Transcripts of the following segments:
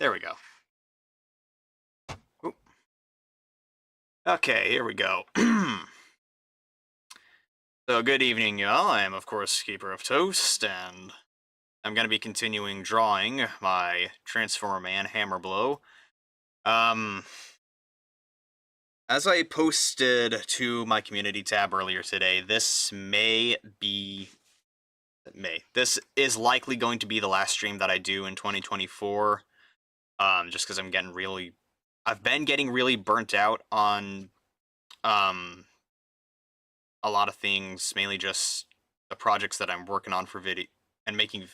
There we go. Oop. Okay, here we go. So, good evening, y'all. I am, of course, Keeper of Toast, and I'm going to be continuing drawing my Transformer Man Hammerblow. As I posted to my community tab earlier today, this this is likely going to be the last stream that I do in 2024. Just because I've been getting really burnt out on, a lot of things, mainly just the projects that I'm working on for video and making.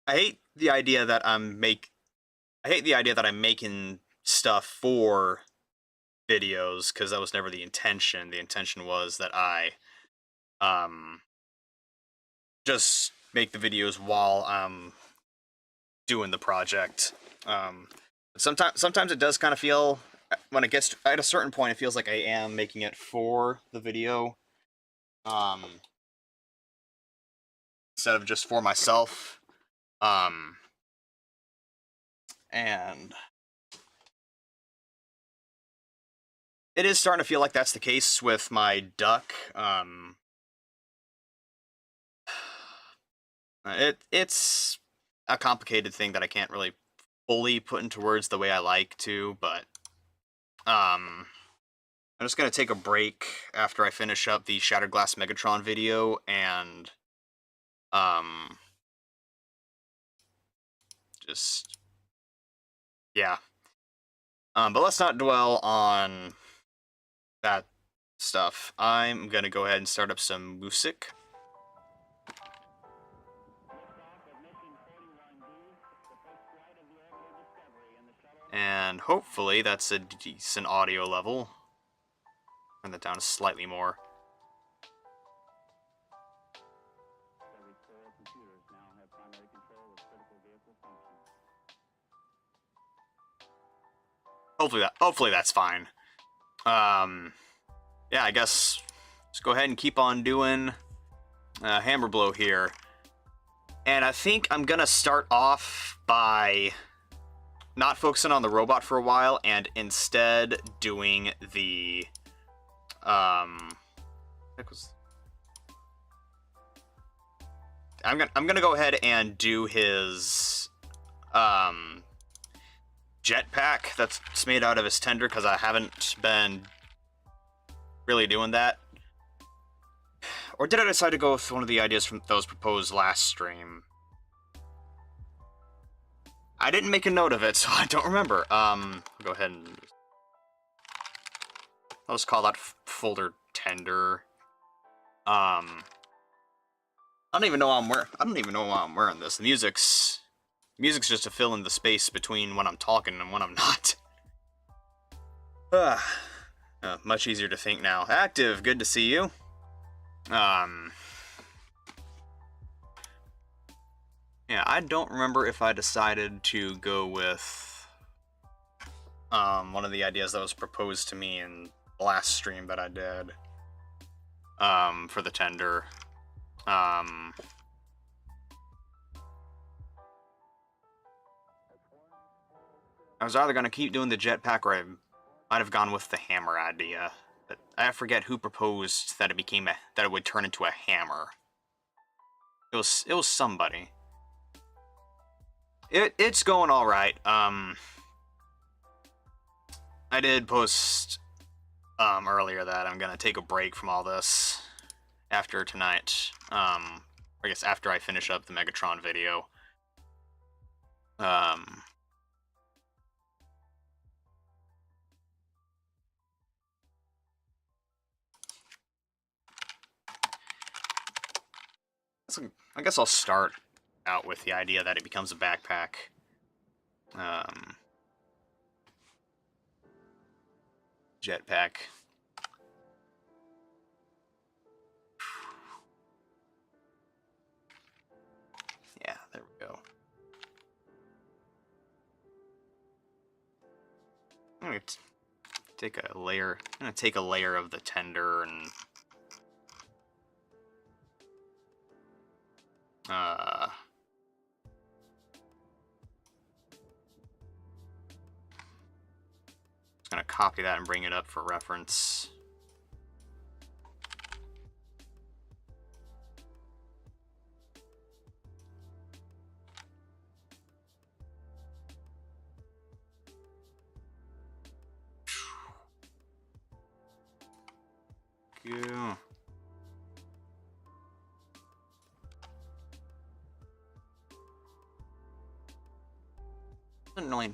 I hate the idea that I'm making stuff for videos, because that was never the intention. The intention was that I just make the videos while I'm doing the project. Sometimes it does kind of feel, when it gets at a certain point, it feels like I am making it for the video, instead of just for myself. And it is starting to feel like that's the case with my duck. It's a complicated thing that I can't really fully put into words the way I like to, but I'm just gonna take a break after I finish up the Shattered Glass Megatron video, and just, yeah. But let's not dwell on that stuff. I'm gonna go ahead and start up some music. And hopefully that's a decent audio level. Turn that down slightly more. Hopefully that's fine. Yeah, I guess let's go ahead and keep on doing Hammerblow here. And I think I'm gonna start off by not focusing on the robot for a while, and instead doing the I'm gonna go ahead and do his jetpack that's made out of his tender, because I haven't been really doing that. Or did I decide to go with one of the ideas that was proposed last stream? I didn't make a note of it, so I don't remember. Go ahead and I'll just call that folder tender. I don't even know why I'm wearing this. The music's just to fill in the space between when I'm talking and when I'm not. Much easier to think now. Active, good to see you. Yeah, I don't remember if I decided to go with one of the ideas that was proposed to me in the last stream that I did for the tender. I was either going to keep doing the jetpack, or I might have gone with the hammer idea. But I forget who proposed that it would turn into a hammer. It was somebody. It's going all right. I did post earlier that I'm gonna take a break from all this after tonight. I guess after I finish up the Megatron video. I guess I'll start out with the idea that it becomes a backpack. Jetpack. Yeah, there we go. I'm gonna take a layer. I'm gonna take a layer of the tender and copy that and bring it up for reference. Go.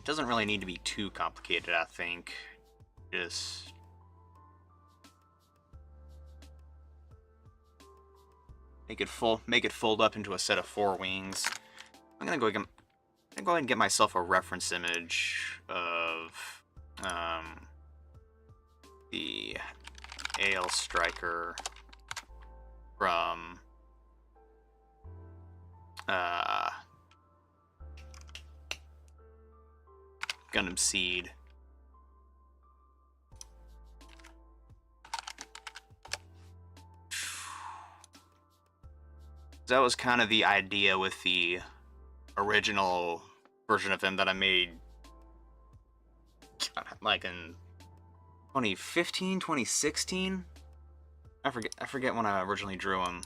Doesn't really need to be too complicated, I think. Just make it fold up into a set of 4 wings. I'm gonna go ahead and get myself a reference image of the AL Striker from Gundam Seed. That was kind of the idea with the original version of him that I made like in 2015, 2016. I forget when I originally drew him.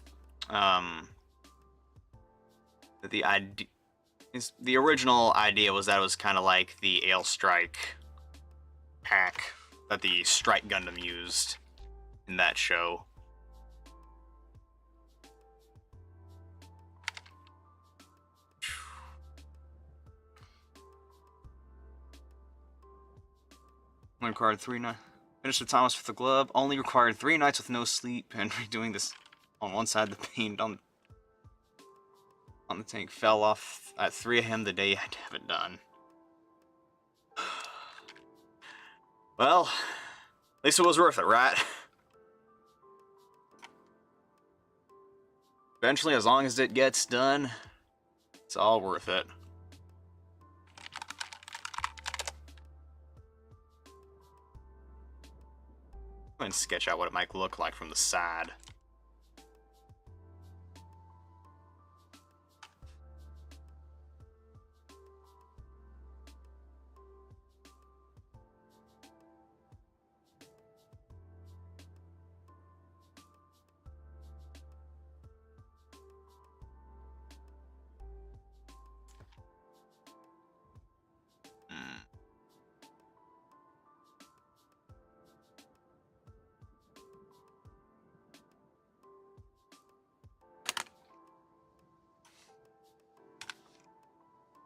The original idea was that it was kind of like the Ale Strike pack that the Strike Gundam used in that show. Only required 3 nights. Finished with Thomas with the glove. Only required 3 nights with no sleep, and redoing this on one side. The paint on the tank fell off at 3 AM the day I had to have it done. Well, at least it was worth it, right? Eventually, as long as it gets done, it's all worth it. Go ahead and sketch out what it might look like from the side.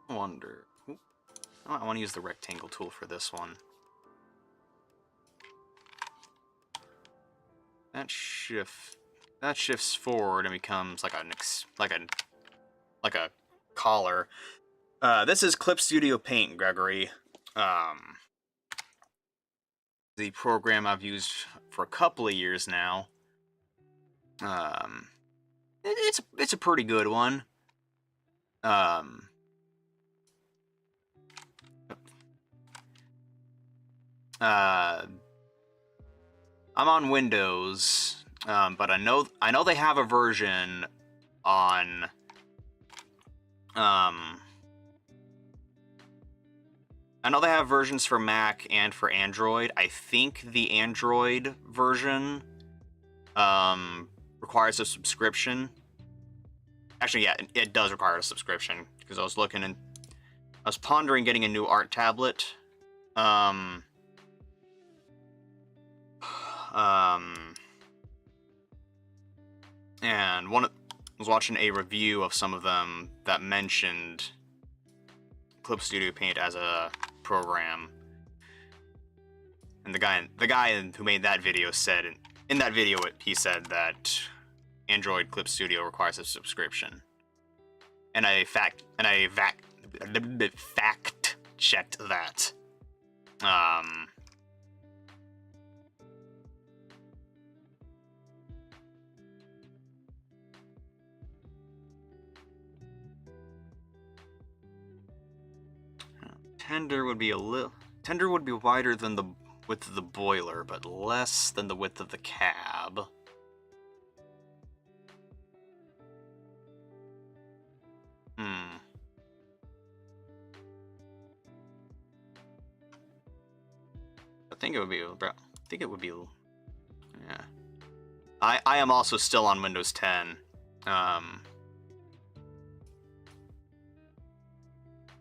Wonder. Oh, I want to use the rectangle tool for this one. That shifts forward and becomes like a collar. This is Clip Studio Paint, Gregory. The program I've used for a couple of years now. It's a pretty good one. I'm on Windows, but I know they have a version on I know they have versions for Mac and for Android. I think the Android version requires a subscription. Actually, yeah, it does require a subscription, because I was looking and I was pondering getting a new art tablet. And I was watching a review of some of them that mentioned Clip Studio Paint as a program, and the guy who made that video said in that video he said that Android Clip Studio requires a subscription, and I fact checked that. Tender would be wider than the width of the boiler, but less than the width of the cab. think it would be, bro. I think it would be, yeah. I am also still on Windows 10. Then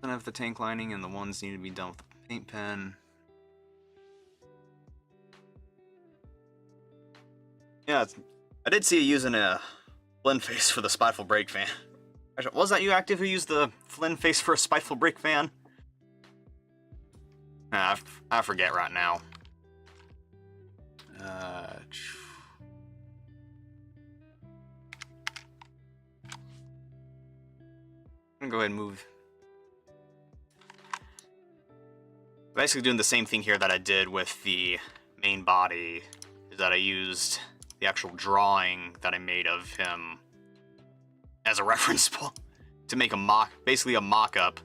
I have the tank lining, and the ones need to be done with the paint pen. Yeah, I did see you using a Flynn face for the Spiteful Brake fan. Was that you, Active, who used the Flynn face for a Spiteful Brake fan? Nah, I forget right now. I'm gonna go ahead and move. Basically doing the same thing here that I did with the main body, is that I used the actual drawing that I made of him as a reference point to make a basically a mock-up.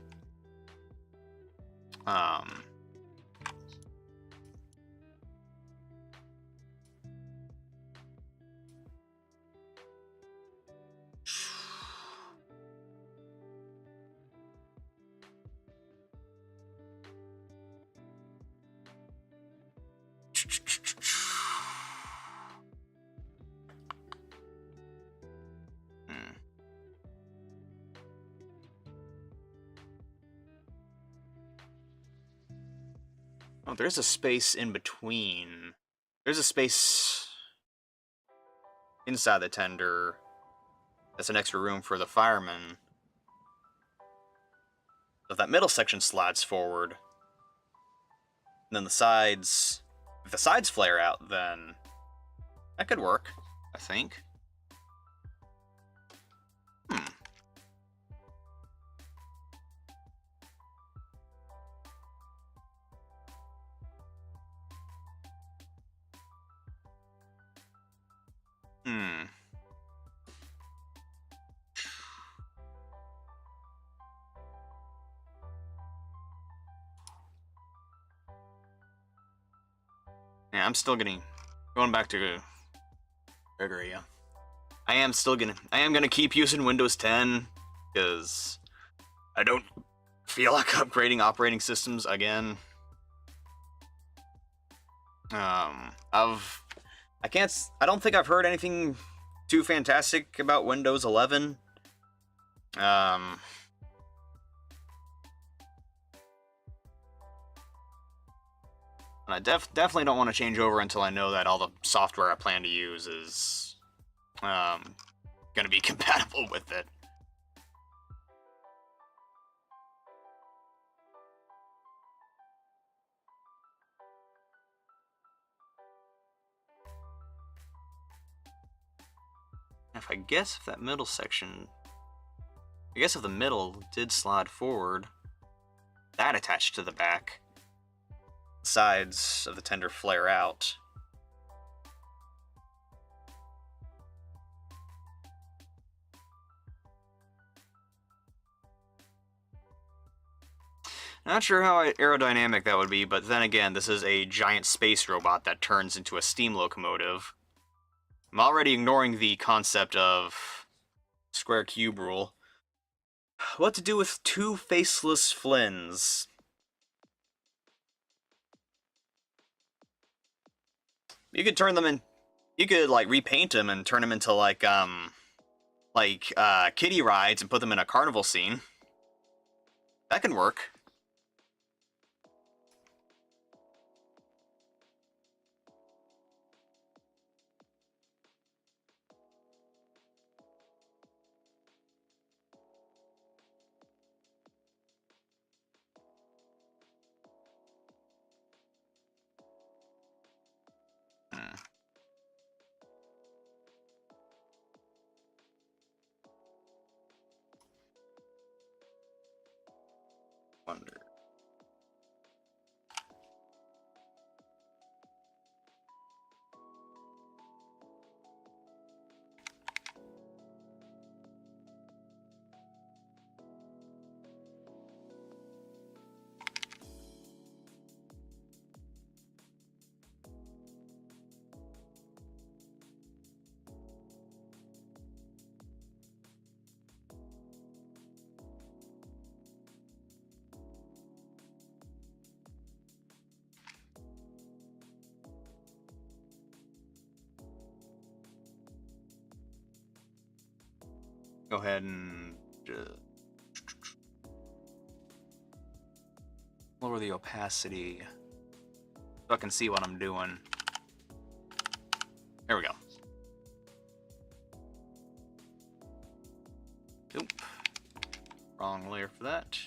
Oh, there's a space in between. There's a space inside the tender. That's an extra room for the fireman. If that middle section slides forward, and then the sides, if the sides flare out, then that could work, I think. Yeah, I'm still going back to Gregory, yeah. I am gonna keep using Windows 10, because I don't feel like upgrading operating systems again. I don't think I've heard anything too fantastic about Windows 11. And I definitely don't want to change over until I know that all the software I plan to use is going to be compatible with it. If that middle section, if the middle did slide forward, that attached to the back, sides of the tender flare out. Not sure how aerodynamic that would be, but then again, this is a giant space robot that turns into a steam locomotive. I'm already ignoring the concept of square cube rule. What to do with two faceless Flynns? You could turn them in. You could like repaint them and turn them into like kiddie rides and put them in a carnival scene. That can work. Wonder. Go ahead and lower the opacity so I can see what I'm doing. There we go. Nope. Wrong layer for that.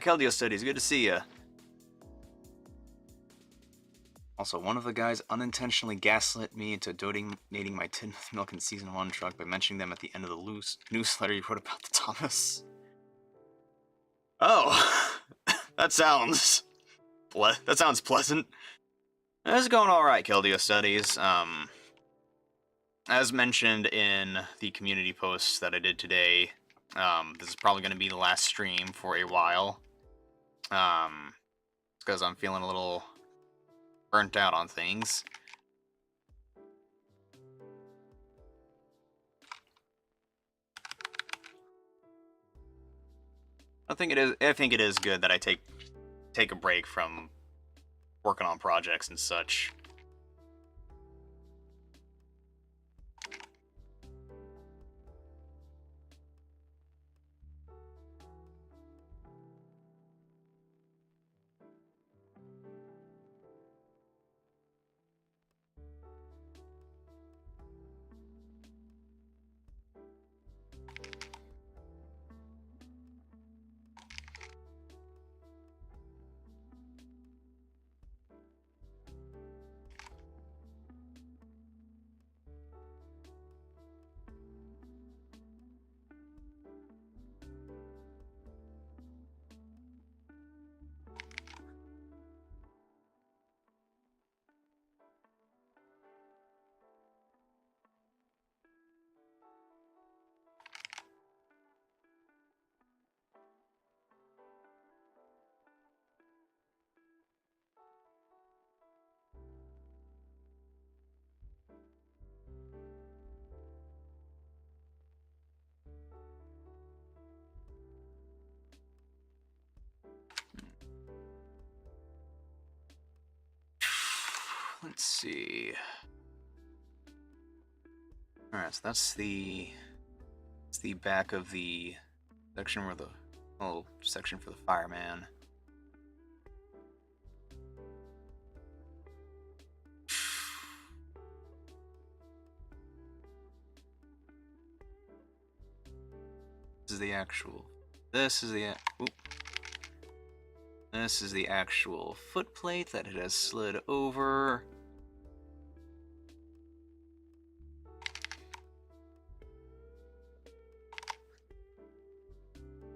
Keldeo Studies, good to see ya. Also, one of the guys unintentionally gaslit me into donating my tin with milk in Season 1 truck by mentioning them at the end of the newsletter you wrote about the Thomas. Oh, that sounds pleasant. It's going alright, Keldeo Studies. As mentioned in the community post that I did today, this is probably going to be the last stream for a while. Because I'm feeling a little burnt out on things. I think it is good that I take a break from working on projects and such. Let's see. Alright, so that's the back of the section where the little section for the fireman. This is the actual. This is the actual foot plate that it has slid over.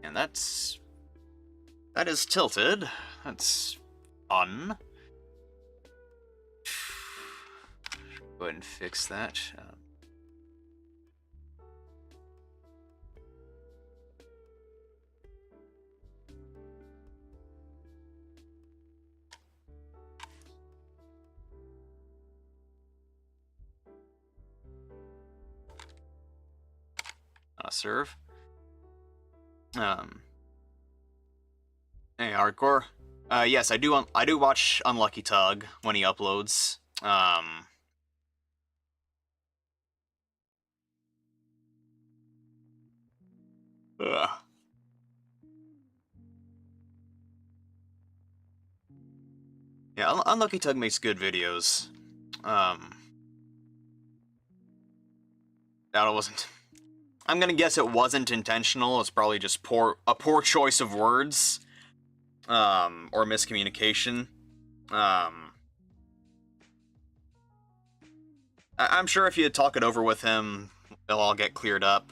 And that is tilted. That's fun. Go ahead and fix that. Serve. Hey, hardcore. Yes, I do watch Unlucky Tug when he uploads. Yeah, Unlucky Tug makes good videos. That wasn't... I'm gonna guess it wasn't intentional. It's probably just a poor choice of words. Or miscommunication. I'm sure if you talk it over with him, it'll all get cleared up.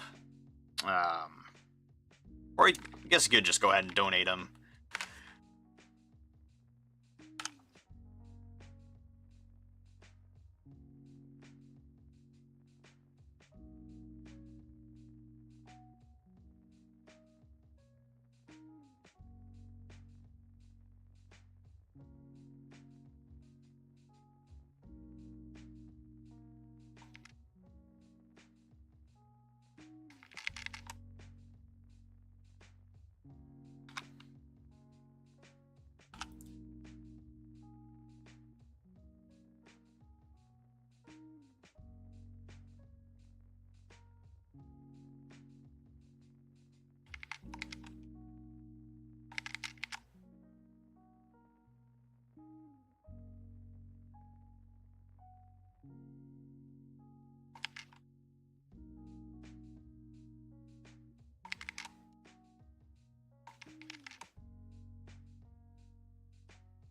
Or I guess you could just go ahead and donate him.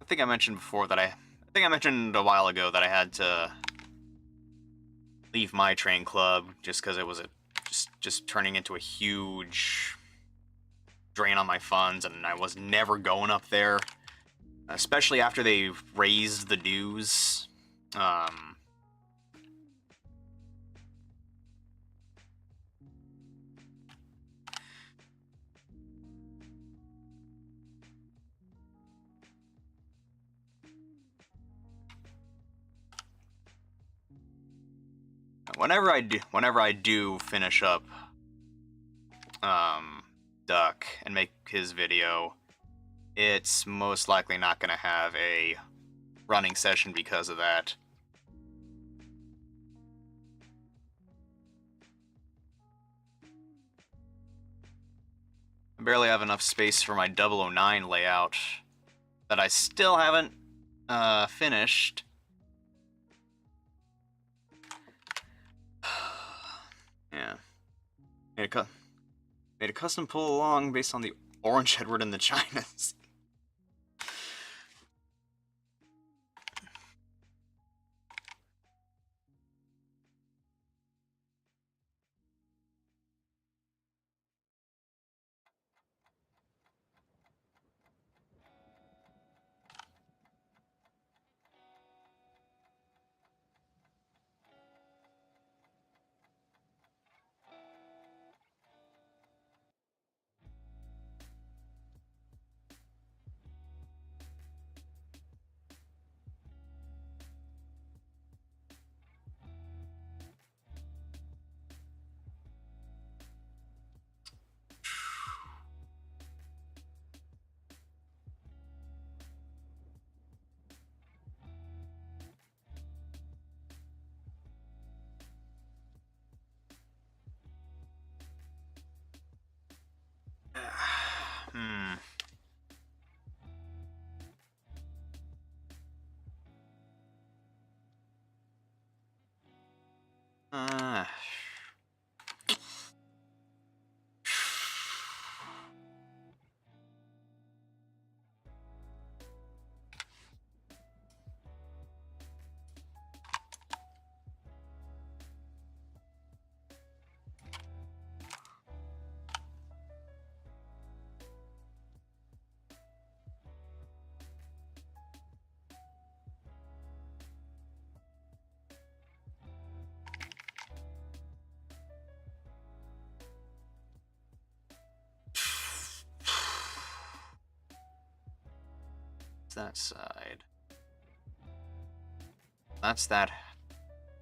I think I mentioned before that I think I mentioned a while ago that I had to leave my train club just because it was just turning into a huge drain on my funds, and I was never going up there, especially after they raised the dues. Whenever I do finish up Duck and make his video, it's most likely not going to have a running session because of that. I barely have enough space for my 009 layout that I still haven't finished. Yeah. Made a custom pull along based on the Orange Edward and the Chinas. Hmm. That side. That's that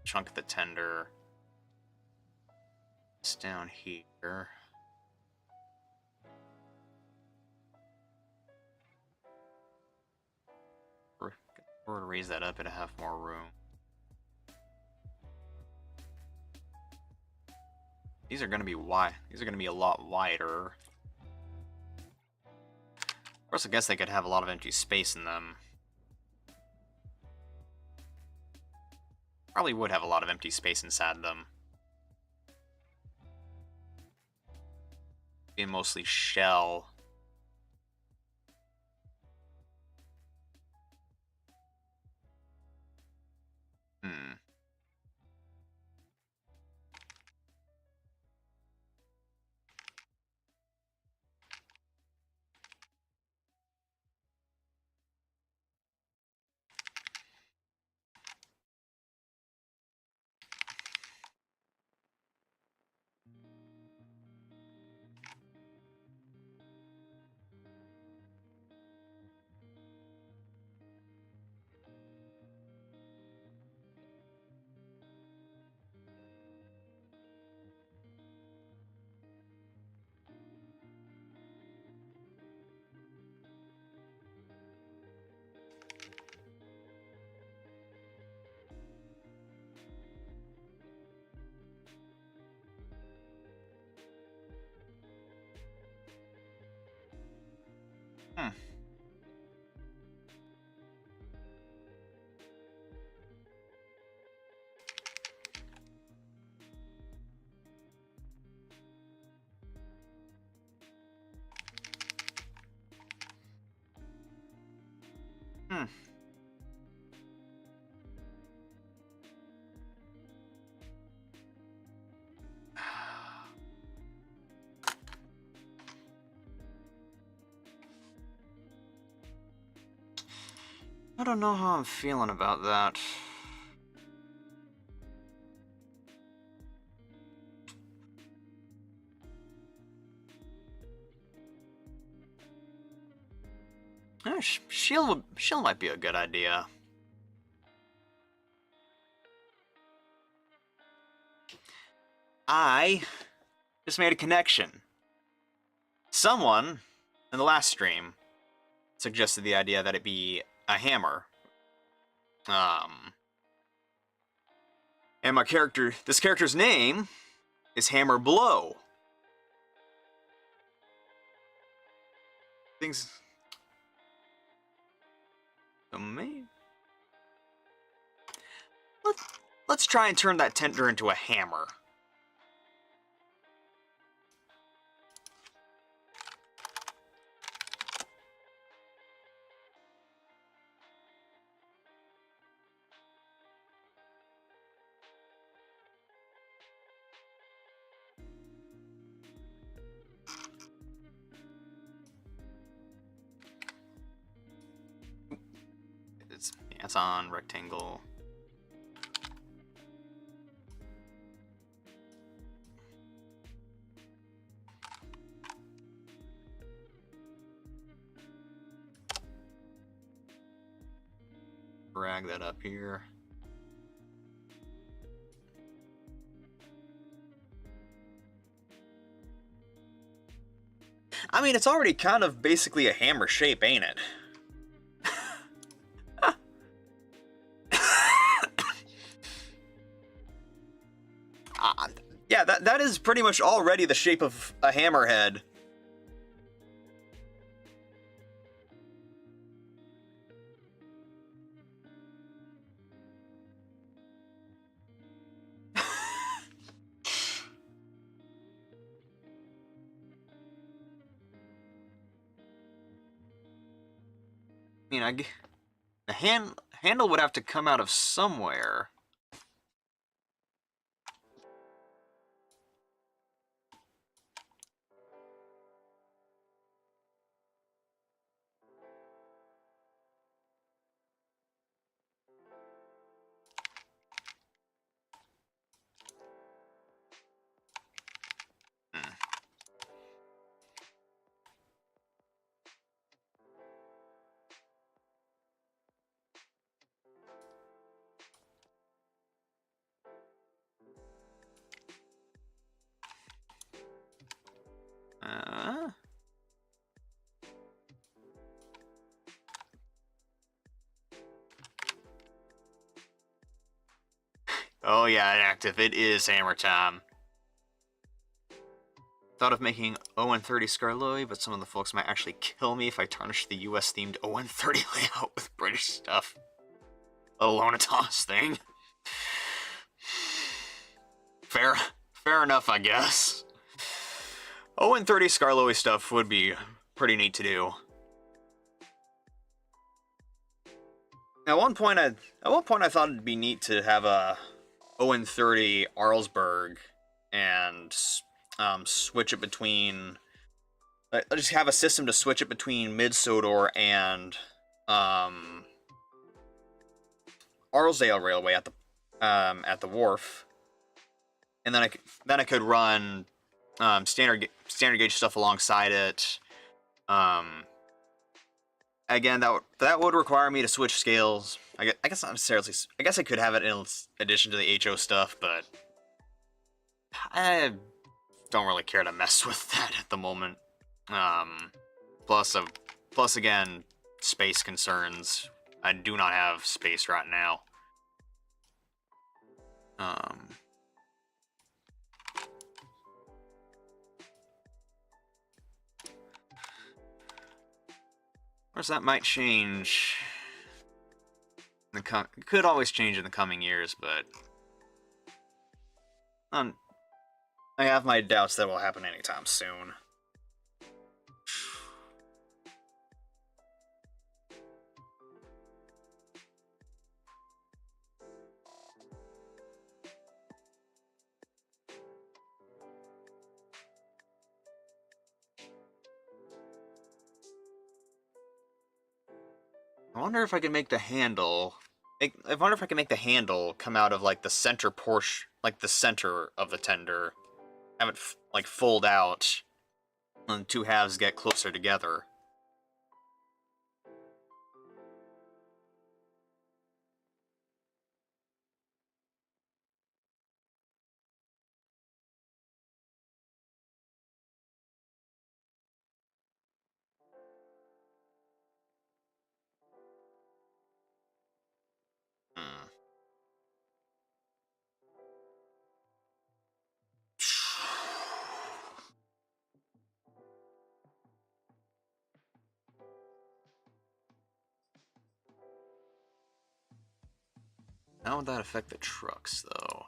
chunk of the tender. It's down here. We're to raise that up and have more room. These are going to be wide. These are going to be a lot wider. Of course, I guess they could have a lot of empty space in them. probably would have a lot of empty space inside them. Being mostly shell. Hmm. Hmm. Hmm. I don't know how I'm feeling about that. Shield might be a good idea. I just made a connection. Someone in the last stream suggested the idea that it be a hammer. And this character's name is Hammer Blow. Things. So maybe. Let's try and turn that tender into a hammer. It's on rectangle. Drag that up here. I mean, it's already kind of basically a hammer shape, ain't it? Yeah, that is pretty much already the shape of a hammerhead. I mean, the handle would have to come out of somewhere. Oh yeah, active. It is hammer time. Thought of making Owen 30 Scarloy, but some of the folks might actually kill me if I tarnish the US-themed Owen 30 layout with British stuff. Let alone a Toss thing. fair enough, I guess. 0-30 Skarloey stuff would be pretty neat to do. At one point I thought it'd be neat to have a 0-30 Arlsberg and switch it between. Just have a system to switch it between Mid-Sodor and Arlesdale Railway at the wharf, and then I could run standard gauge stuff alongside it. Again, that would require me to switch scales. I guess not necessarily. I guess I could have it in addition to the HO stuff, but I don't really care to mess with that at the moment. Plus again, space concerns. I do not have space right now. Of course, that might change. It could always change in the coming years, but I have my doubts that will happen anytime soon. I wonder if I can make the handle. I wonder if I can make the handle come out of like the center portion, like the center of the tender. Have it like fold out, and the two halves get closer together. How would that affect the trucks, though?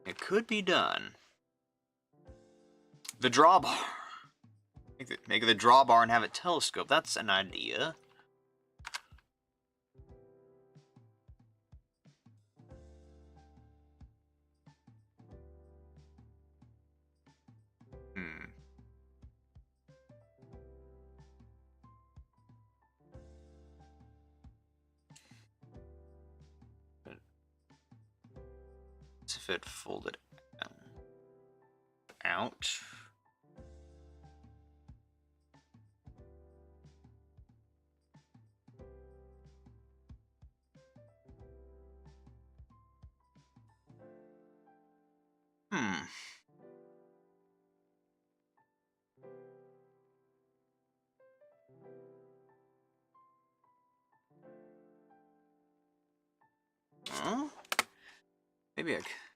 It could be done. The drawbar. Make the drawbar and have it telescope. That's an idea. If it folded out.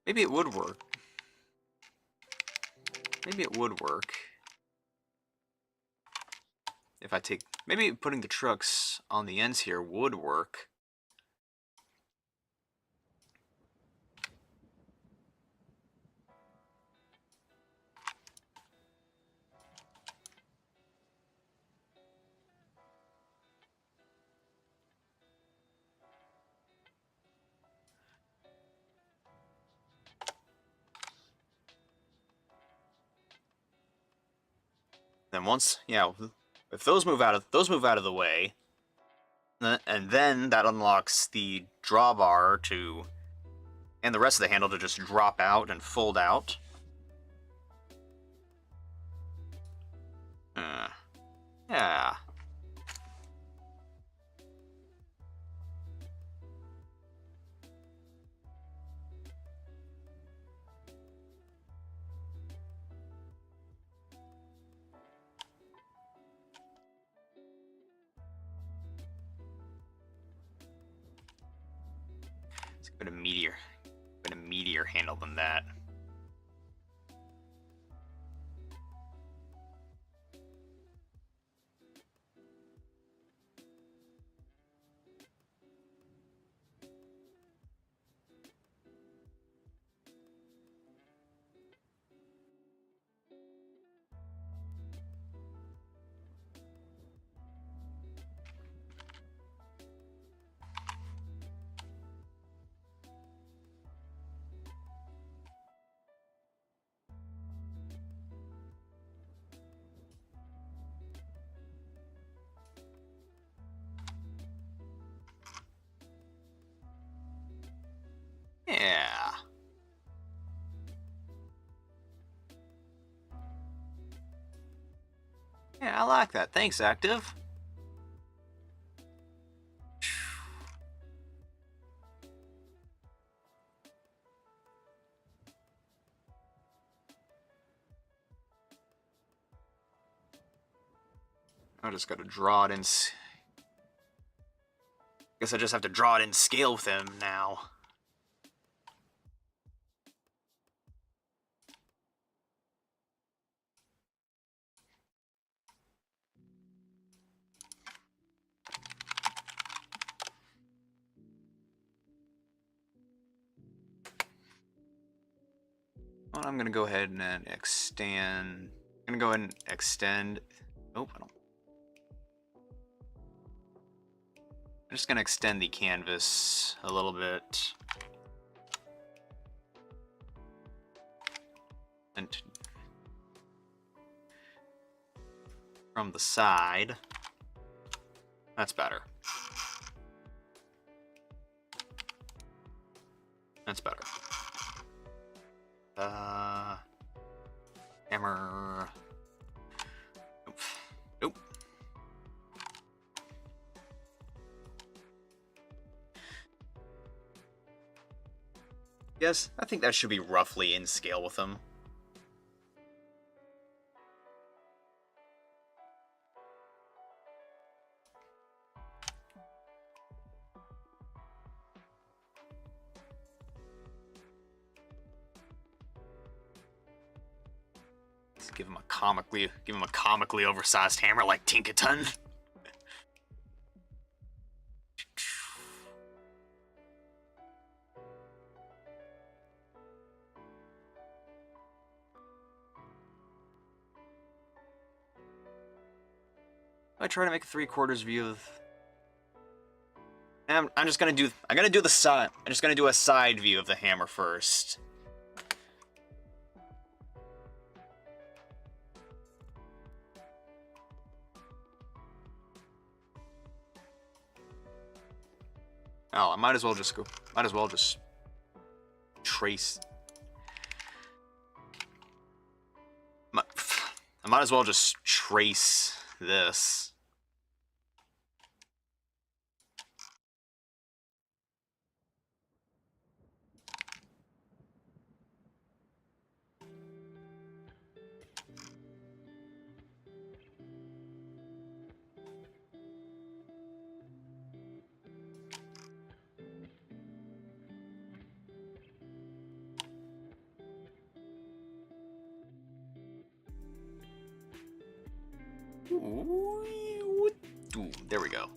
Maybe it would work. Maybe it would work. If I take... Maybe putting the trucks on the ends here would work. Then once, yeah, if those move out of the way, and then that unlocks the drawbar to, and the rest of the handle to just drop out and fold out. Yeah. It's a bit of meatier handle than that. Yeah. Yeah, I like that. Thanks, Active. I just gotta draw it in. Guess I just have to draw it in scale with him now. Well, I'm gonna go ahead and extend. I'm gonna go ahead and extend. Nope, I don't. I'm just gonna extend the canvas a little bit. And from the side. That's better. That's better. Hammer. Nope. Nope. Yes, I think that should be roughly in scale with them. Let's give him a comically oversized hammer like Tinkaton. I try to make a 3/4 view of. I'm just gonna do. I'm gonna do the side. I'm just gonna do a side view of the hammer first. Oh, I might as well just go. Might as well just trace. I might as well just trace this. Ooh, there we go.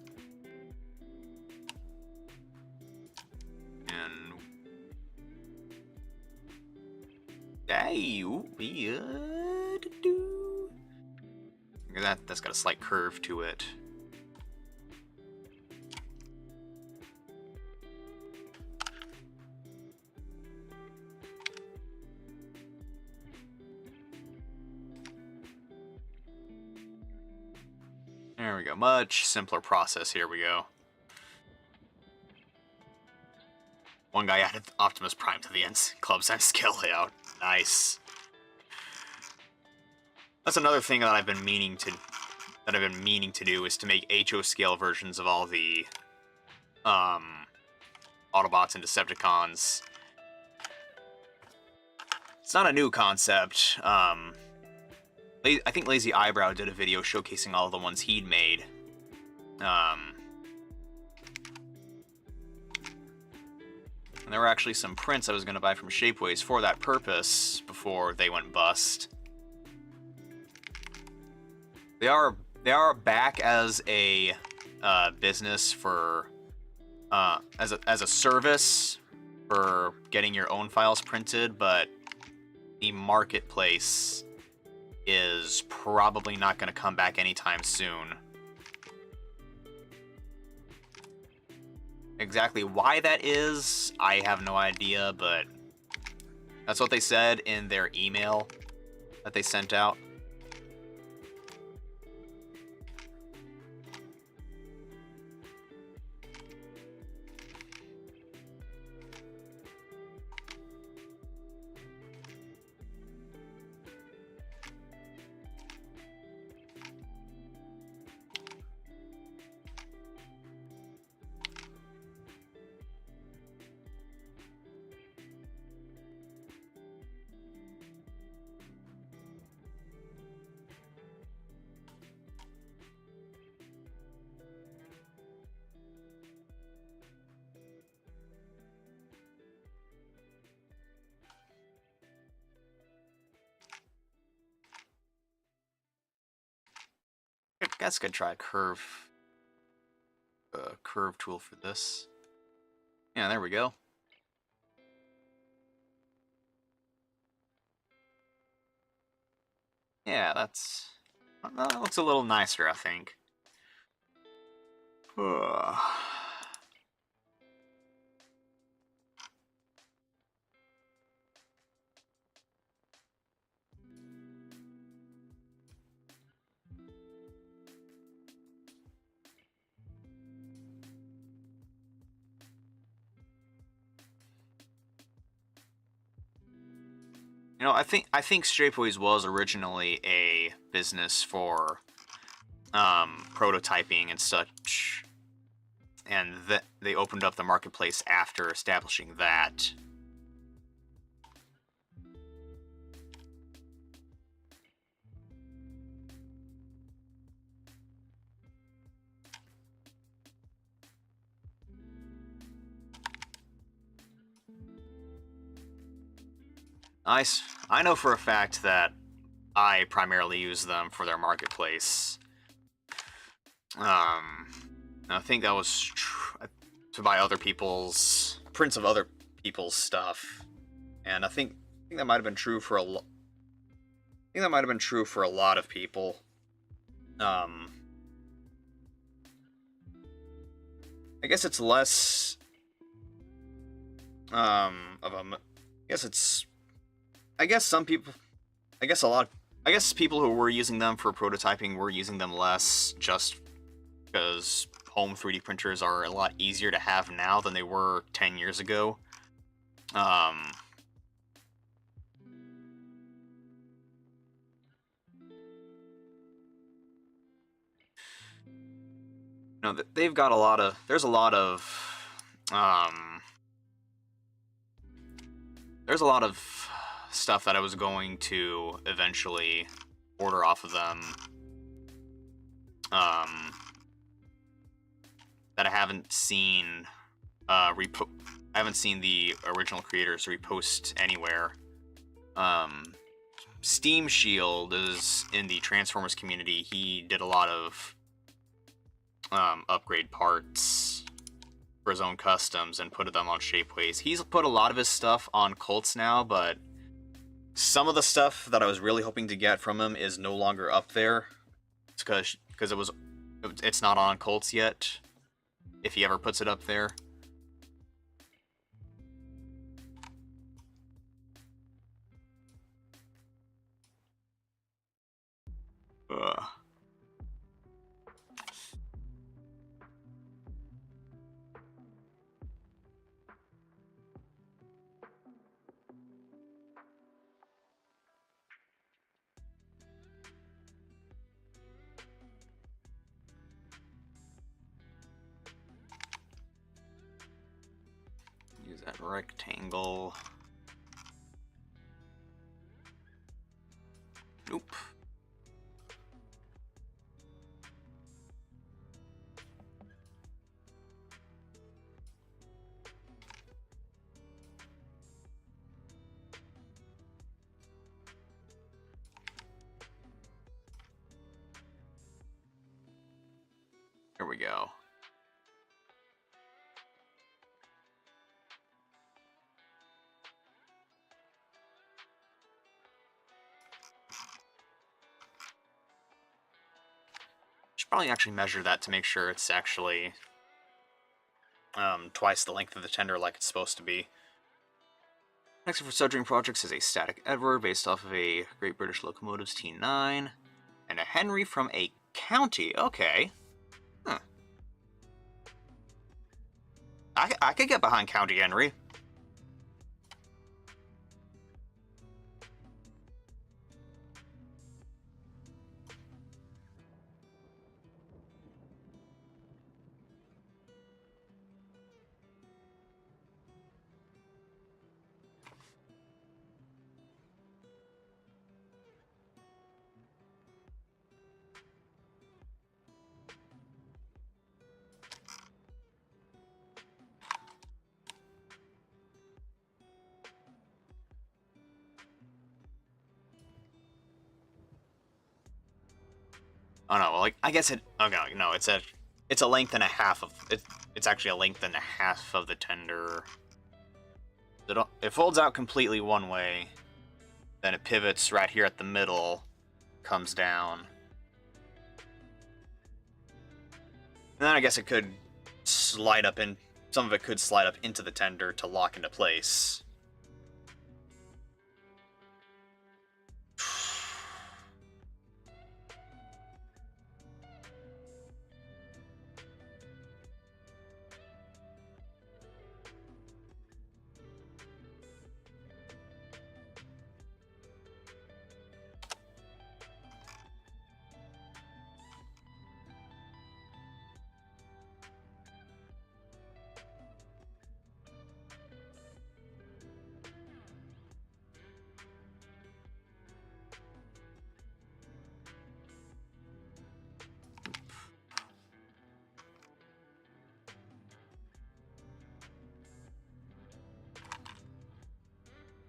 And that's got a slight curve to it. There we go. Much simpler process. Here we go. One guy added Optimus Prime to the club's end scale layout. Nice. That's another thing that I've been meaning to do is to make HO scale versions of all the Autobots and Decepticons. It's not a new concept. I think Lazy Eyebrow did a video showcasing all the ones he'd made. And there were actually some prints I was going to buy from Shapeways for that purpose before they went bust. They are back as a business for as a service for getting your own files printed, but the marketplace is probably not going to come back anytime soon. Exactly why that is, I have no idea, but that's what they said in their email that they sent out. I guess I could try a curve tool for this. Yeah, there we go. Yeah, that looks a little nicer, I think. You know, I think Shapeways was originally a business for prototyping and such, and that they opened up the marketplace after establishing that. Nice. I know for a fact that I primarily use them for their marketplace. I think that was to buy other people's prints of other people's stuff, and I think that might have been true for a lot. I think that might have been true for a lot of people. I guess it's less of a. I guess some people. I guess people who were using them for prototyping were using them less, just because home 3D printers are a lot easier to have now than they were 10 years ago. No, they've got a lot of. There's a lot of stuff that I was going to eventually order off of them. That I haven't seen I haven't seen the original creators repost anywhere. Steam Shield is in the Transformers community. He did a lot of upgrade parts for his own customs and put them on Shapeways. He's put a lot of his stuff on Cults now, but some of the stuff that I was really hoping to get from him is no longer up there. It's because it's not on Cults yet, if he ever puts it up there. Is that rectangle? Nope. Here we go. Should probably actually measure that to make sure it's actually twice the length of the tender like it's supposed to be. Next for soldering projects is a static Edward based off of a Great British Locomotives T9 and a Henry from a county. Okay. Huh. I could get behind County Henry. Oh no, well, like I guess it. Okay, no, it's a length and a half of it. It's actually a length and a half of the tender. It folds out completely one way, then it pivots right here at the middle, comes down, and then I guess it could slide up in. Some of it could slide up into the tender to lock into place.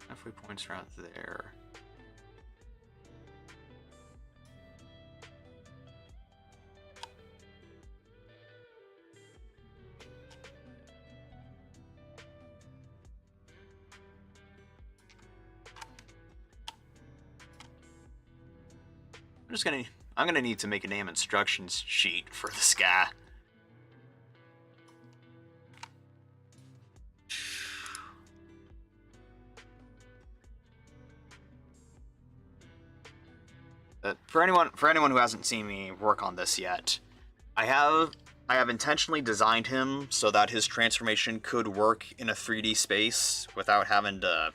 Halfway points right there. I'm gonna need to make a name instructions sheet for this guy. For anyone who hasn't seen me work on this yet, I have intentionally designed him so that his transformation could work in a 3D space without having to,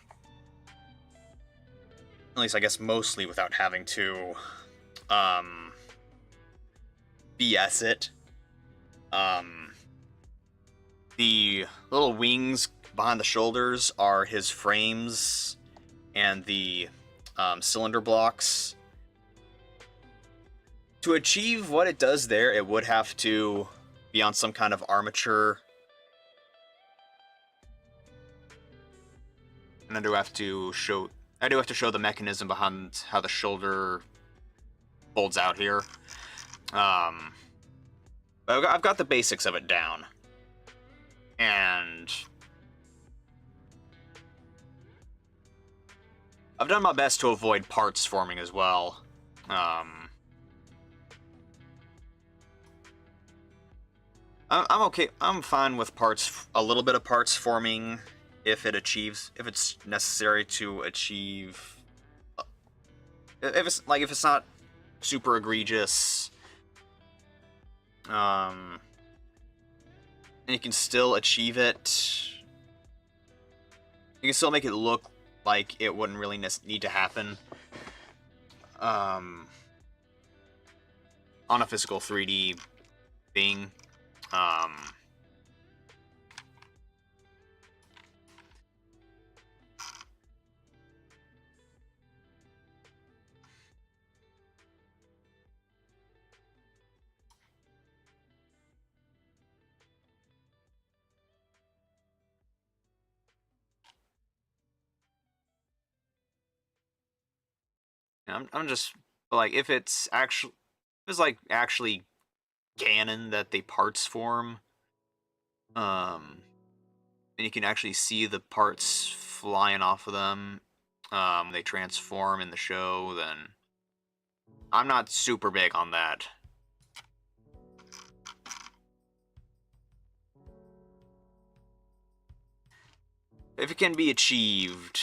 at least I guess mostly without having to, BS it. The little wings behind the shoulders are his frames, and the cylinder blocks. To achieve what it does there, it would have to be on some kind of armature. And I do have to show the mechanism behind how the shoulder folds out here. But I've got the basics of it down. And I've done my best to avoid parts forming as well. I'm okay. I'm fine with a little bit of parts forming if it's necessary to achieve. If it's not super egregious, and you can still achieve it. You can still make it look like it wouldn't really need to happen. On a physical 3D thing. I'm just like if it's like actually Ganon that they parts form, and you can actually see the parts flying off of them, they transform in the show, then I'm not super big on that. If it can be achieved,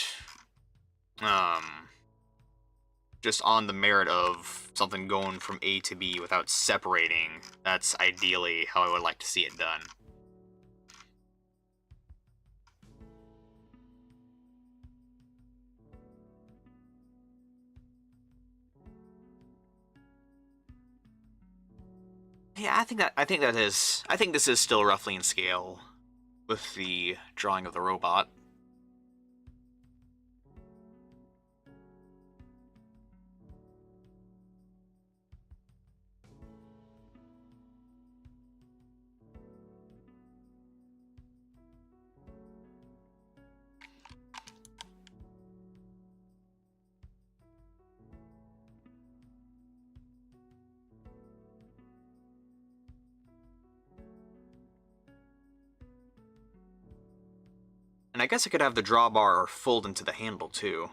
just on the merit of something going from A to B without separating, that's ideally how I would like to see it done. Yeah, I think this is still roughly in scale with the drawing of the robot. And I guess I could have the drawbar fold into the handle too.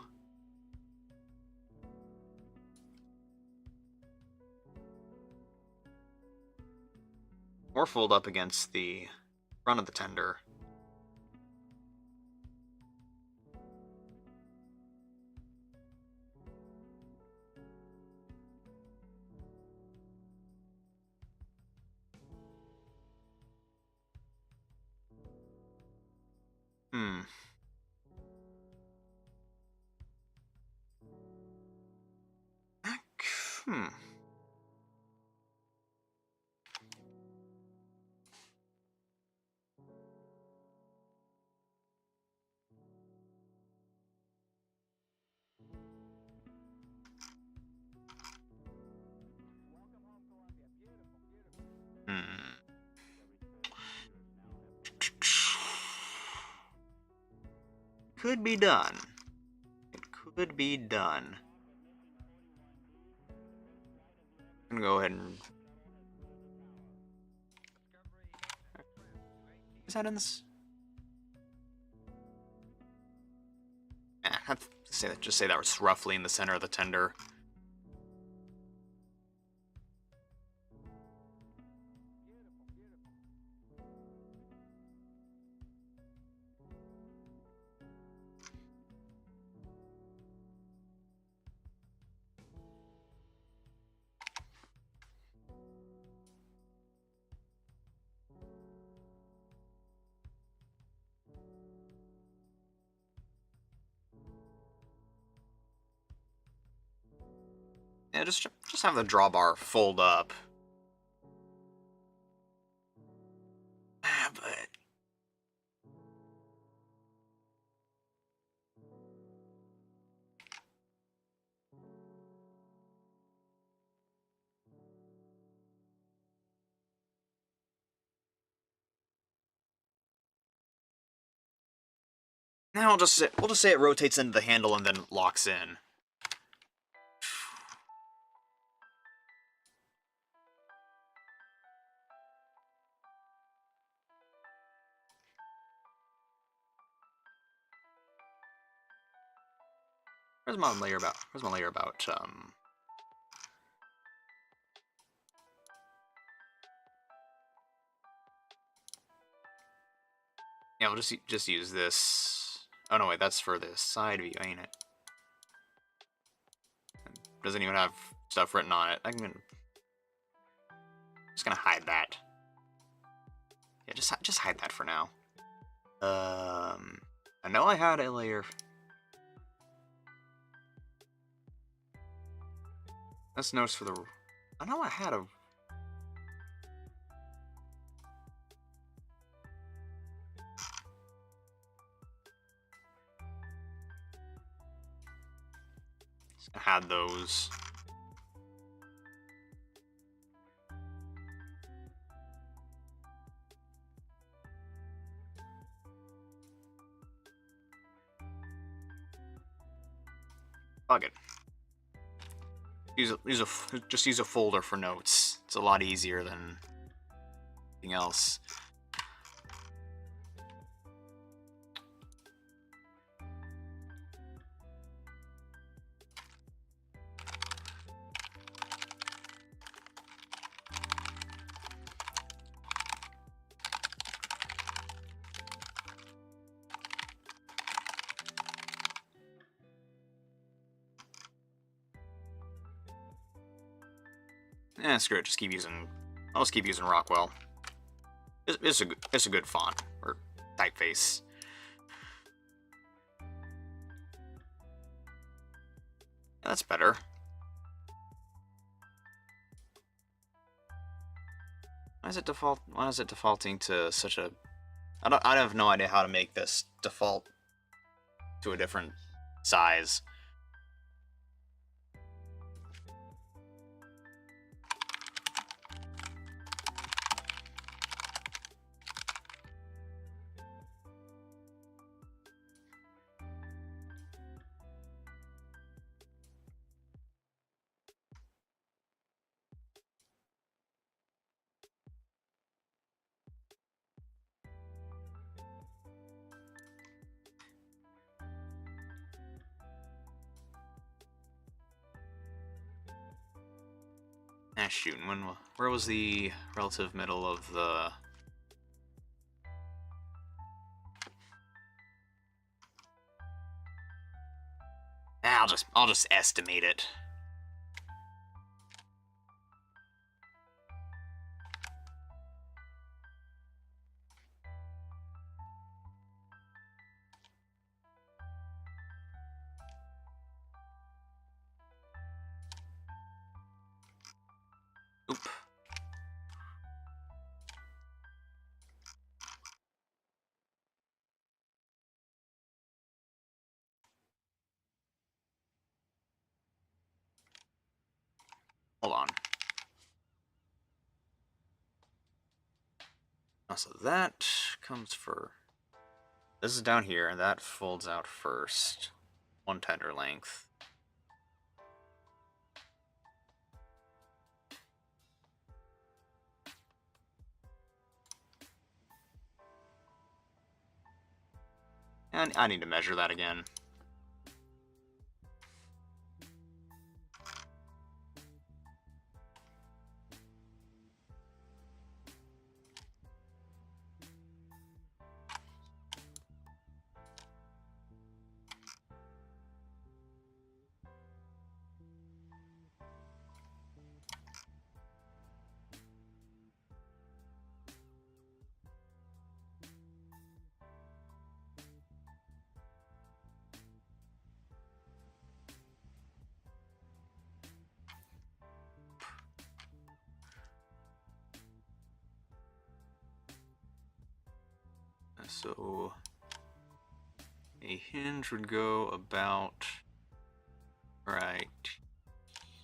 Or fold up against the front of the tender. Hmm. Hmm. Hmm. Could be done. It could be done. I'm gonna go ahead and... Is that in this? I'd say that, just say that was roughly in the center of the tender. Yeah, just have the drawbar fold up. But now we'll just say it rotates into the handle and then locks in. Where's my layer about? Where's my layer about? Yeah, we'll just use this. Oh no, wait, that's for the side view, ain't it? Doesn't even have stuff written on it. Just gonna hide that. Yeah, just hide that for now. I know I had a layer. That's notes for the. I know I had a. I had those. Fuck it. Just use a folder for notes. It's a lot easier than anything else. Screw it. I'll just keep using Rockwell. It's a good font or typeface. That's better. Why is it defaulting to such a... I have no idea how to make this default to a different size. Shoot, where was the relative middle of the... I'll just estimate it. Oop. Hold on. So that comes for... This is down here, and that folds out first. 1 tender length. And I need to measure that again. So a hinge would go about right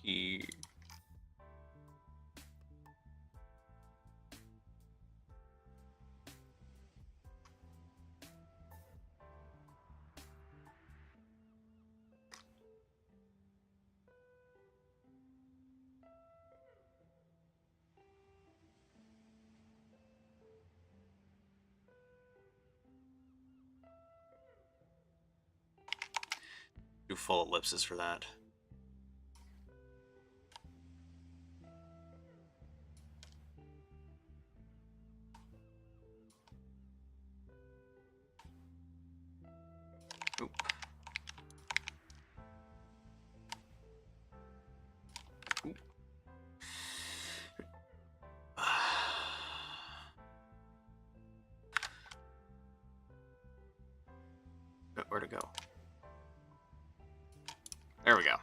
here. Do full ellipses for that. Oop. Oop. Where to go? There we go.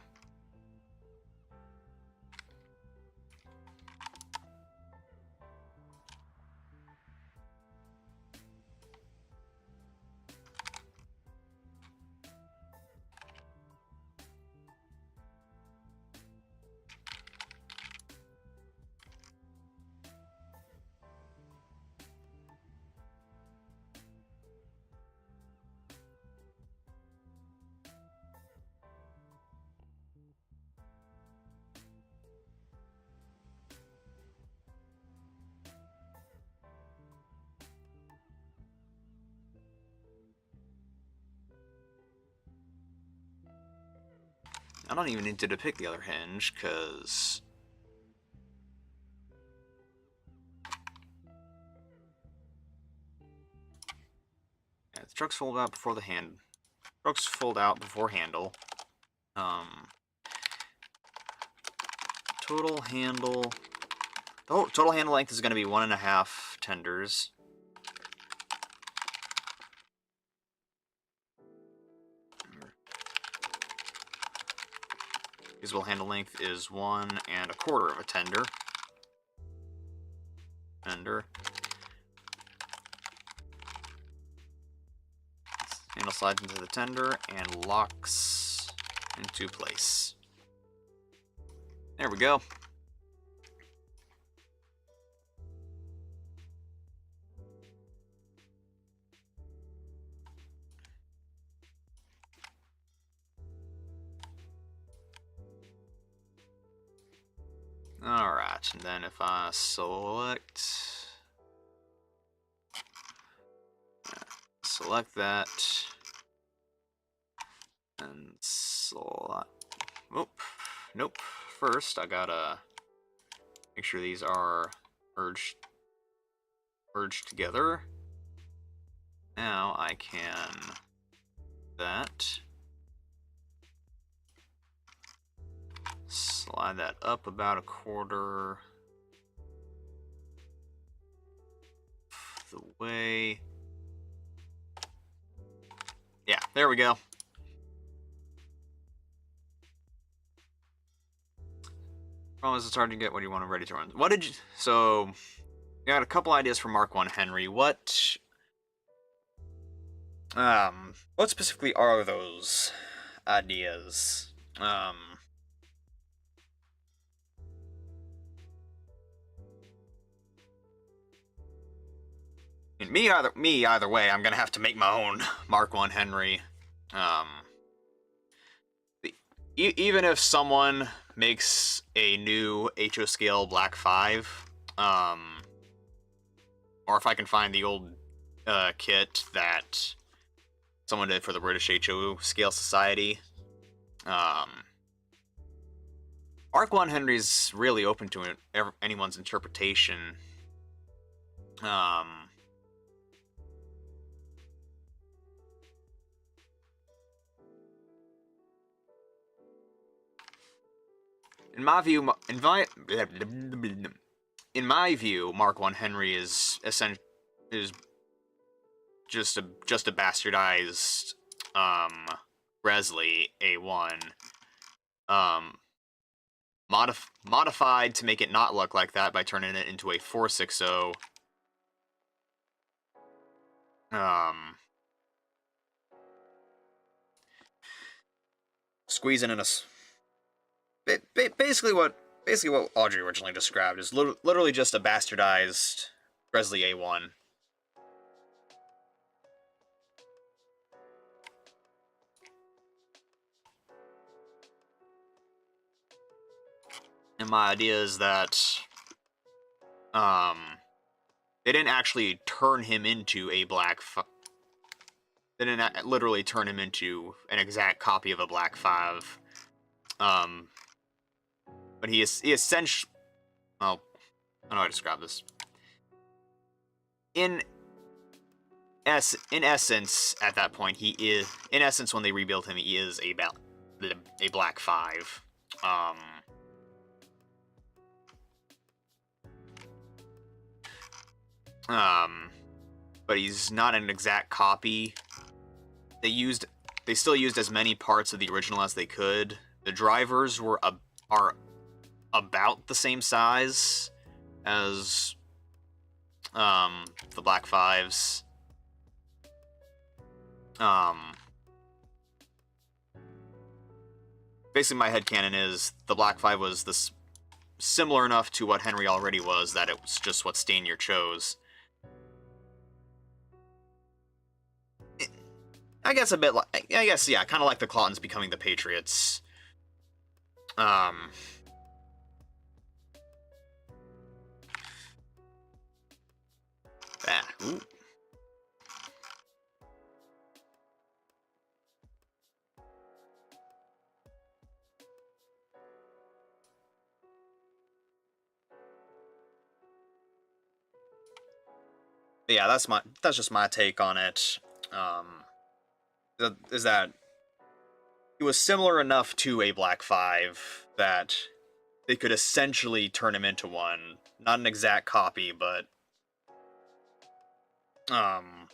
I don't even need to depict the other hinge, because... Yeah, the trucks fold out before the hand... Trucks fold out before handle. Total handle... Oh, total handle length is going to be 1.5 tenders. Usable handle length is 1.25 of a tender. Handle slides into the tender and locks into place. There we go. Alright, and then if I select that, and select, nope, first I gotta make sure these are merged together. Now I can that. Slide that up about 1/4 the way. Yeah, there we go. Problem is, it's hard to get what you want ready to run. What did you... So, you got a couple ideas for Mark 1 Henry. What specifically are those ideas? Either way, I'm gonna have to make my own Mark 1 Henry. Even if someone makes a new HO scale Black 5, or if I can find the old kit that someone did for the British HO Scale Society, Mark 1 Henry's really open to anyone's interpretation. In my view, Mark 1 Henry is just a bastardized Gresley A1, modified to make it not look like that by turning it into a 460. Squeezing in a... Basically what Audrey originally described is literally just a bastardized Gresley A1. And my idea is that they didn't actually turn him into a Black... They didn't literally turn him into an exact copy of a Black 5. But he essentially... Well, how do I describe this? In essence, at that point, he is... In essence, when they rebuilt him, he is a Black 5. But he's not an exact copy. They still used as many parts of the original as they could. The drivers are about the same size as the Black 5s. Basically, my headcanon is the Black 5 was similar enough to what Henry already was that it was just what Stanier chose. I guess a bit like... yeah, kind of like the Claughtons becoming the Patriots. Ooh. Yeah, that's just my take on it. Is that it was similar enough to a Black 5 that they could essentially turn him into one. Not an exact copy, but um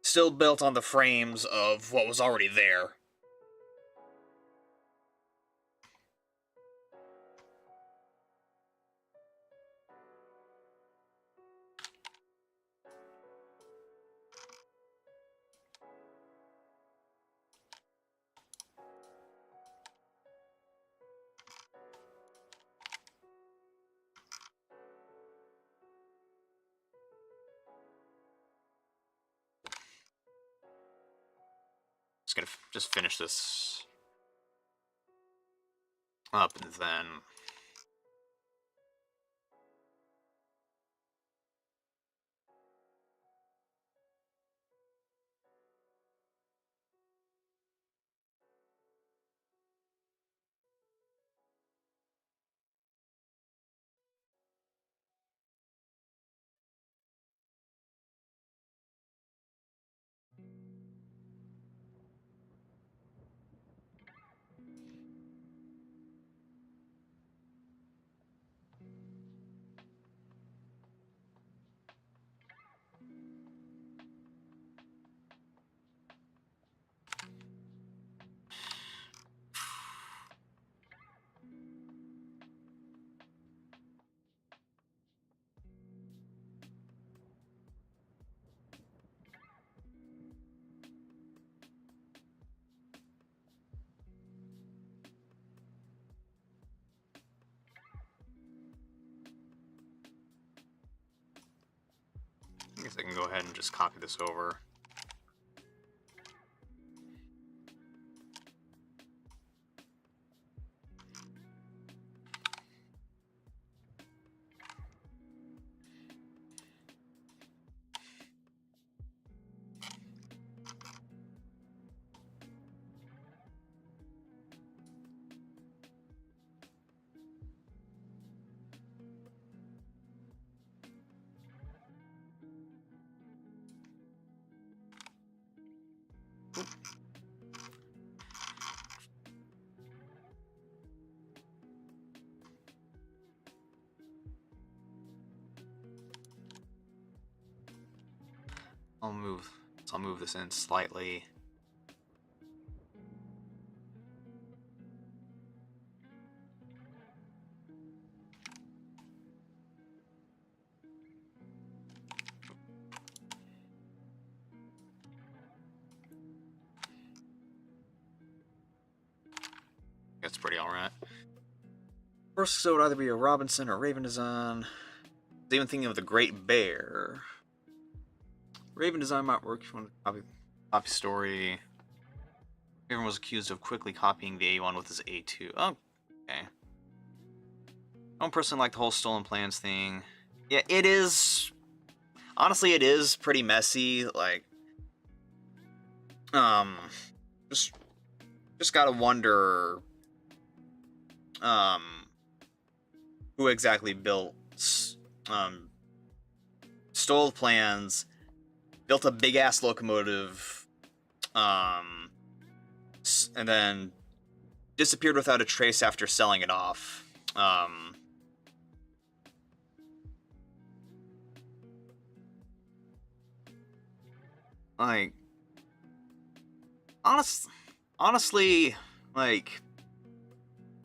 still built on the frames of what was already there. Just gonna just finish this up and then I guess I can go ahead and just copy this over. I'll move this in slightly. That's pretty alright. First, so it would either be a Robinson or Raven design. I was even thinking of the Great Bear. Raven design might work if you want to copy story. Everyone was accused of quickly copying the A1 with his A2. Oh, okay. I don't personally like the whole stolen plans thing. Yeah, it is. Honestly, it is pretty messy. Like, just gotta wonder, who exactly built, stole plans, built a big ass locomotive, and then disappeared without a trace after selling it off. Like, honestly, like,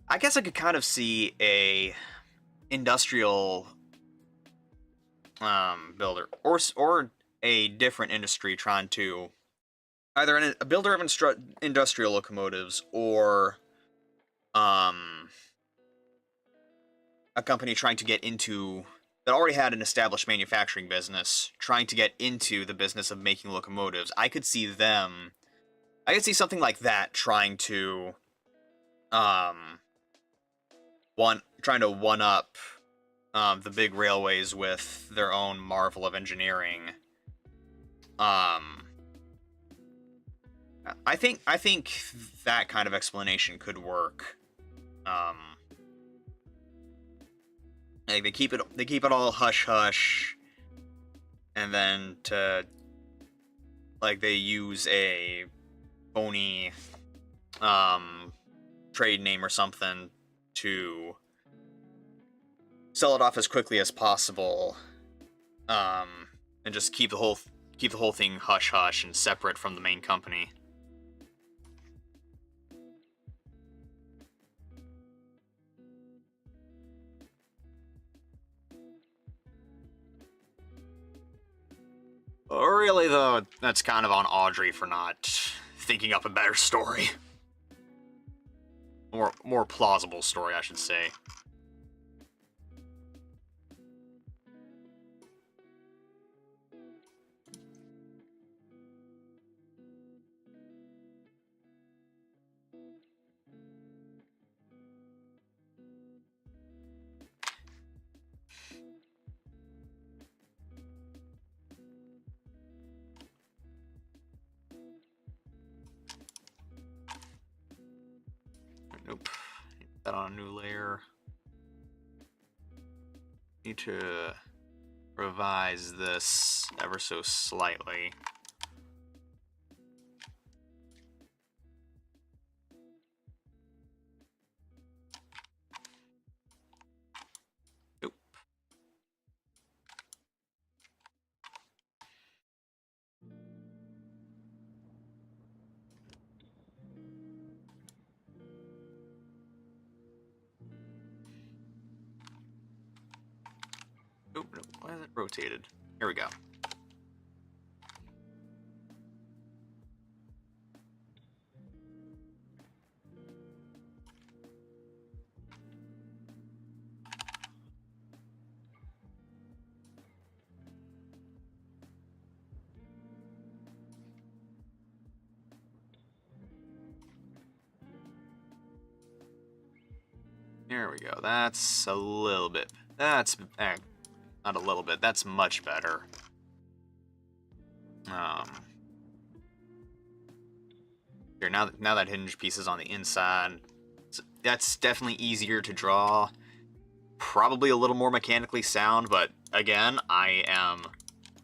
I guess I could kind of see a industrial builder or a different industry trying to either a builder of industrial locomotives or a company trying to get into that already had an established manufacturing business trying to get into the business of making locomotives. I could see something like that trying to one up the big railways with their own marvel of engineering. I think that kind of explanation could work. Like they keep it all hush hush, and then they use a phony trade name or something to sell it off as quickly as possible, and just keep the whole thing hush hush and separate from the main company. Really, though, that's kind of on Audrey for not thinking up a better story. More plausible story, I should say. Nope. Put that on a new layer. Need to revise this ever so slightly. Nope. Nope, nope. Why is it rotated? Here we go. There we go. That's a little bit. That's not a little bit. That's much better. Here, now that hinge piece is on the inside, that's definitely easier to draw. Probably a little more mechanically sound, but again, I am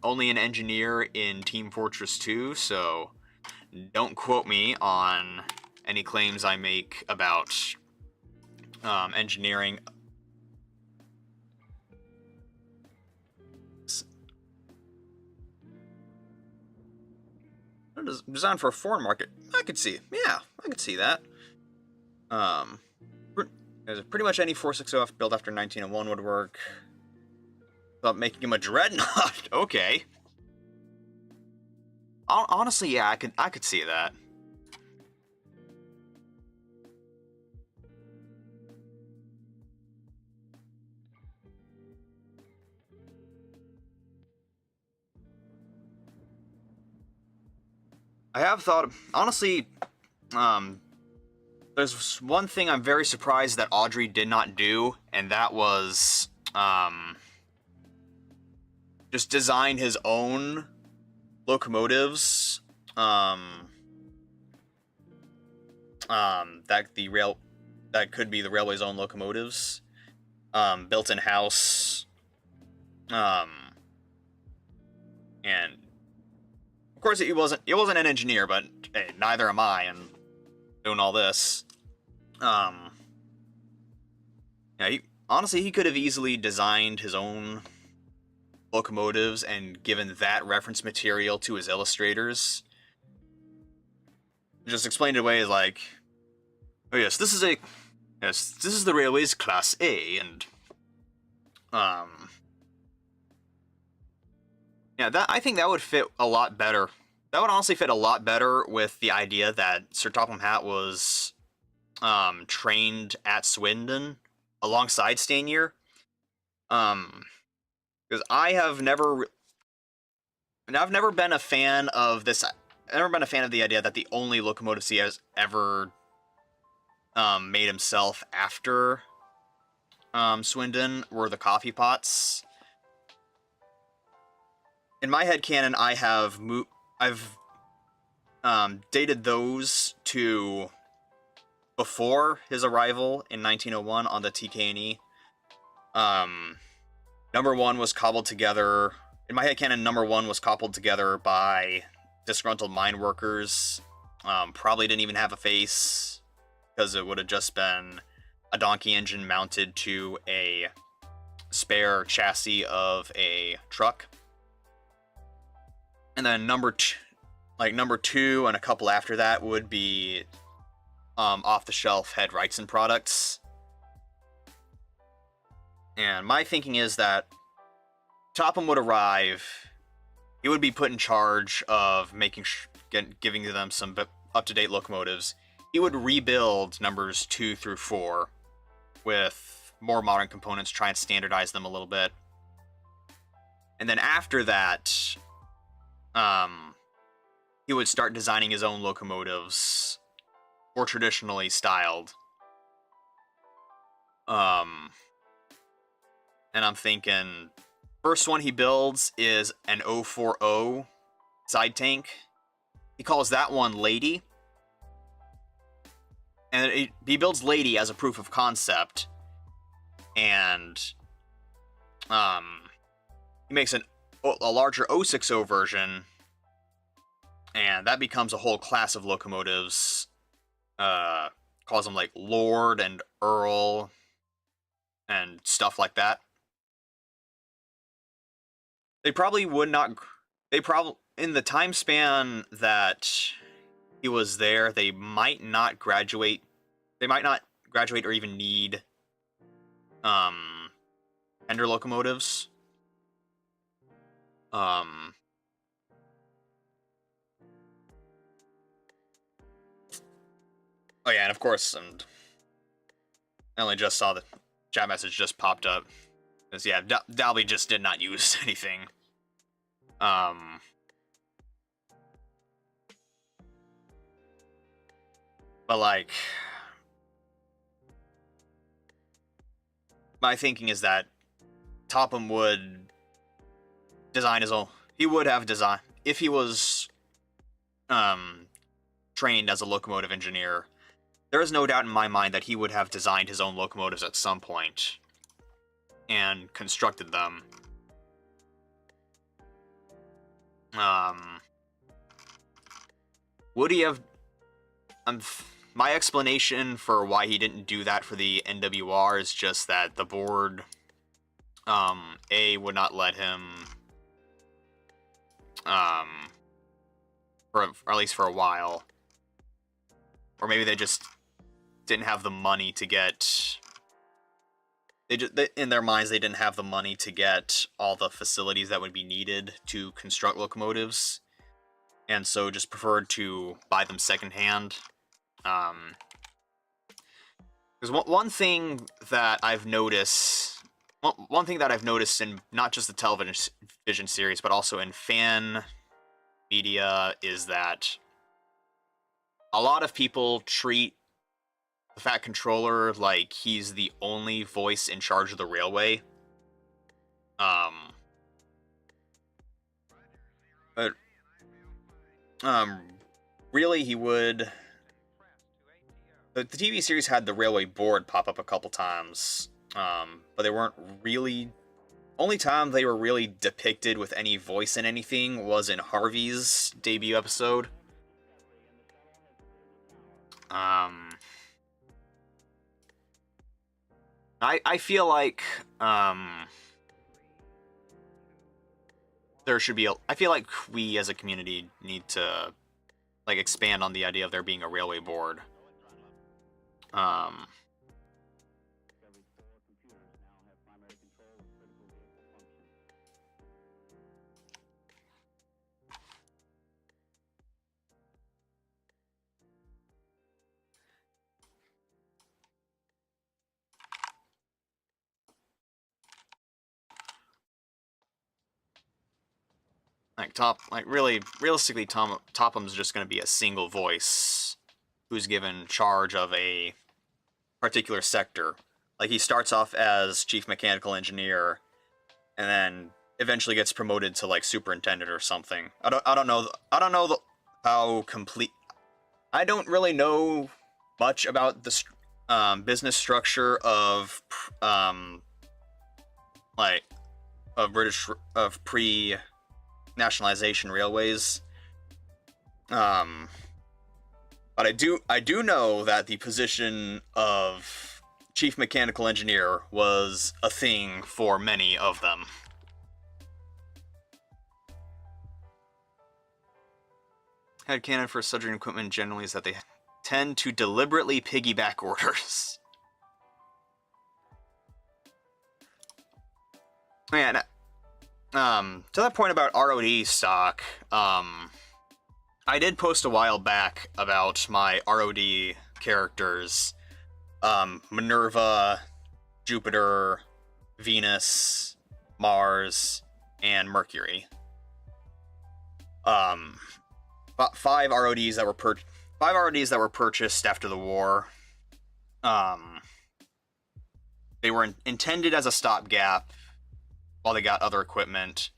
only an engineer in Team Fortress 2, so don't quote me on any claims I make about engineering. Designed for a foreign market. I could see. Yeah, I could see that. Pretty much any 460F built after 1901 would work. About making him a dreadnought. Okay. Honestly, yeah, I could see that. I have thought, honestly, there's one thing I'm very surprised that Audrey did not do, and that was, just design his own locomotives, that could be the railway's own locomotives, built in-house, and of course he wasn't an engineer, but hey, neither am I, and doing all this. Yeah, honestly, he could have easily designed his own locomotives and given that reference material to his illustrators. Just explained it away as like, oh yes, this is the railway's Class A, and yeah, I think that would fit a lot better. That would honestly fit a lot better with the idea that Sir Topham Hatt was trained at Swindon alongside Stanier. Because I've never been a fan of this. I've never been a fan of the idea that the only locomotives he has ever made himself after Swindon were the coffee pots. In my headcanon, I've dated those to before his arrival in 1901 on the TK&E. Number one was cobbled together. In my headcanon, number one was cobbled together by disgruntled mine workers. Probably didn't even have a face, because it would have just been a donkey engine mounted to a spare chassis of a truck. And then number two and a couple after that would be off-the-shelf Head Wrightson products. And my thinking is that Topham would arrive. He would be put in charge of giving them some up-to-date locomotives. He would rebuild numbers 2 through 4 with more modern components, try and standardize them a little bit. And then after that, he would start designing his own locomotives, more traditionally styled. And I'm thinking, first one he builds is an 040 side tank. He calls that one Lady. And he builds Lady as a proof of concept. And he makes a larger 060 version. And that becomes a whole class of locomotives. Calls them like Lord and Earl and stuff like that. They probably would not. In the time span that he was there, they might not graduate. They might not graduate or even need tender locomotives. Oh yeah, and of course, and I only just saw the chat message just popped up. Because yeah, Dalby just did not use anything. But like, my thinking is that Topham would design his own. He would have design if he was trained as a locomotive engineer. There is no doubt in my mind that he would have designed his own locomotives at some point and constructed them. Would he have? My explanation for why he didn't do that for the NWR is just that the board, would not let him, or at least for a while, or maybe they just didn't have the money to get. In their minds, they didn't have the money to get all the facilities that would be needed to construct locomotives, and so just preferred to buy them secondhand. Because one thing that I've noticed, one thing that I've noticed in not just the television series, but also in fan media, is that a lot of people treat the Fat Controller like he's the only voice in charge of the railway. But really, he would. The TV series had the railway board pop up a couple times, but they weren't really. Only time they were really depicted with any voice in anything was in Harvey's debut episode. I feel like there should be I feel like we as a community need to like expand on the idea of there being a railway board. Realistically, Topham's just going to be a single voice who's given charge of a particular sector. Like, he starts off as chief mechanical engineer, and then eventually gets promoted to like superintendent or something. I don't know how complete. I don't really know much about the business structure of like of pre-nationalization railways. But I do know that the position of chief mechanical engineer was a thing for many of them. Headcanon for submarine equipment generally is that they tend to deliberately piggyback orders. Man, to that point about ROD stock, I did post a while back about my ROD characters, Minerva, Jupiter, Venus, Mars, and Mercury. 5 RODs that were purchased after the war. They were intended as a stopgap while they got other equipment.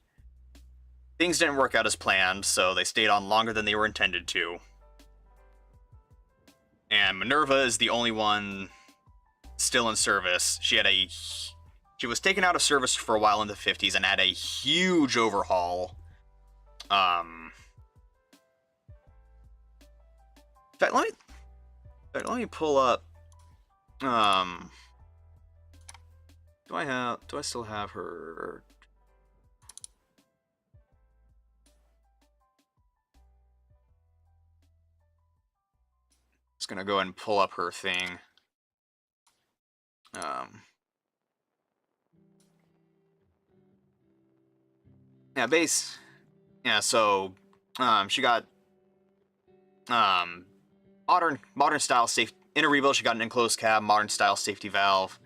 Things didn't work out as planned, so they stayed on longer than they were intended to. And Minerva is the only one still in service. She was taken out of service for a while in the 50s and had a huge overhaul. In fact, let me pull up. Do I still have her? Just gonna go ahead and pull up her thing. So she got modern style safe in a rebuild. She got an enclosed cab, modern style safety valve,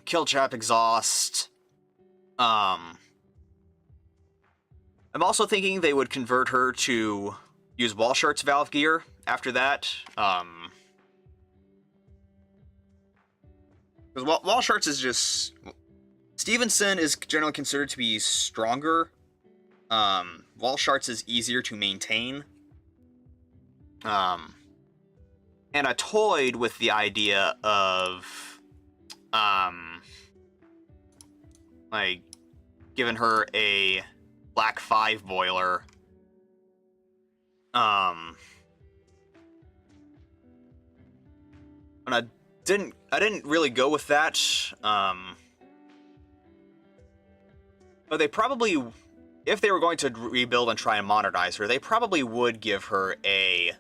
kill trap exhaust. I'm also thinking they would convert her to use Walshart's valve gear after that. Because Walshart's is just... Stevenson is generally considered to be stronger. Walshart's is easier to maintain. And I toyed with the idea of, like, giving her a Black 5 boiler. And I didn't really go with that. But they probably, if they were going to rebuild and try and modernize her, they probably would give her a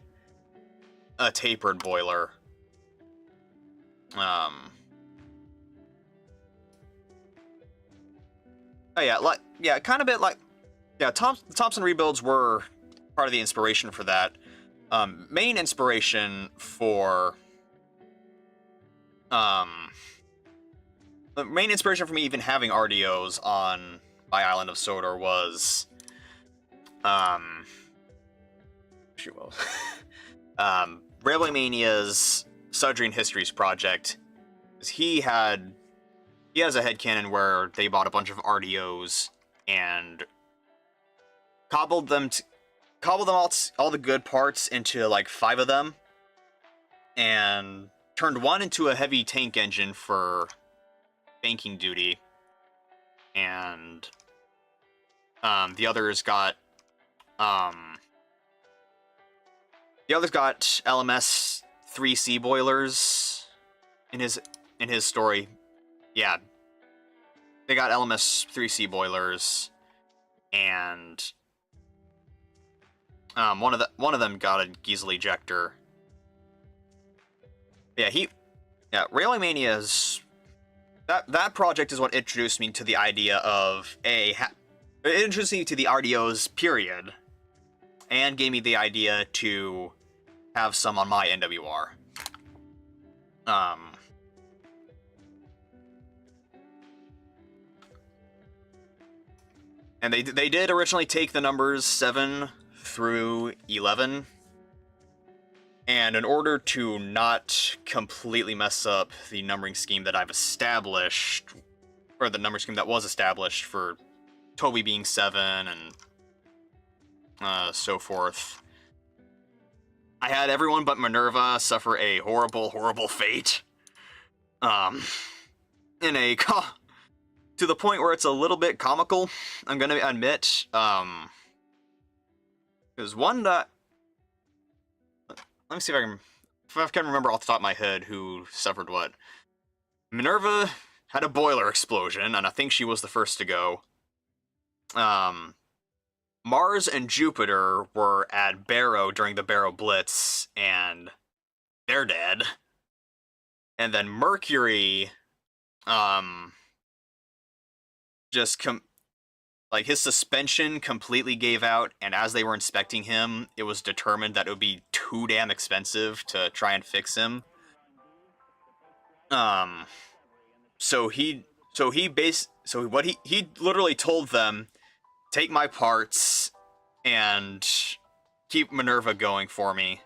tapered boiler. Oh yeah, kind of bit like, yeah. Thompson rebuilds were part of the inspiration for that. Main inspiration for the main inspiration for me even having RDOs on my Island of Sodor was Railway Mania's Sudrian Histories project. He has a headcanon where they bought a bunch of RDOs and cobbled them all the good parts into like 5 of them, and turned one into a heavy tank engine for banking duty, and the others got LMS 3C boilers in his story. Yeah, they got LMS 3C boilers, and one of them got a Giesel ejector. Yeah, Railway Mania's that project is what introduced me to the idea of it introduced me to the RDOs, period, and gave me the idea to have some on my NWR. And they did originally take the numbers 7 through 11, and in order to not completely mess up the numbering scheme that I've established, or the number scheme that was established for Toby being 7 and so forth, I had everyone but Minerva suffer a horrible, horrible fate. In a to the point where it's a little bit comical, I'm gonna admit. There's one that... Let me see if I can remember off the top of my head who suffered what. Minerva had a boiler explosion, and I think she was the first to go. Mars and Jupiter were at Barrow during the Barrow Blitz, and they're dead. And then Mercury, like, his suspension completely gave out, and as they were inspecting him, it was determined that it would be too damn expensive to try and fix him. So he literally told them, take my parts and keep Minerva going for me.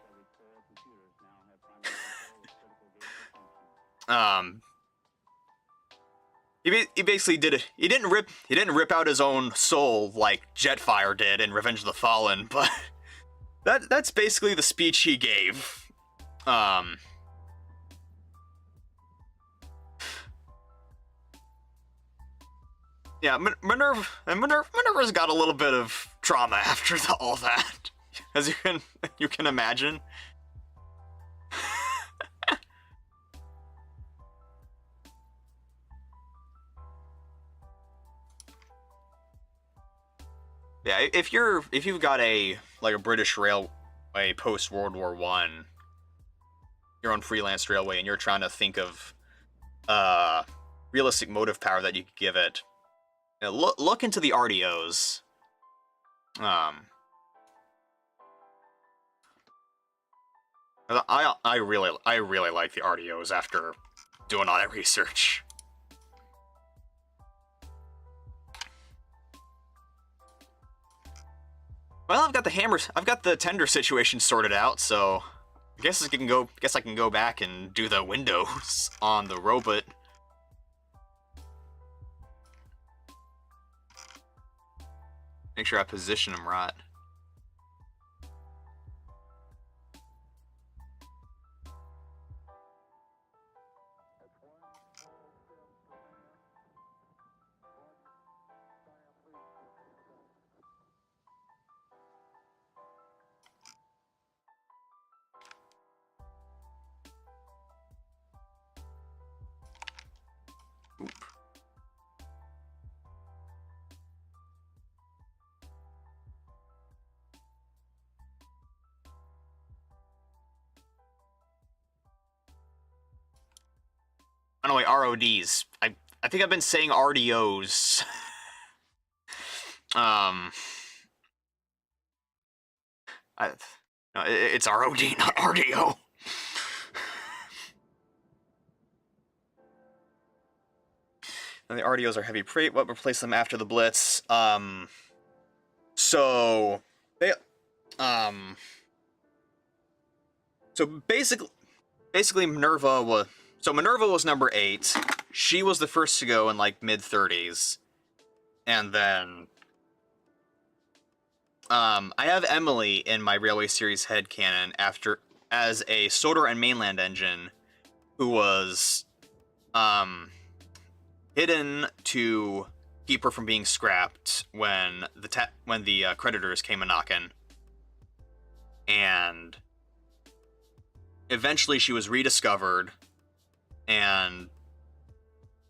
He basically did it. He didn't rip out his own soul like Jetfire did in Revenge of the Fallen, but that's basically the speech he gave. Yeah, Minerva's got a little bit of trauma after all that, as you can imagine. Yeah, if you've got a British railway post World War I, your own freelance railway, and you're trying to think of realistic motive power that you could give it, look into the RDOs. I really like the RDOs after doing all that research. Well, I've got the tender situation sorted out, so I guess I can go back and do the windows on the robot. Make sure I position them right. Oop. Oh no, wait, RODs. I think I've been saying RDOs. No, it's ROD, not RDO. And the RDOs are heavy freight. What replaced them after the Blitz? So basically Minerva was number 8. She was the first to go in like mid-30s. And then I have Emily in my Railway Series headcanon as a Sodor and Mainland engine who was hidden to keep her from being scrapped when the creditors came a-knockin'. And eventually she was rediscovered, and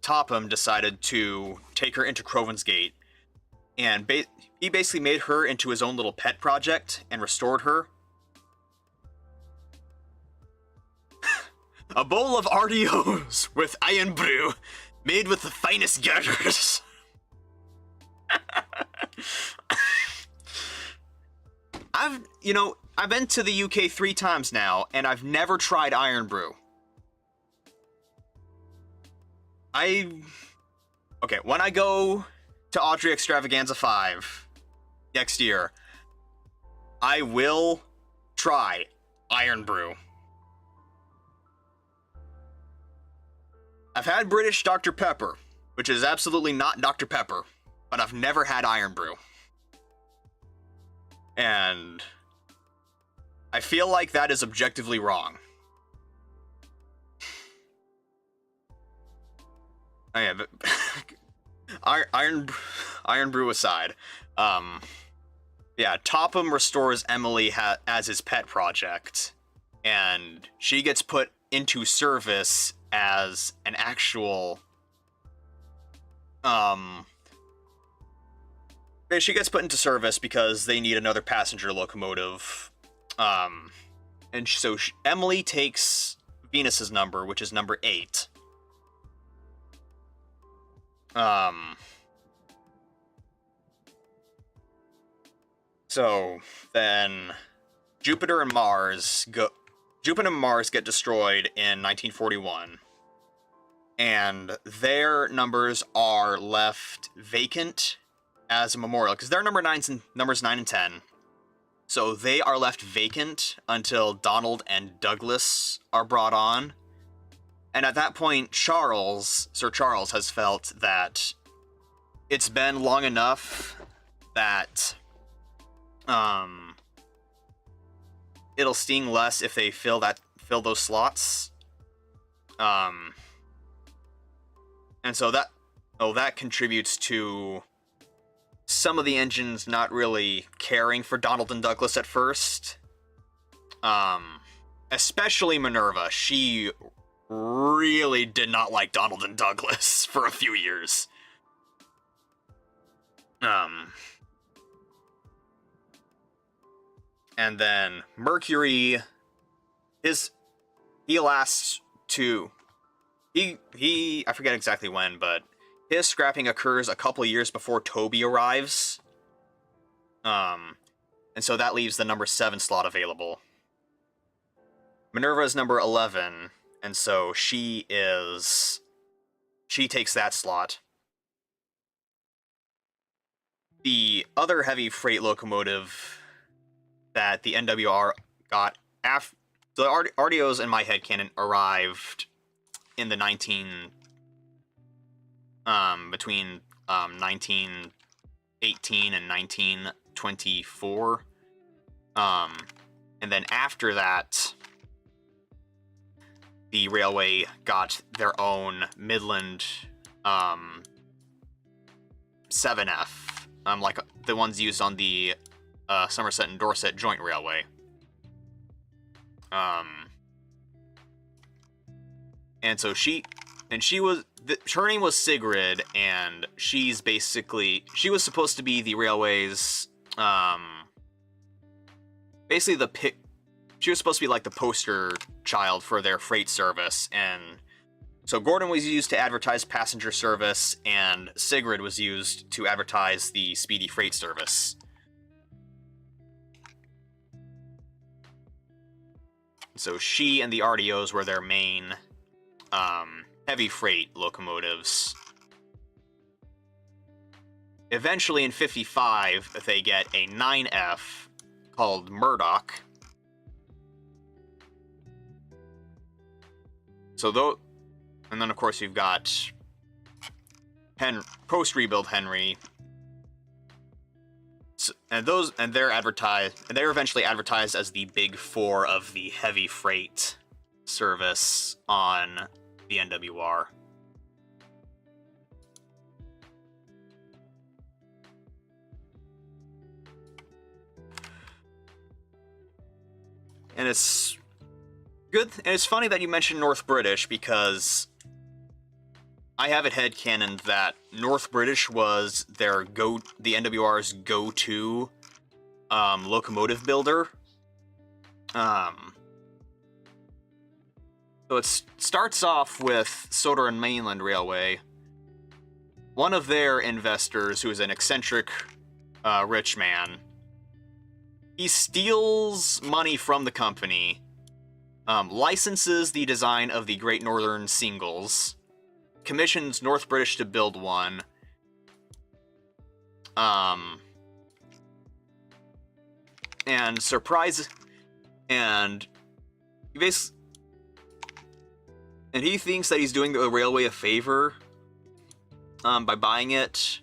Topham decided to take her into Crovin's Gate, and he basically made her into his own little pet project and restored her. A bowl of RDOs with iron brew, made with the finest girders. I've been to the UK 3 times now, and I've never tried Iron Brew. Okay, when I go to Audrey Extravaganza 5 next year, I will try Iron Brew. I've had British Dr. Pepper, which is absolutely not Dr. Pepper, but I've never had Iron Brew. And I feel like that is objectively wrong. Oh yeah, but Iron Brew aside, yeah, Topham restores Emily as his pet project, and she gets put into service as an actual, she gets put into service because they need another passenger locomotive, and so Emily takes Venus's number, which is number 8. So then Jupiter and Mars get destroyed in 1941, and their numbers are left vacant as a memorial because they're numbers 9 and 10. So they are left vacant until Donald and Douglas are brought on. And at that point, Sir Charles has felt that it's been long enough that it'll sting less if they fill those slots. And so that contributes to some of the engines not really caring for Donald and Douglas at first. Especially Minerva. She really did not like Donald and Douglas for a few years. And then Mercury I forget exactly when, but his scrapping occurs a couple of years before Toby arrives. And so that leaves the number 7 slot available. Minerva is number 11, and so she takes that slot. The other heavy freight locomotive that the NWR got after the RDOs in my headcanon arrived in the between 1918 and 1924. And then after that, the railway got their own Midland 7F, like the ones used on the Somerset and Dorset Joint Railway. And so her name was Sigrid, and she was supposed to be the railway's, basically she was supposed to be like the poster child for their freight service, and so Gordon was used to advertise passenger service, and Sigrid was used to advertise the speedy freight service. So she and the RDOs were their main heavy freight locomotives. Eventually, in 55, they get a 9F called Murdoch. And then of course you've got post-rebuild Henry. And they're eventually advertised as the big 4 of the heavy freight service on the NWR. And it's good, and it's funny that you mentioned North British, because I have it headcanoned that North British was the NWR's go-to locomotive builder. So it starts off with Souter and Mainland Railway. One of their investors, who is an eccentric rich man, he steals money from the company, licenses the design of the Great Northern Singles, commissions North British to build one, and he thinks that he's doing the railway a favor by buying it,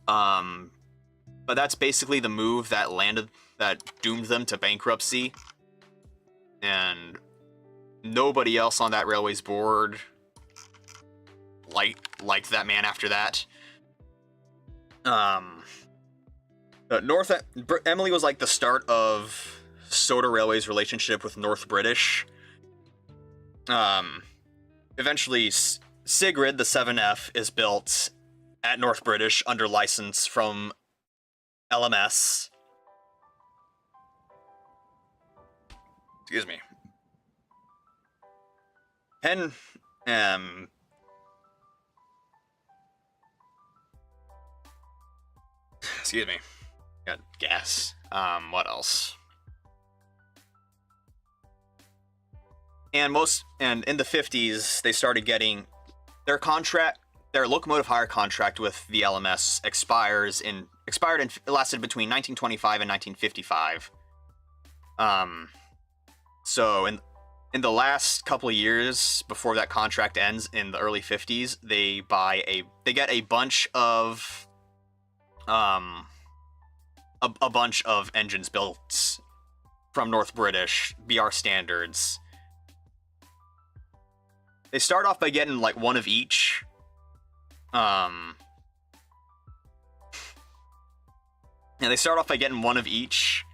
but that's basically the move that doomed them to bankruptcy, and nobody else on that railway's board liked that man after that. Um, Emily was like the start of Soda Railway's relationship with North British. Eventually, Sigrid, the 7F, is built at North British under license from LMS. Excuse me. Excuse me. Got gas. What else? And in the 50s, they started getting their locomotive hire contract with the LMS expired and it lasted between 1925 and 1955. So in the last couple of years before that contract ends in the early 50s, they get a bunch of a bunch of engines built from North British, BR standards. They start off by getting like one of each. And they start off by getting one of each,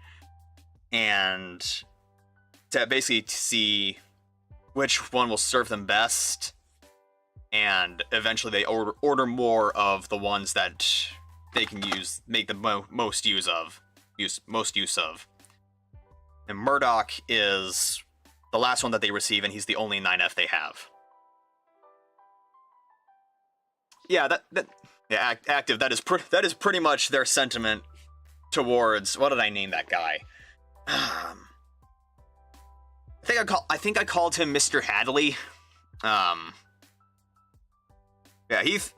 and to basically see which one will serve them best, and eventually they order more of the ones that they can make the most use of. And Murdoch is the last one that they receive, and he's the only 9F they have. Yeah, active. That is pretty much their sentiment towards. What did I name that guy? I think I called him Mr. Hadley. This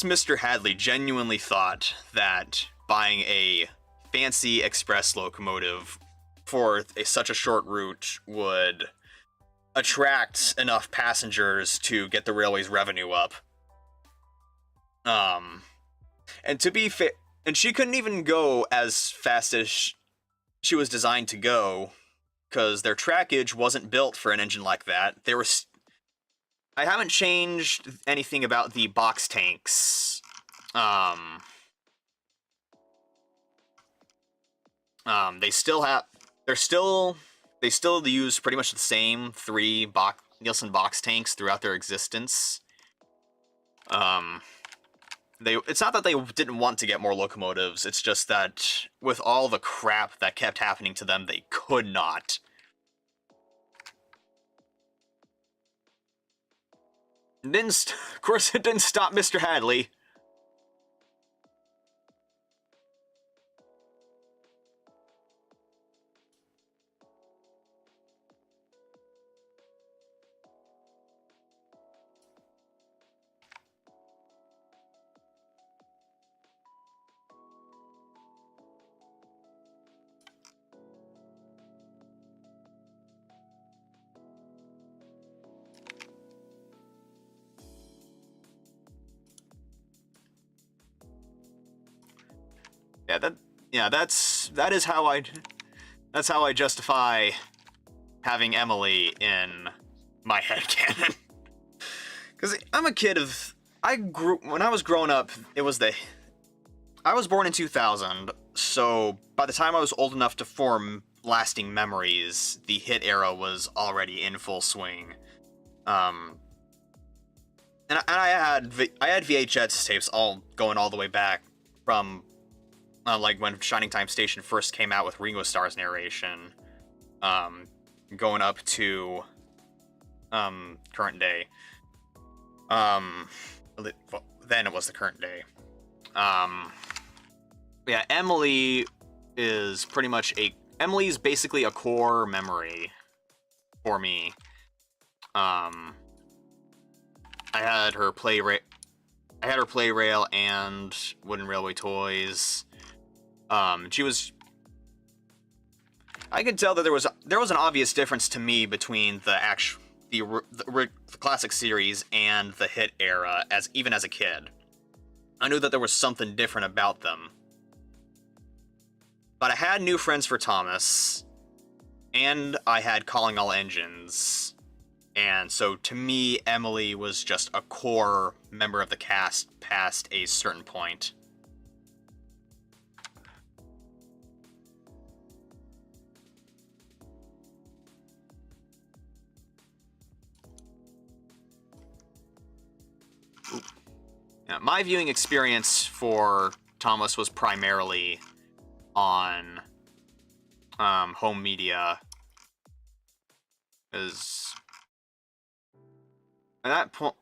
Mr. Hadley genuinely thought that buying a fancy express locomotive for such a short route would attract enough passengers to get the railway's revenue up. And to be fair, and she couldn't even go as fast as she was designed to go, because their trackage wasn't built for an engine like that. I haven't changed anything about the box tanks. They still use pretty much the same 3 Nielsen box tanks throughout their existence. It's not that they didn't want to get more locomotives, it's just that with all the crap that kept happening to them, they could not. Of course, it didn't stop Mr. Hadley. That's how I justify having Emily in my headcanon. Because I'm a kid when I was growing up, I was born in 2000, so by the time I was old enough to form lasting memories, the hit era was already in full swing. And I had VHS tapes all the way back from like when Shining Time Station first came out with Ringo Starr's narration, going up to current day. Then it was the current day. Emily is Emily's basically a core memory for me. I had her play rail and wooden railway toys. I could tell that there was an obvious difference to me between the classic series and the hit era, even as a kid. I knew that there was something different about them. But I had New Friends for Thomas, and I had Calling All Engines, and so to me, Emily was just a core member of the cast past a certain point. Yeah, my viewing experience for Thomas was primarily on home media, as at that point,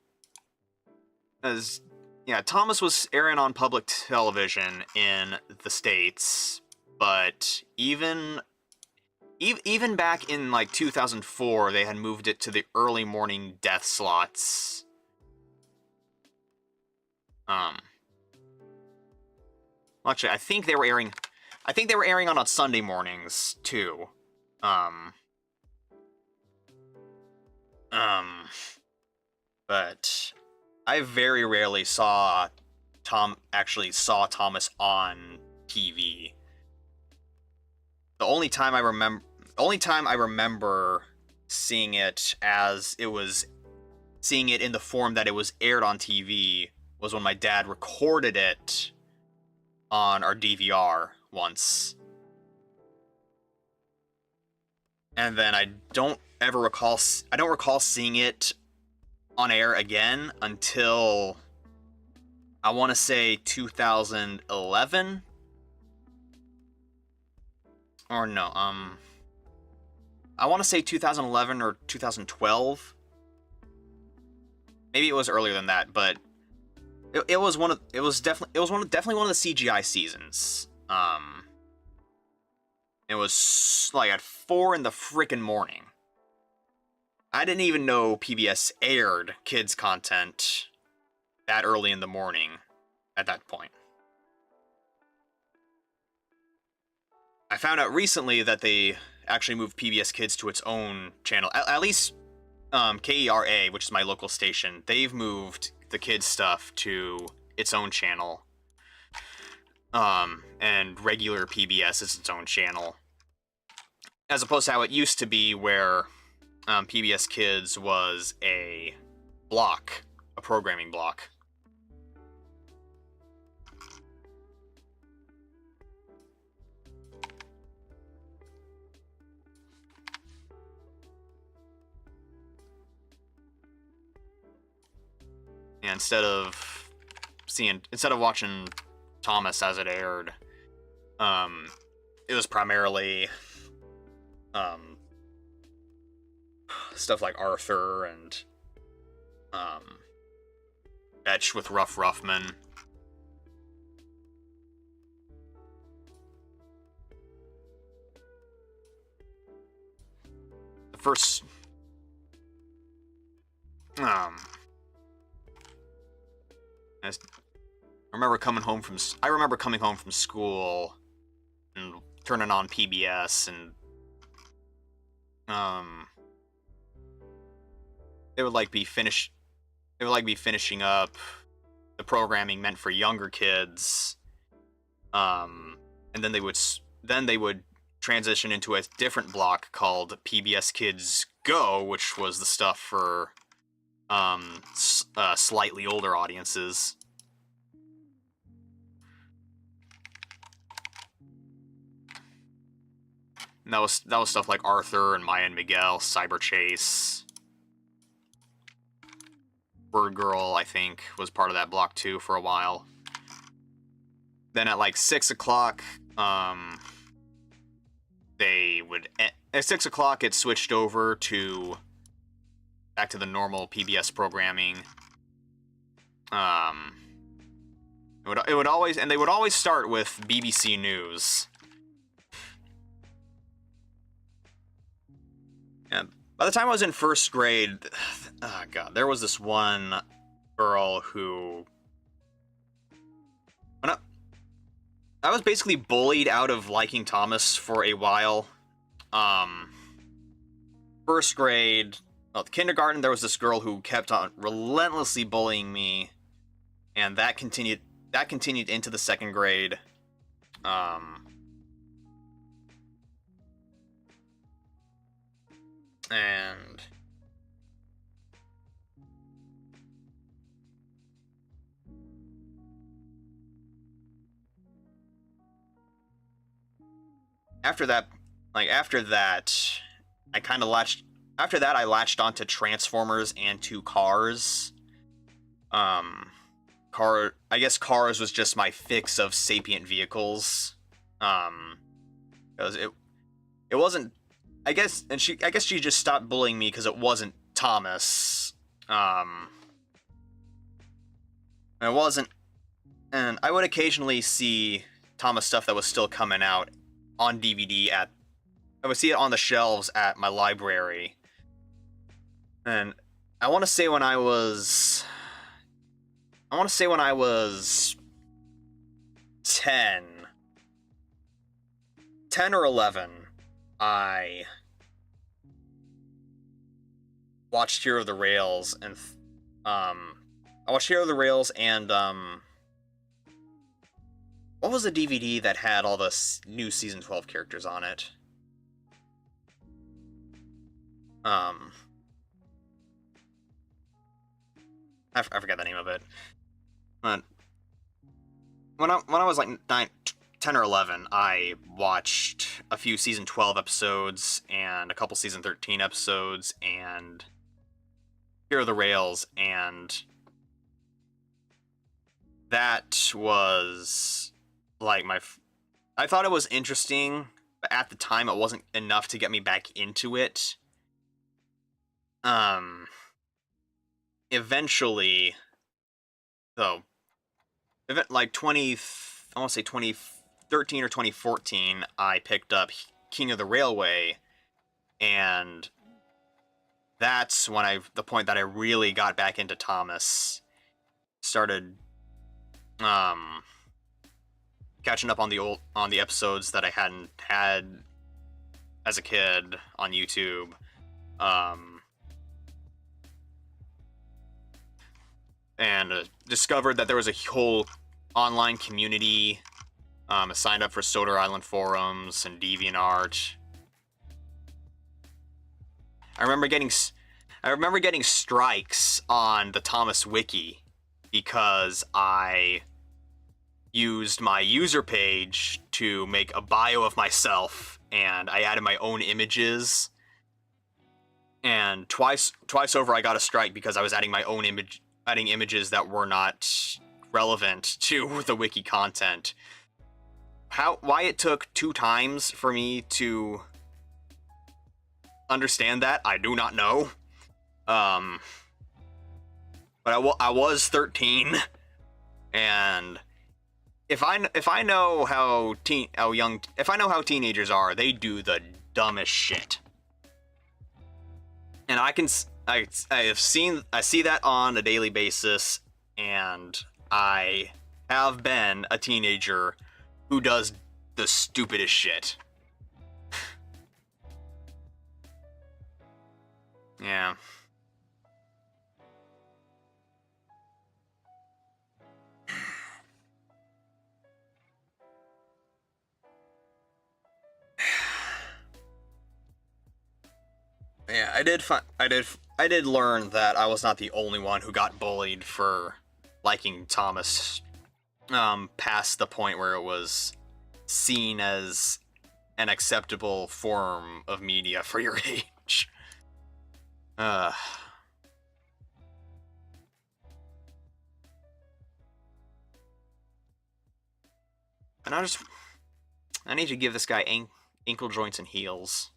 as yeah, Thomas was airing on public television in the States, but even back in like 2004, they had moved it to the early morning death slots. Actually, I think they were airing on Sunday mornings too. But I very rarely saw Thomas on TV. The only time I remember seeing it in the form that it was aired on TV was when my dad recorded it on our DVR once. And then I don't recall seeing it on air again until I want to say 2011. Or no, I want to say 2011 or 2012. Maybe it was earlier than that, but it was definitely one of the CGI seasons. It was like at 4 in the frickin' morning. I didn't even know PBS aired kids content that early in the morning at that point. I found out recently that they actually moved PBS Kids to its own channel. At least KERA, which is my local station, they've moved the kids stuff to its own channel. And regular PBS is its own channel. As opposed to how it used to be, where PBS Kids was a programming block. And instead of watching Thomas as it aired, it was primarily stuff like Arthur and Fetch with Rough Ruffman. The first I remember coming home from school and turning on PBS, and they would be finishing up the programming meant for younger kids, and then they would transition into a different block called PBS Kids Go, which was the stuff for slightly older audiences. And that was stuff like Arthur and Maya and Miguel, Cyber Chase. Bird Girl, I think, was part of that block too for a while. Then at like 6 o'clock, at 6 o'clock it switched over back to the normal PBS programming. They would always start with BBC News. And by the time I was in first grade, oh god, there was this one girl who, I was basically bullied out of liking Thomas for a while. First grade, kindergarten, there was this girl who kept on relentlessly bullying me, and that continued into the second grade. And after that, I latched onto Transformers and to Cars. I guess Cars was just my fix of sapient vehicles. Because it wasn't. I guess she just stopped bullying me because it wasn't Thomas. It wasn't, and I would occasionally see Thomas stuff that was still coming out on DVD I would see it on the shelves at my library. And I want to say when I was 10 or 11, I watched Hero of the Rails and what was the DVD that had all the new season 12 characters on it? I forgot the name of it. But when I was like 10 or 11, I watched a few season 12 episodes and a couple season 13 episodes and Hero of the Rails, and that was like I thought it was interesting, but at the time it wasn't enough to get me back into it. Eventually, though, like 2013 or 2014, I picked up King of the Railway, and that's when the point that I really got back into Thomas. Started catching up on the episodes that I hadn't had as a kid on YouTube. And discovered that there was a whole online community. I signed up for Soder Island forums and DeviantArt. I remember getting strikes on the Thomas Wiki because I used my user page to make a bio of myself, and I added my own images. And twice over I got a strike because I was adding images that were not relevant to the wiki content. Why it took 2 times for me to understand that, I do not know. But I was 13, and if I know how teenagers are, they do the dumbest shit. And I see that on a daily basis, and I have been a teenager who does the stupidest shit. Yeah. Yeah, I did learn that I was not the only one who got bullied for liking Thomas past the point where it was seen as an acceptable form of media for your age. And I need to give this guy ankle joints and heels.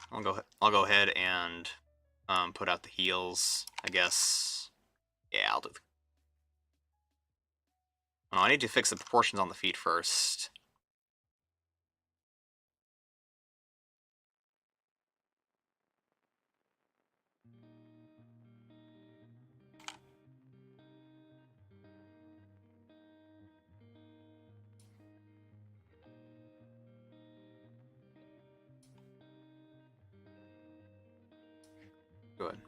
I'll go ahead and put out the heels, I guess. Yeah, I'll do. Oh, I need to fix the proportions on the feet first. Go ahead.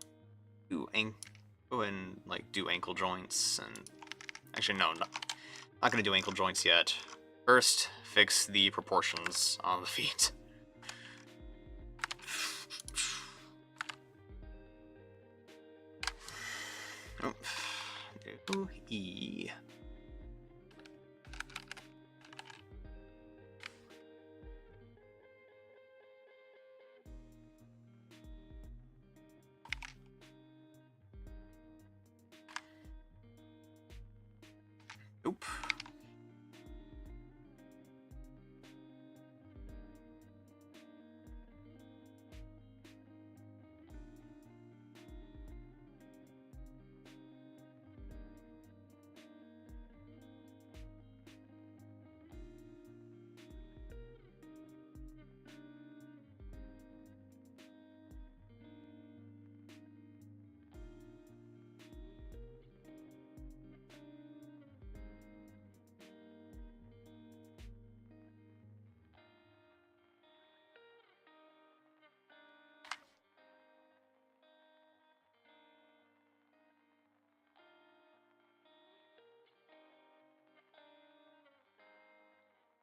Go and do ankle joints, and actually no, not gonna do ankle joints yet. First, fix the proportions on the feet. E.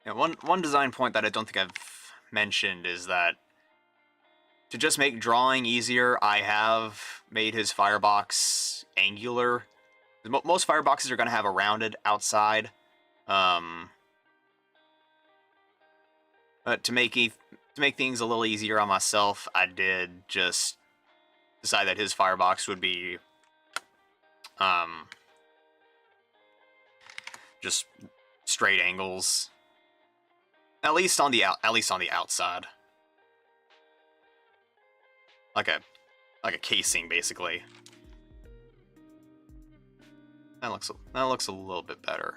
Yeah, one design point that I don't think I've mentioned is that to just make drawing easier, I have made his firebox angular. Most fireboxes are going to have a rounded outside. But to make things a little easier on myself, I did just decide that his firebox would be just straight angles, at least on the outside, like a casing basically. That looks a little bit better.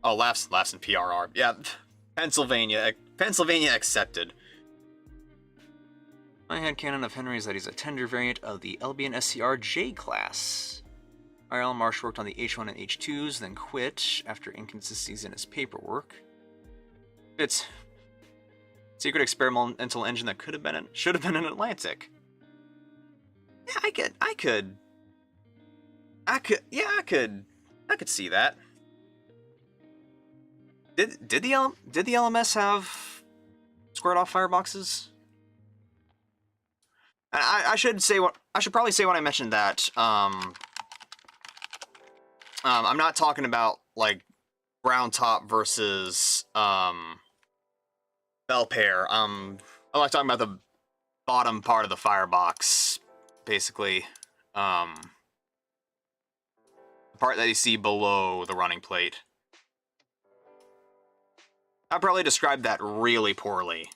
Oh, laughs in PRR. Yeah, Pennsylvania accepted. My headcanon of Henry is that he's a tender variant of the Albion SCR J class. R.L. Marsh worked on the H1 and H2s, then quit after inconsistencies in his paperwork. It's secret experimental engine that should have been an Atlantic. Yeah, I could see that. Did the LMS have squared off fireboxes? I should probably say when I mentioned that. I'm not talking about like brown top versus bell pair. I'm like talking about the bottom part of the firebox, basically. The part that you see below the running plate. I probably described that really poorly.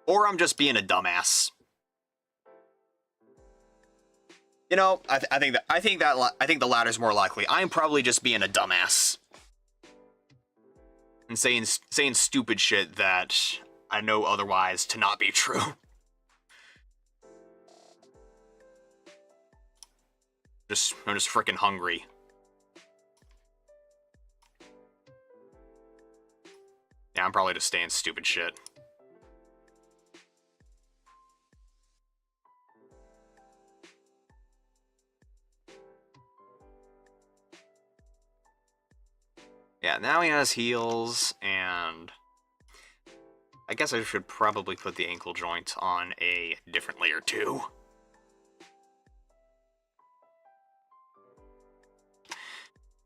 Or I'm just being a dumbass. You know, I think the latter's more likely. I'm probably just being a dumbass and saying stupid shit that I know otherwise to not be true. I'm just freaking hungry. Yeah, I'm probably just saying stupid shit. Yeah, now he has heels, and I guess I should probably put the ankle joint on a different layer too.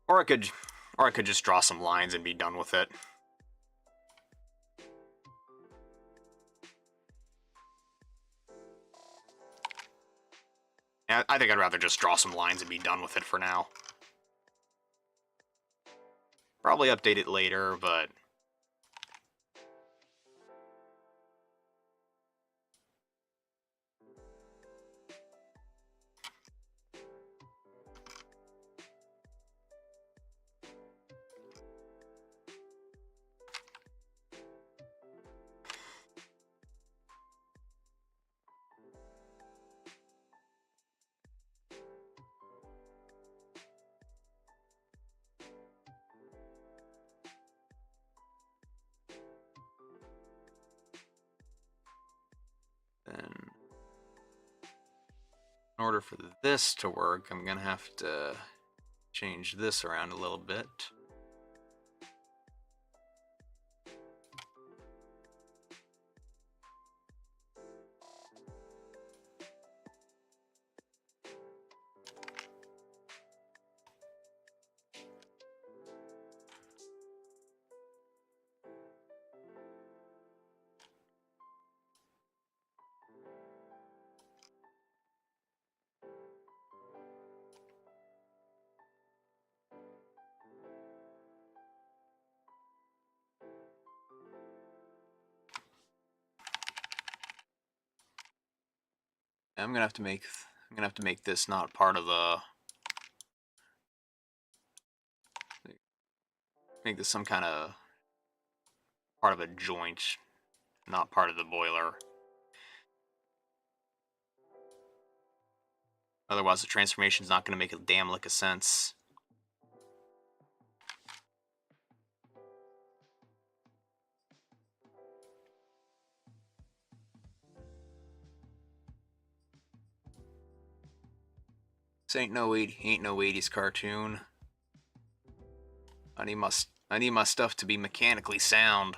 Or I could just draw some lines and be done with it. Yeah, I think I'd rather just draw some lines and be done with it for now. Probably update it later, but... then... in order for this to work, I'm gonna have to change this around a little bit. I'm gonna have to make this not part of the... make this some kind of part of a joint not part of the boiler. Otherwise, the transformation's not going to make a damn lick of sense. This ain't no 80s cartoon. I need my stuff to be mechanically sound.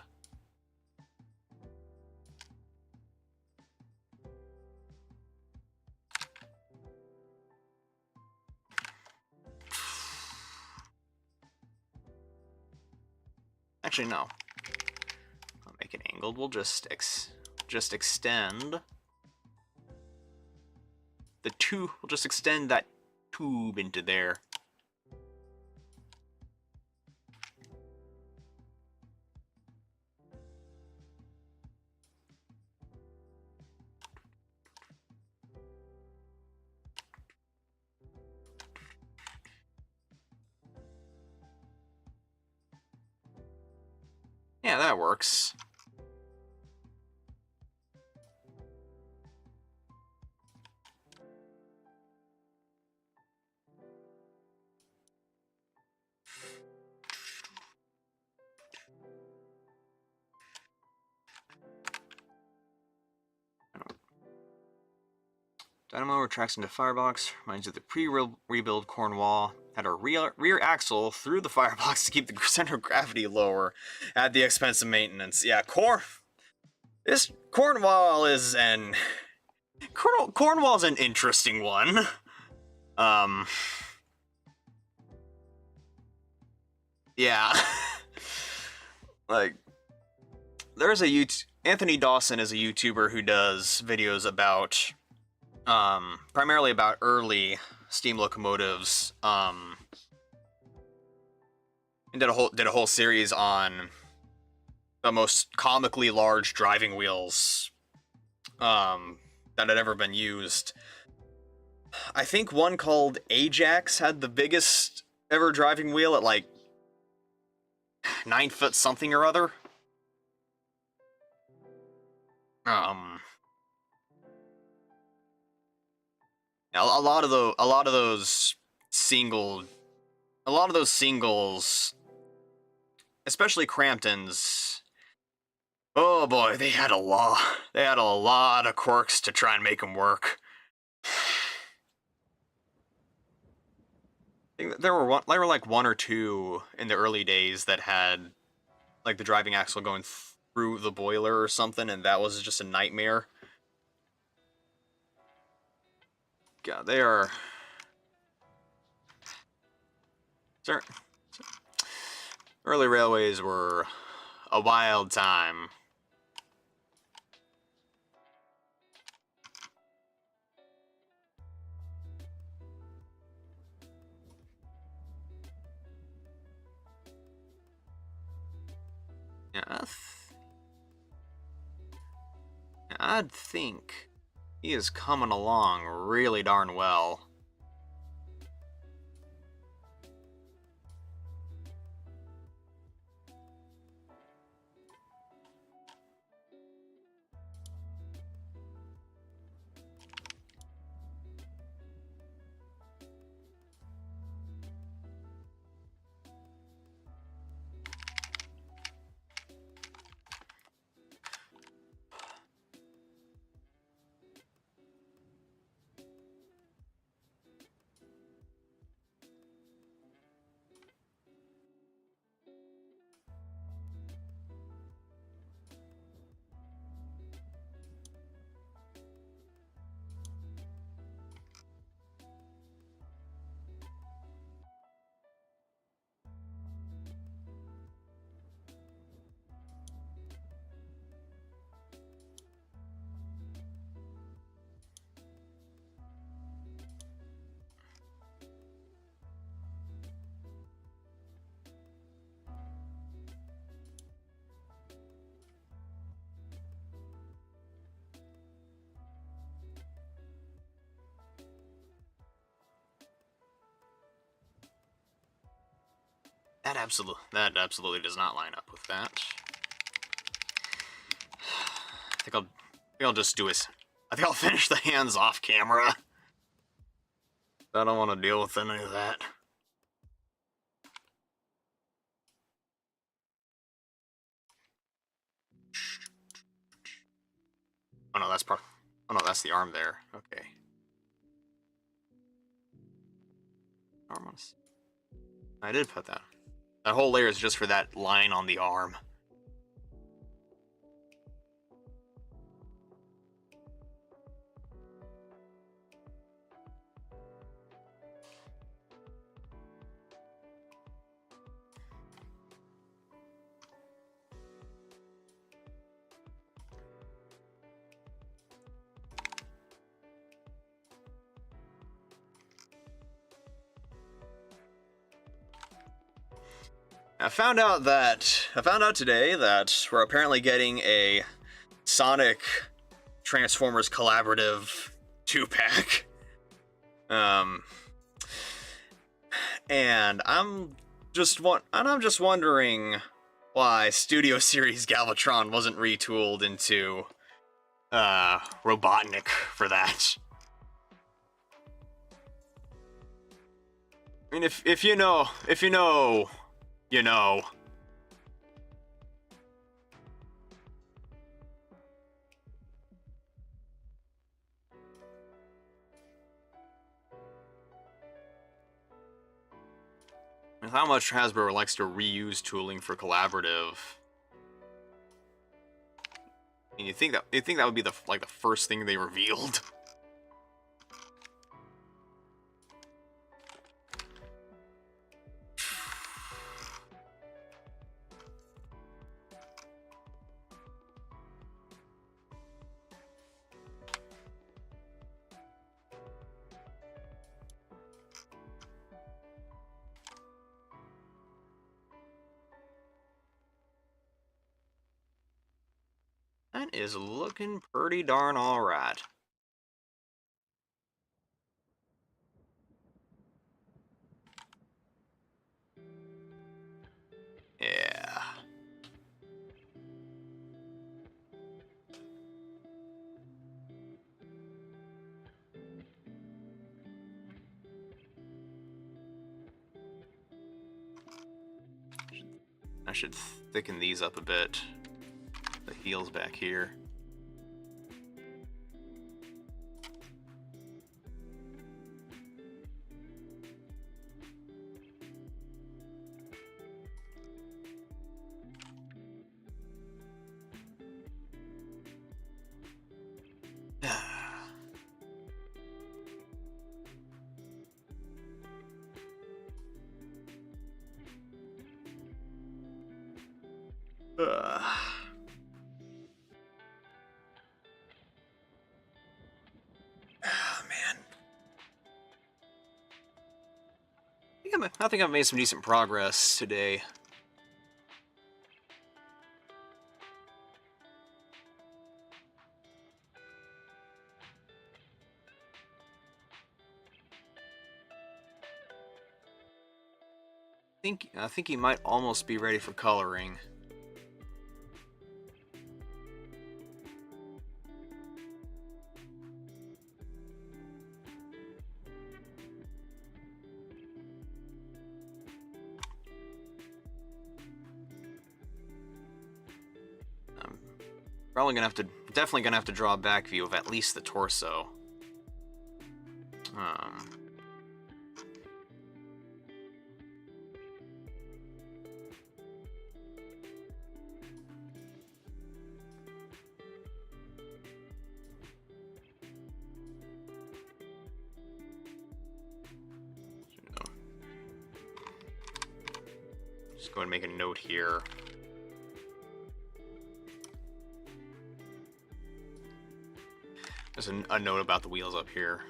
Actually, no. I'll make it angled. We'll just extend the tube. We'll just extend that tube into there. Yeah, that works. Dynamo retracts into firebox. Reminds you of the pre-rebuild Cornwall had a rear axle through the firebox to keep the center of gravity lower at the expense of maintenance. Yeah, this Cornwall is Cornwall's an interesting one. Yeah. Like, there's Anthony Dawson is a YouTuber who does videos about primarily about early steam locomotives, and did a whole series on the most comically large driving wheels that had ever been used. I think one called Ajax had the biggest ever driving wheel at like 9 foot something or other. A lot of those singles, especially Cramptons. Oh boy, they had a lot of quirks to try and make them work. I think there were like one or two in the early days that had like the driving axle going through the boiler or something, and that was just a nightmare. God, they are. Early railways were a wild time. Yeah, I'd think he is coming along really darn well. That absolutely does not line up with that. I'll just do it. I think I'll finish the hands off camera. I don't want to deal with any of that. Oh no, that's the arm there. Okay. Arm on. I did put that. That whole layer is just for that line on the arm. I found out today that we're apparently getting a Sonic Transformers collaborative 2-pack. And I'm just wondering why Studio Series Galvatron wasn't retooled into Robotnik for that. I mean, if you know, you know. With how much Hasbro likes to reuse tooling for collaborative, and you think that would be the first thing they revealed. That is looking pretty darn alright. Yeah. I should thicken these up a bit. The heels back here. Man. I think I've made some decent progress today. I think he might almost be ready for coloring. Definitely gonna have to draw a back view of at least the torso. Just go ahead and make a note here. There's a note about the wheels up here.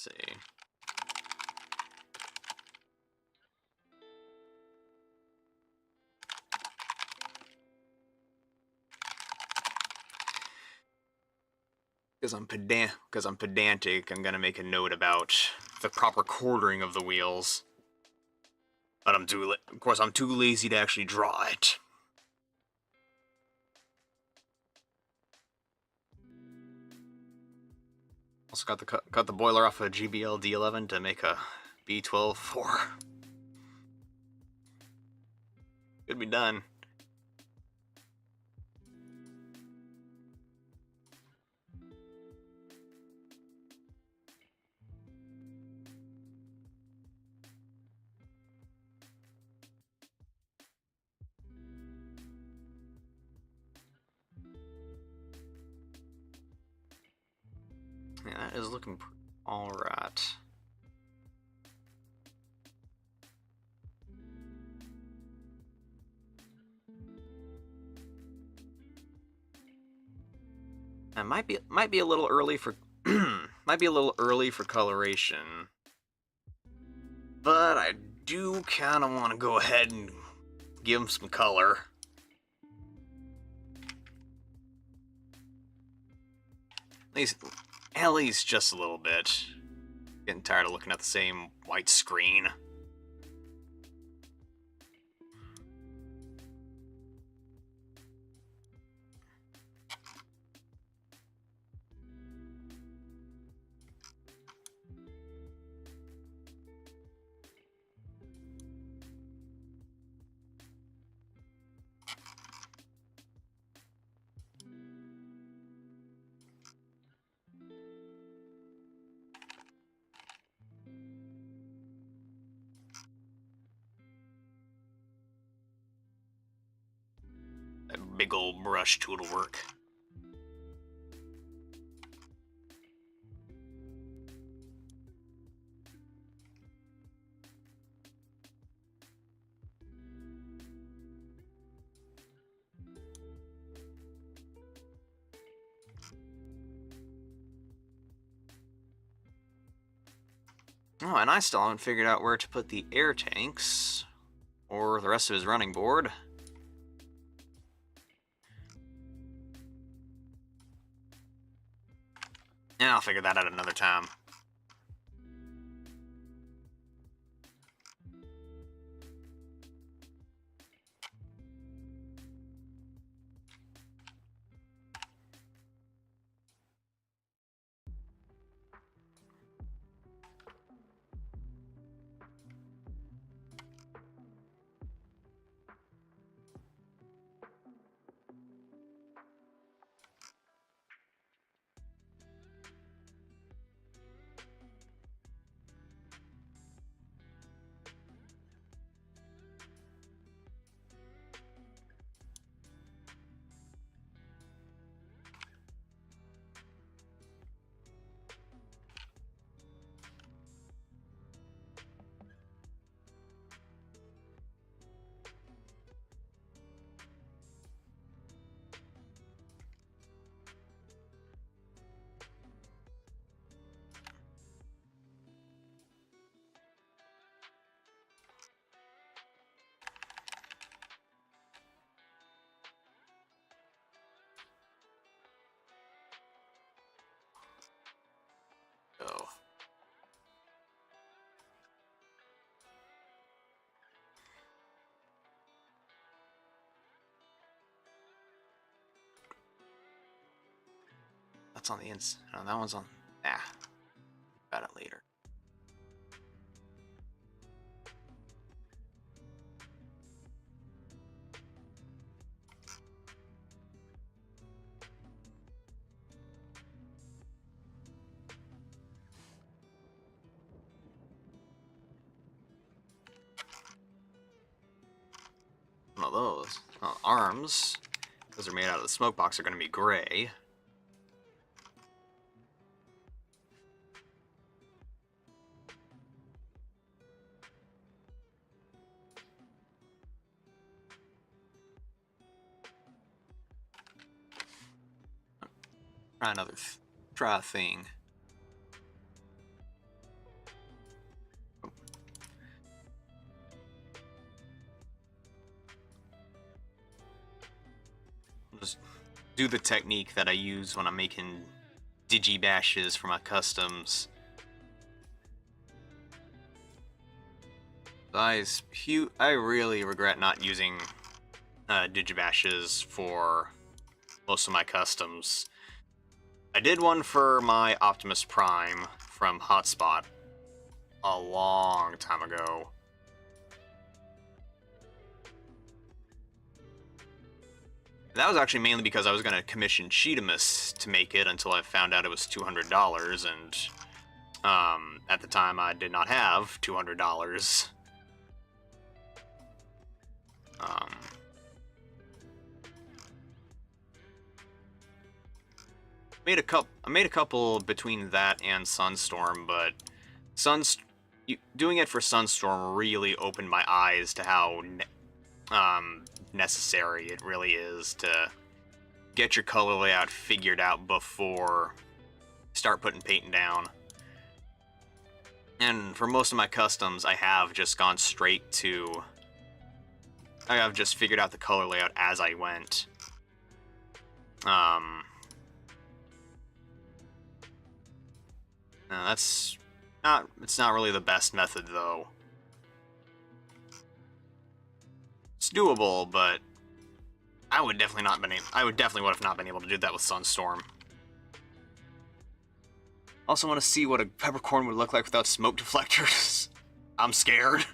see. Because I'm pedantic, I'm gonna make a note about the proper quartering of the wheels. But of course, I'm too lazy to actually draw it. Also cut the boiler off a GBL D11 to make a B12-4. Could be done. Yeah, that is looking all right. It might be a little early for might be a little early for coloration, but I do kind of want to go ahead and give them some color. At least just a little bit. Getting tired of looking at the same white screen. That big old brush tool work. Oh, and I still haven't figured out where to put the air tanks or the rest of his running board. Yeah, I'll figure that out another time. Oh. That's on the inside. No, that one's on. Nah. Got it later. One of those. Arms, because they're made out of the smoke box, are going to be gray. Try a thing. Just do the technique that I use when I'm making digibashes for my customs. I really regret not using digibashes for most of my customs. I did one for my Optimus Prime from Hotspot a long time ago. That was actually mainly because I was going to commission Cheetamus to make it until I found out it was $200, and at the time I did not have $200. I made a couple between that and Sunstorm, but doing it for Sunstorm really opened my eyes to how necessary it really is to get your color layout figured out before start putting paint down. And for most of my customs, I have just gone straight to... I have just figured out the color layout as I went. It's not really the best method, though. It's doable, but I would definitely would have not been able to do that with Sunstorm. Also want to see what a peppercorn would look like without smoke deflectors. I'm scared.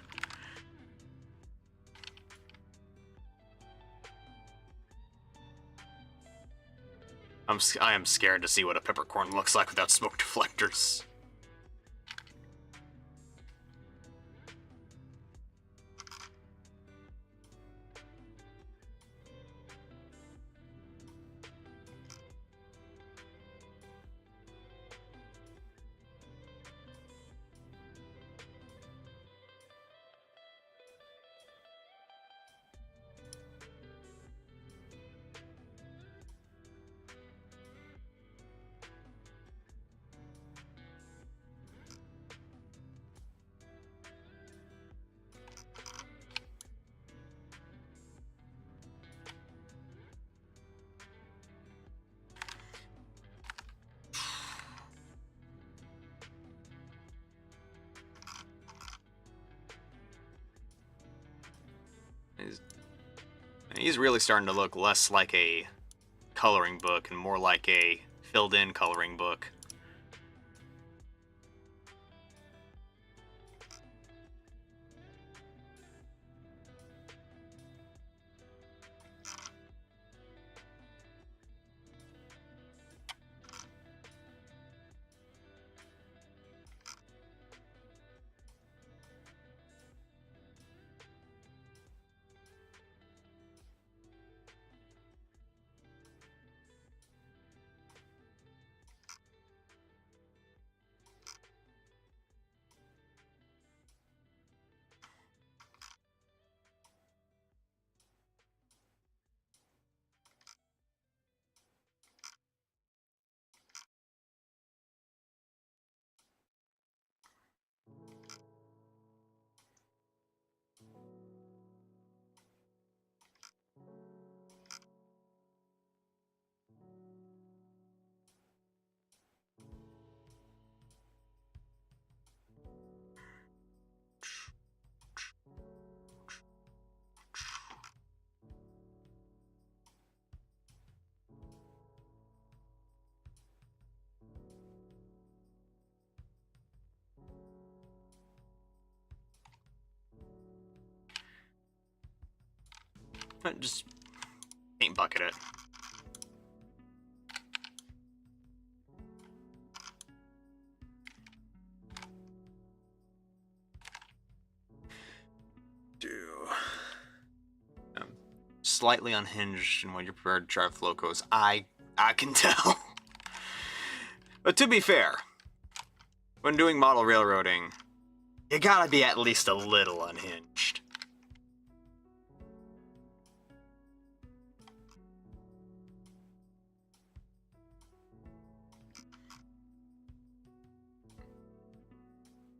I am scared to see what a peppercorn looks like without smoke deflectors. He's really starting to look less like a coloring book and more like a filled-in coloring book. Just paint bucket it. Slightly unhinged in when you're prepared to drive locos. I can tell. But to be fair, when doing model railroading, you gotta be at least a little unhinged.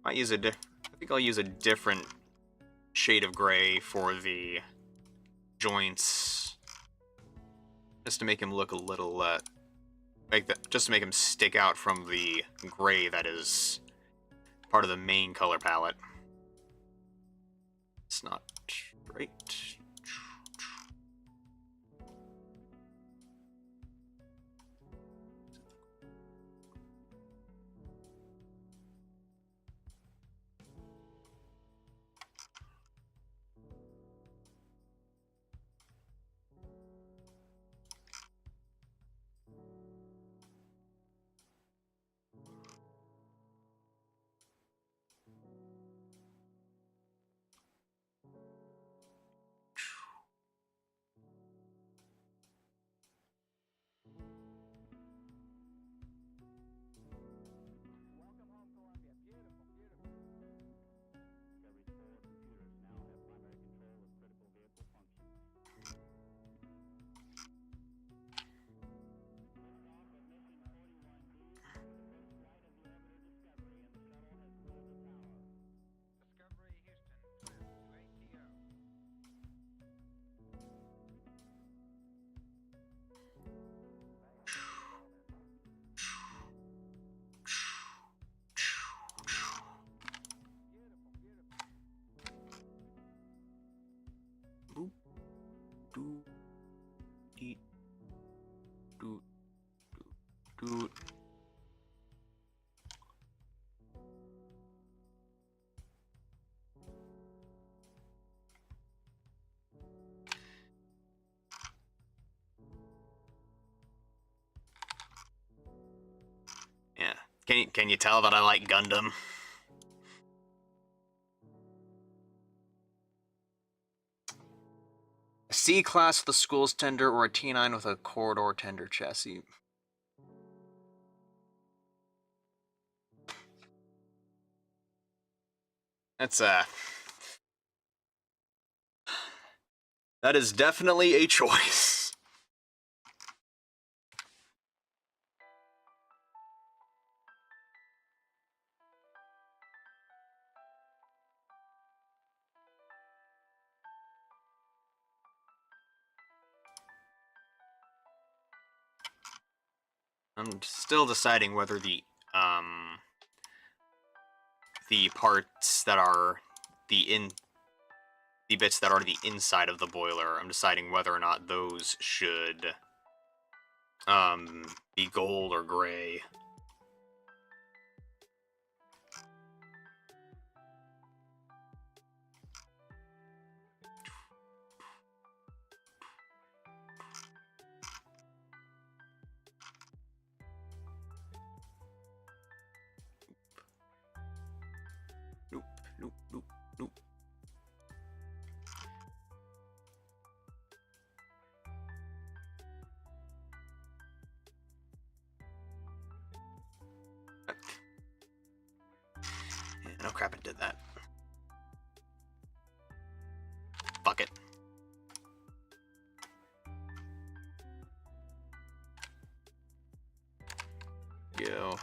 I think I'll use a different shade of gray for the joints. just to make him look a little, just to make him stick out from the gray that is part of the main color palette. It's not right. Do, eat, do, do. Yeah. Can you tell that I like Gundam? A C-class with a schools tender or a T9 with a corridor tender chassis. That's that is definitely a choice. I'm still deciding whether the parts that are the bits that are the inside of the boiler, I'm deciding whether or not those should be gold or gray. Nope, nope, nope, nope. Yeah, no crap, it did that. Fuck it. Go.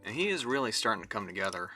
And he is really starting to come together.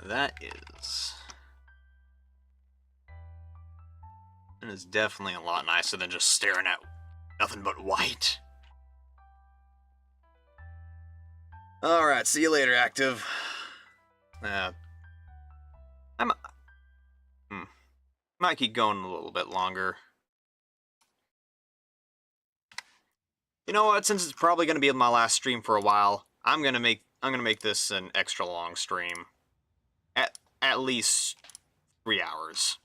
that is. It is definitely a lot nicer than just staring at nothing but white. Alright, see you later, Active. Might keep going a little bit longer. You know what? Since it's probably gonna be my last stream for a while, I'm gonna make this an extra long stream. At least 3 hours.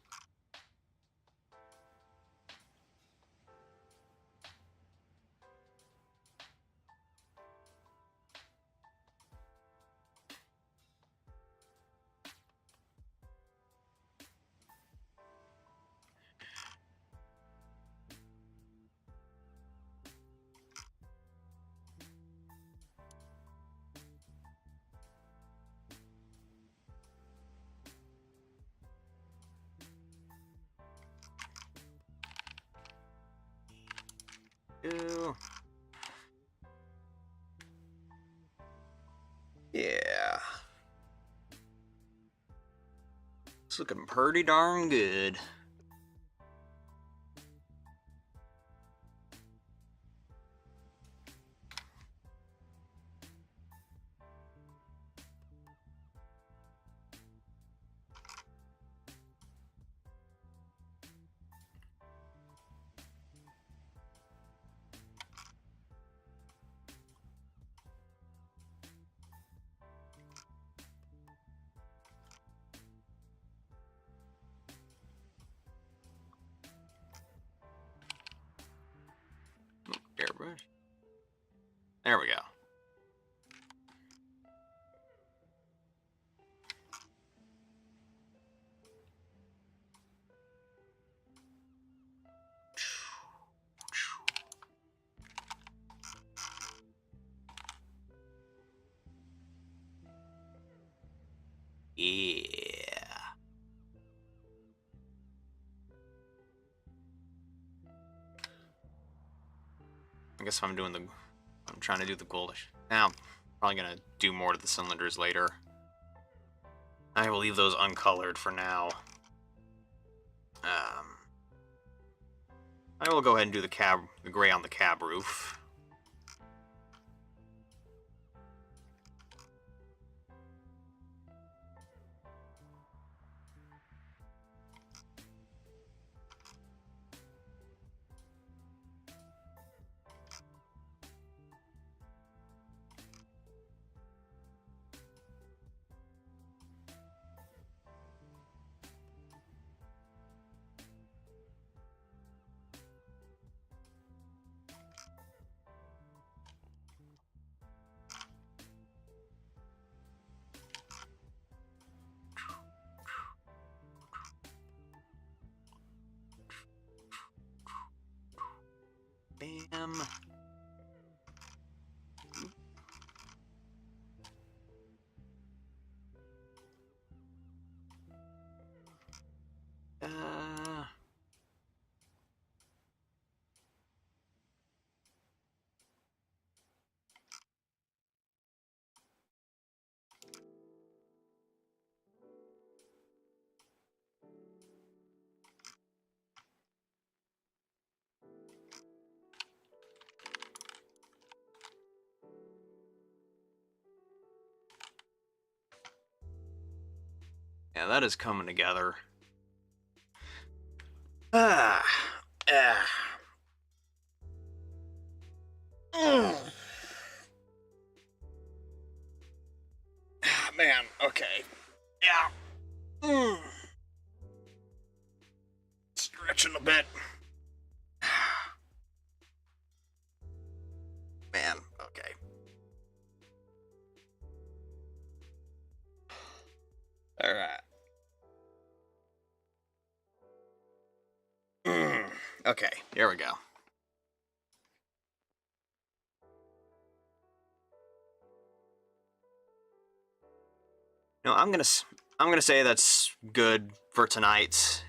Ew. Yeah. It's looking pretty darn good. Airbrush. There we go. Yeah. I guess I'm trying to do the goldish. Now, I'm probably gonna do more to the cylinders later. I will leave those uncolored for now. I will go ahead and do the gray on the cab roof. Bam. Yeah, that is coming together. Man, okay. Yeah. Stretching a bit. Man, okay. All right. Okay, here we go. No, I'm gonna say that's good for tonight,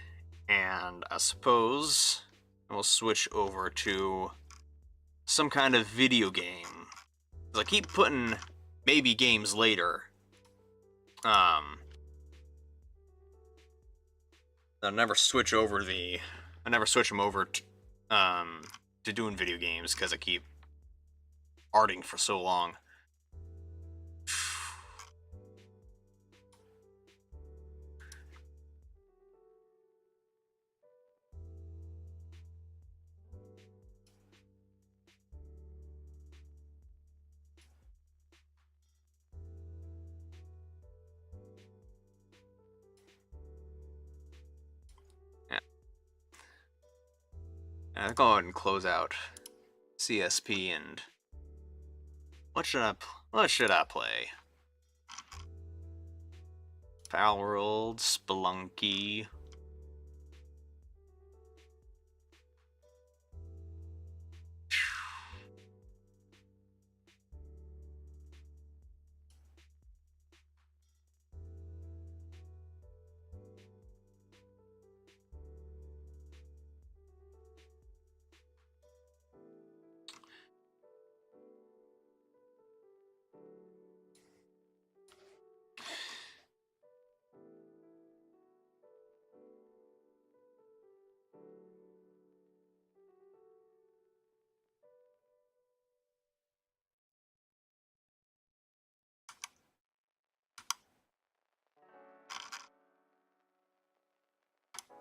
and I suppose we'll switch over to some kind of video game. 'Cause I keep putting maybe games later. I never switch them over to doing video games because I keep arting for so long. I'll go ahead and close out CSP and what should I play? Palworld, Spelunky.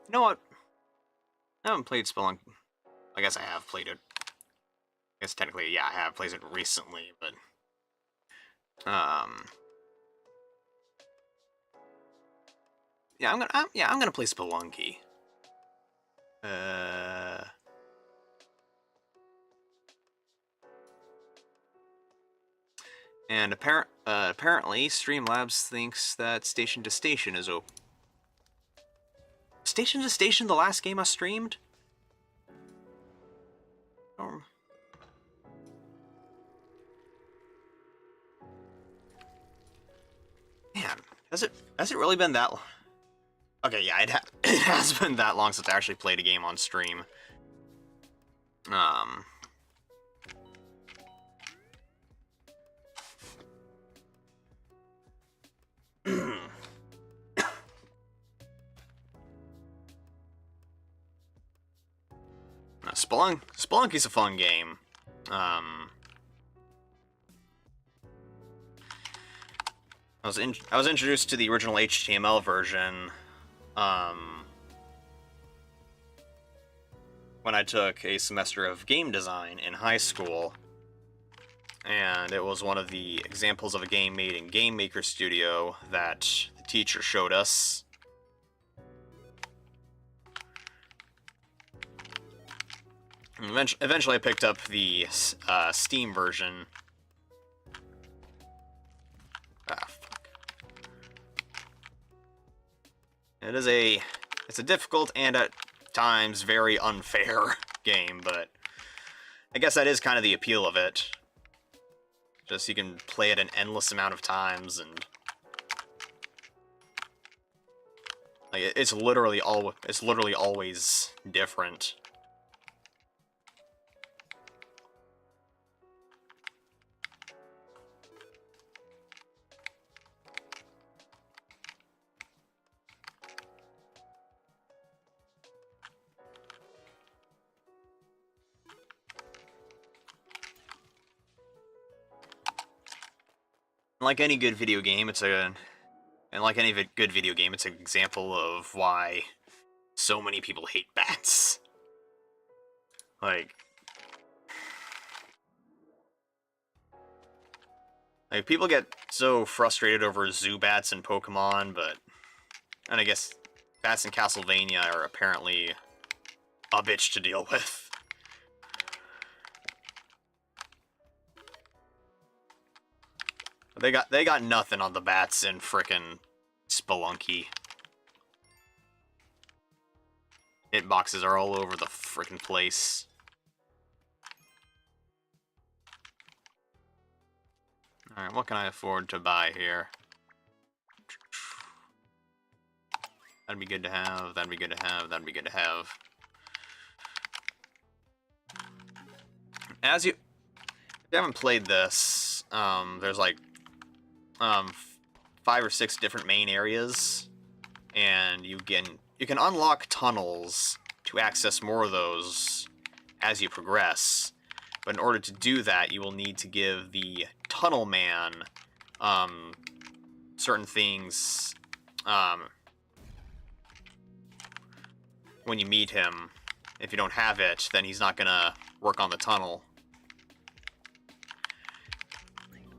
You know what? I haven't played Spelunky. I guess I have played it. I guess technically, yeah, I have played it recently, but yeah, I'm gonna play Spelunky. And apparently, Streamlabs thinks that Station to Station is open. Station to Station, the last game I streamed? Man, has it really been that long? Okay, yeah, it has been that long since I actually played a game on stream. Spelunky's a fun game. I was introduced to the original HTML version when I took a semester of game design in high school, and it was one of the examples of a game made in Game Maker Studio that the teacher showed us. And eventually I picked up the Steam version. Ah, fuck. It's a difficult and at times very unfair game, but I guess that is kind of the appeal of it. Just you can play it an endless amount of times, and like it's literally always different. Like any good video game, it's an example of why so many people hate bats. Like people get so frustrated over Zubats in Pokemon, and I guess bats in Castlevania are apparently a bitch to deal with. They got nothing on the bats in frickin' Spelunky. Hitboxes are all over the frickin' place. Alright, what can I afford to buy here? That'd be good to have, that'd be good to have, that'd be good to have. If you haven't played this, there's like 5 or 6 different main areas, and you you can unlock tunnels to access more of those as you progress, but in order to do that, you will need to give the Tunnel Man certain things when you meet him. If you don't have it, then he's not gonna work on the tunnel.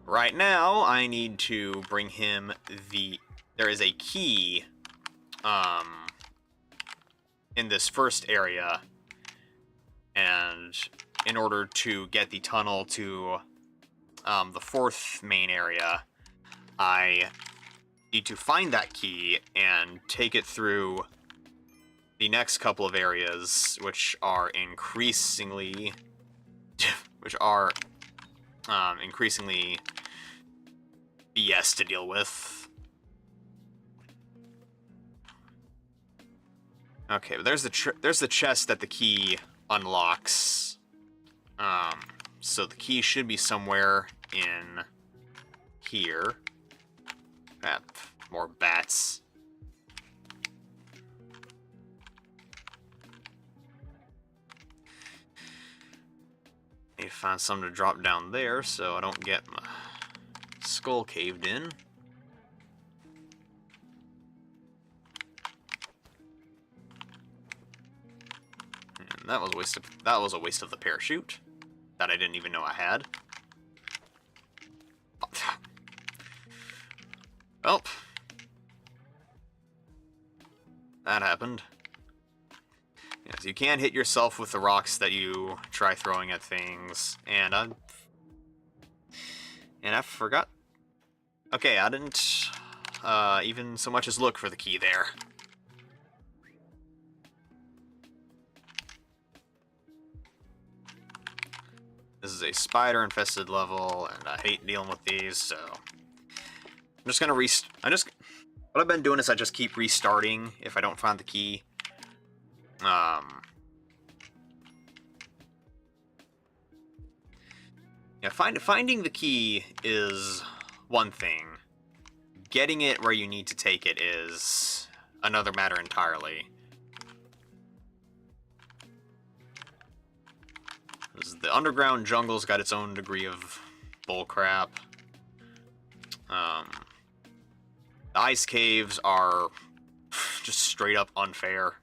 Right now, I need to bring him the... There is a key in this first area, and in order to get the tunnel to the fourth main area, I need to find that key and take it through the next couple of areas, which are increasingly BS to deal with. Okay, but there's the chest that the key unlocks. So the key should be somewhere in here. More bats. Need to find something to drop down there so I don't get my skull caved in. And that was a waste of the parachute that I didn't even know I had. Well, that happened. Yes, you can hit yourself with the rocks that you try throwing at things, and I forgot. Okay, I didn't even so much as look for the key there. This is a spider-infested level, and I hate dealing with these, so I'm just gonna what I've been doing is I just keep restarting if I don't find the key. Yeah, finding the key is one thing. Getting it where you need to take it is another matter entirely. The underground jungle's got its own degree of bullcrap. The ice caves are just straight up unfair.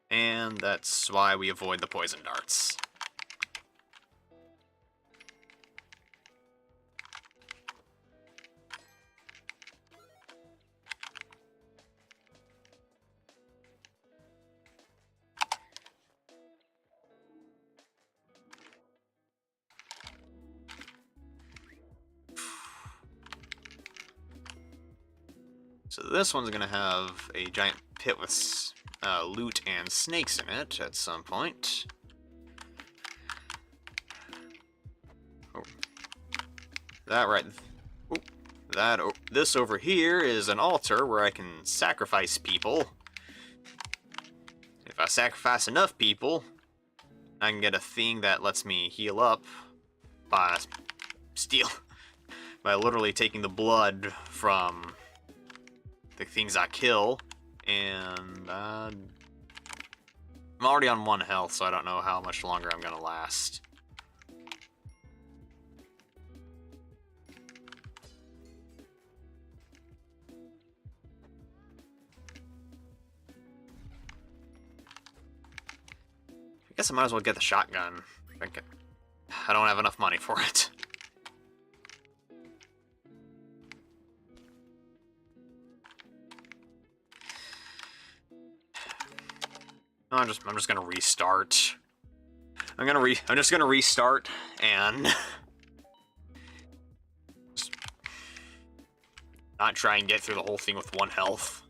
And that's why we avoid the poison darts. So this one's gonna have a giant pit with loot and snakes in it at some point. Oh. That right. Oh. This over here is an altar where I can sacrifice people. If I sacrifice enough people, I can get a thing that lets me heal up by by literally taking the blood from the things I kill, and I'm already on 1 health, so I don't know how much longer I'm gonna last. I guess I might as well get the shotgun. I don't have enough money for it. I'm just gonna restart. I'm just gonna restart and not try and get through the whole thing with 1 health.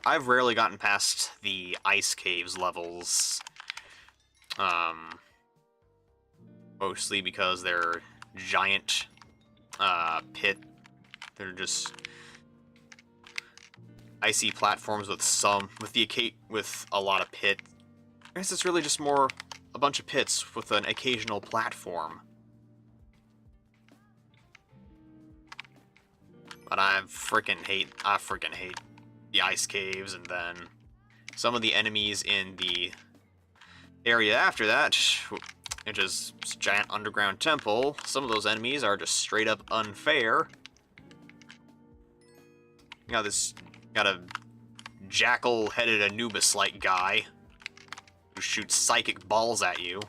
I've rarely gotten past the ice caves levels. Mostly because they're giant pit. They're just icy platforms with a lot of pit. I guess it's really just more a bunch of pits with an occasional platform. But I freaking hate the ice caves, and then some of the enemies in the area after that, which is giant underground temple. Some of those enemies are just straight up unfair. You got a jackal-headed Anubis-like guy who shoots psychic balls at you.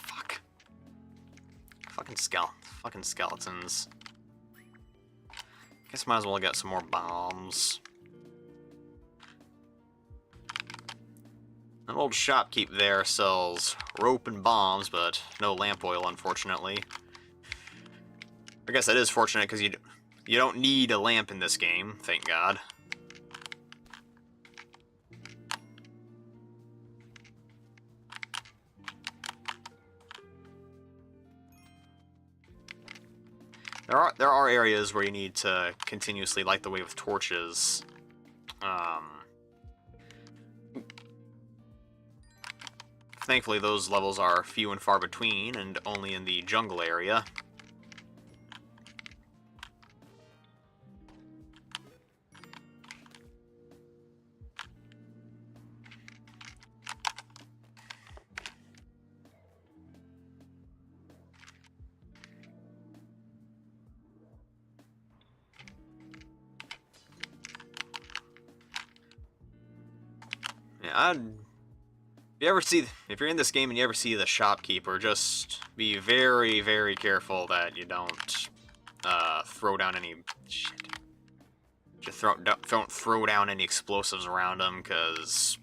Fuck. Fucking skeletons. Guess might as well get some more bombs. An old shopkeep there sells rope and bombs, but no lamp oil, unfortunately. I guess that is fortunate, because you don't need a lamp in this game, thank God. There are areas where you need to continuously light the way with torches. Thankfully, those levels are few and far between, and only in the jungle area. Yeah, if you're in this game and you ever see the shopkeeper, just be very, very careful that you don't throw down any shit. Just don't throw down any explosives around them, because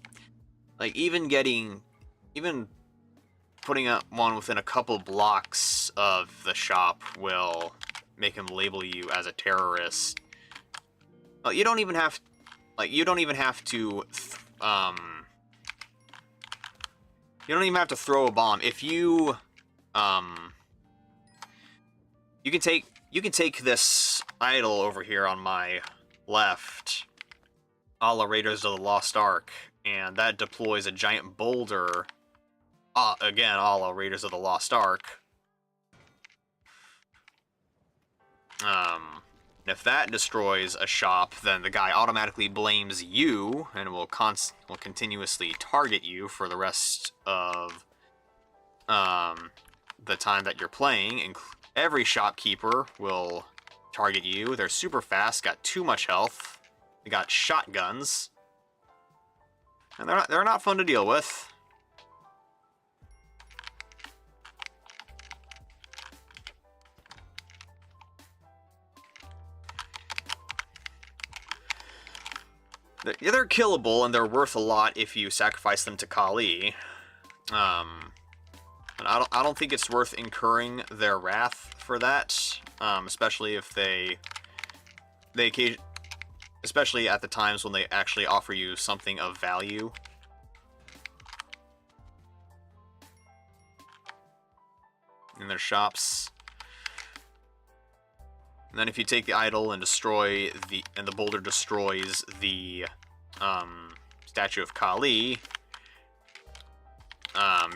like even putting up one within a couple blocks of the shop will make him label you as a terrorist. Well, you don't even have to you don't even have to throw a bomb. If you you can take this idol over here on my left, a la Raiders of the Lost Ark, and that deploys a giant boulder, again, a la Raiders of the Lost Ark. If that destroys a shop, then the guy automatically blames you and will continuously target you for the rest of the time that you're playing. Every shopkeeper will target you. They're super fast, got too much health. They got shotguns, and they're not fun to deal with. They're killable, and they're worth a lot if you sacrifice them to Kali. And I don't think it's worth incurring their wrath for that, especially if especially at the times when they actually offer you something of value. In their shops. And then if you take the idol and the boulder destroys the statue of Kali,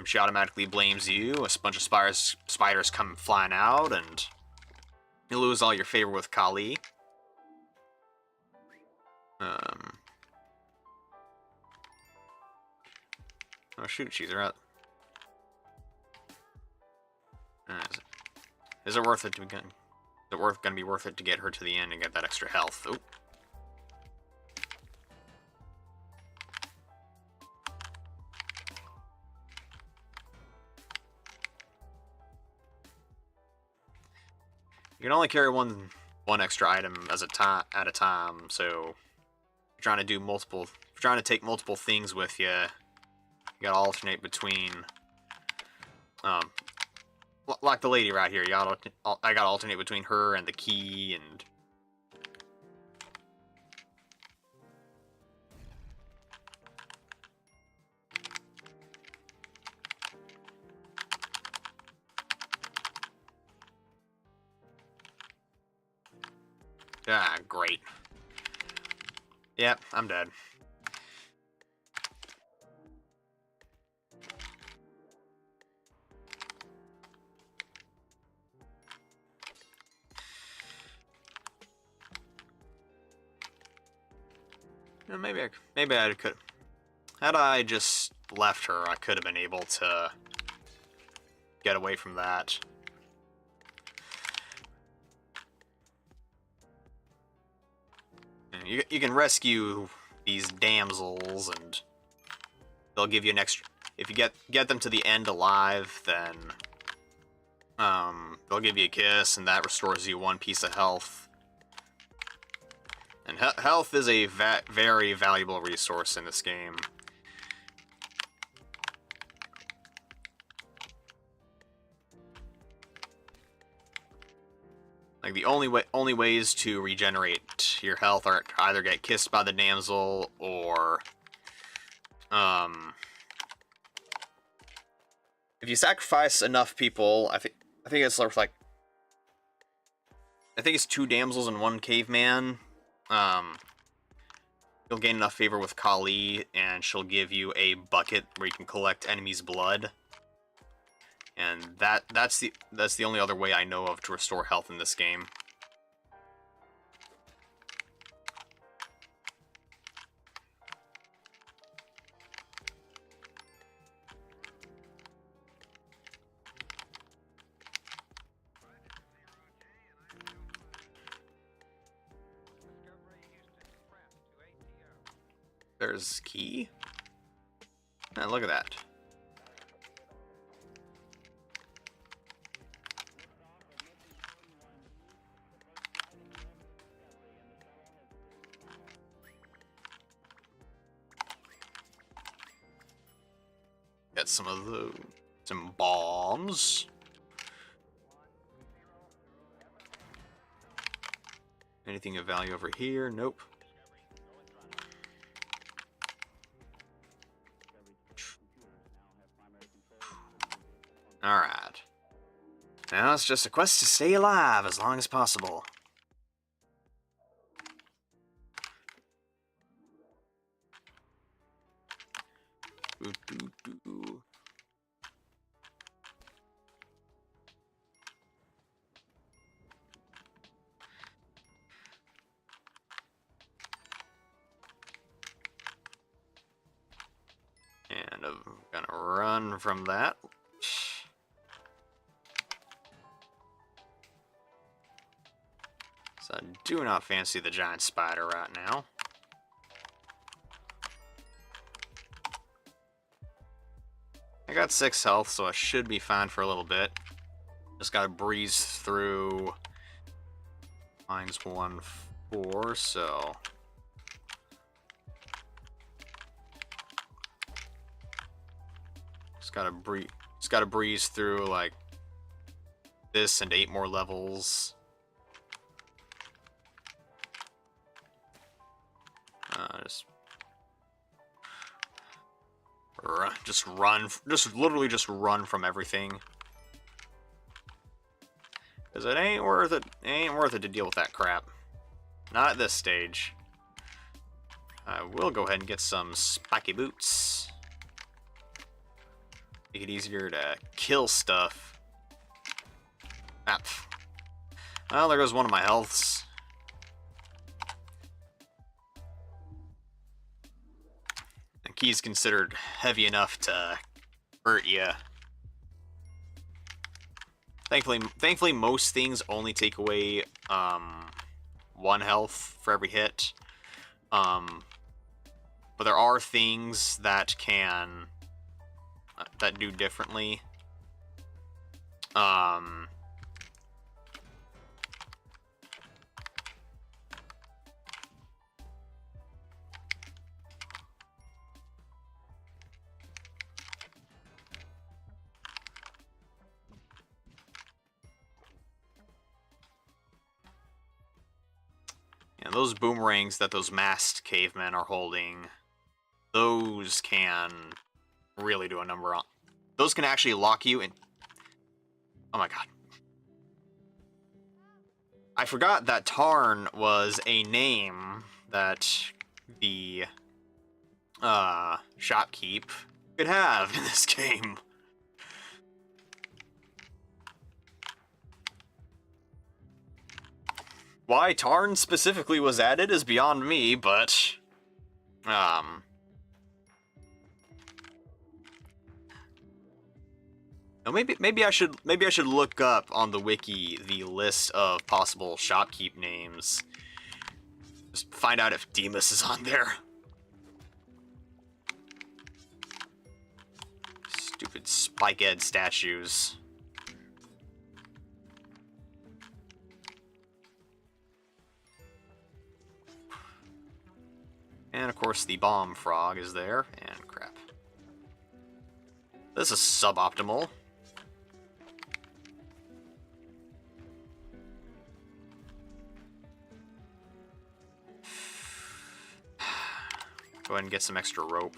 she automatically blames you. A bunch of spiders come flying out, and you lose all your favor with Kali. Oh shoot, she's out. Is it worth it to begin? Is it gonna be worth it to get her to the end and get that extra health? Oop. You can only carry one extra item at a time, so if you're trying to take multiple things with you, You gotta alternate between, like the lady right here. I gotta alternate between her and the key, and ah, great. Yep, I'm dead. Maybe I could. Had I just left her, I could have been able to get away from that. You can rescue these damsels, and they'll give you an extra. If you get them to the end alive, then they'll give you a kiss, and that restores you 1 piece of health. And health is a very valuable resource in this game. Like, the only ways to regenerate your health are to either get kissed by the damsel, or if you sacrifice enough people, I think it's sort of like, I think it's 2 damsels and 1 caveman. You'll gain enough favor with Kali, and she'll give you a bucket where you can collect enemies' blood. And that's the only other way I know of to restore health in this game. There's key. Man, look at that. Get some bombs. Anything of value over here? Nope. Alright. Now it's just a quest to stay alive as long as possible. And I'm gonna run from that. So I do not fancy the giant spider right now. I got 6 health, so I should be fine for a little bit. Just gotta breeze through. Mine's 1-4, so just gotta breeze through like this and 8 more levels. Just run from everything. Because it ain't worth it. It ain't worth it to deal with that crap. Not at this stage. I will go ahead and get some spiky boots. Make it easier to kill stuff. Ah, well, there goes one of my healths. The key's considered heavy enough to hurt you. Thankfully, most things only take away 1 health for every hit. But there are things that can that do differently. And those boomerangs that those masked cavemen are holding, those can really do a number on. Those can actually lock you in. Oh my god. I forgot that Tarn was a name that the shopkeep could have in this game. Why Tarn specifically was added is beyond me, but no, maybe I should look up on the wiki the list of possible shopkeep names. Just find out if Demas is on there. Stupid Spikehead statues. And of course the bomb frog is there, and crap. This is suboptimal. Go ahead and get some extra rope.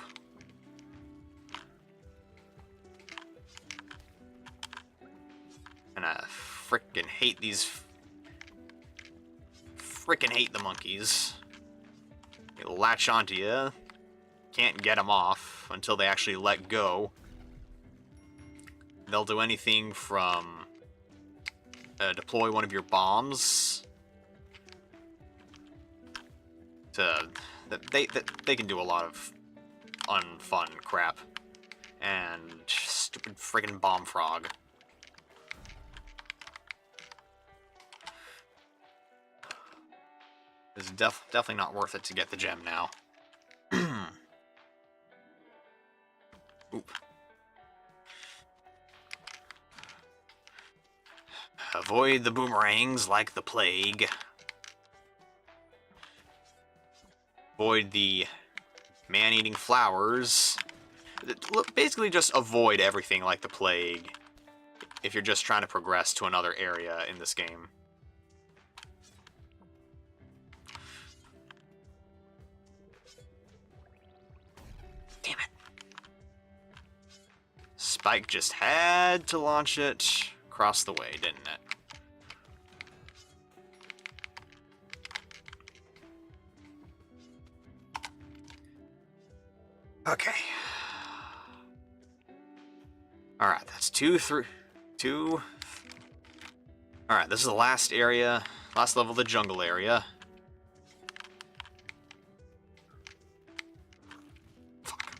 And I frickin' hate these. Frickin' hate the monkeys. They latch onto you. Can't get them off until they actually let go. They'll do anything from deploy one of your bombs to they can do a lot of unfun crap. And stupid friggin' bomb frog. It's definitely not worth it to get the gem now. Oop. Avoid the boomerangs like the plague. Avoid the man-eating flowers. Basically just avoid everything like the plague if you're just trying to progress to another area in this game. Damn it. Spike just had to launch it across the way, didn't it? Okay. Alright, that's 2, 3, 2. Alright, this is the last area, last level of the jungle area. Fuck.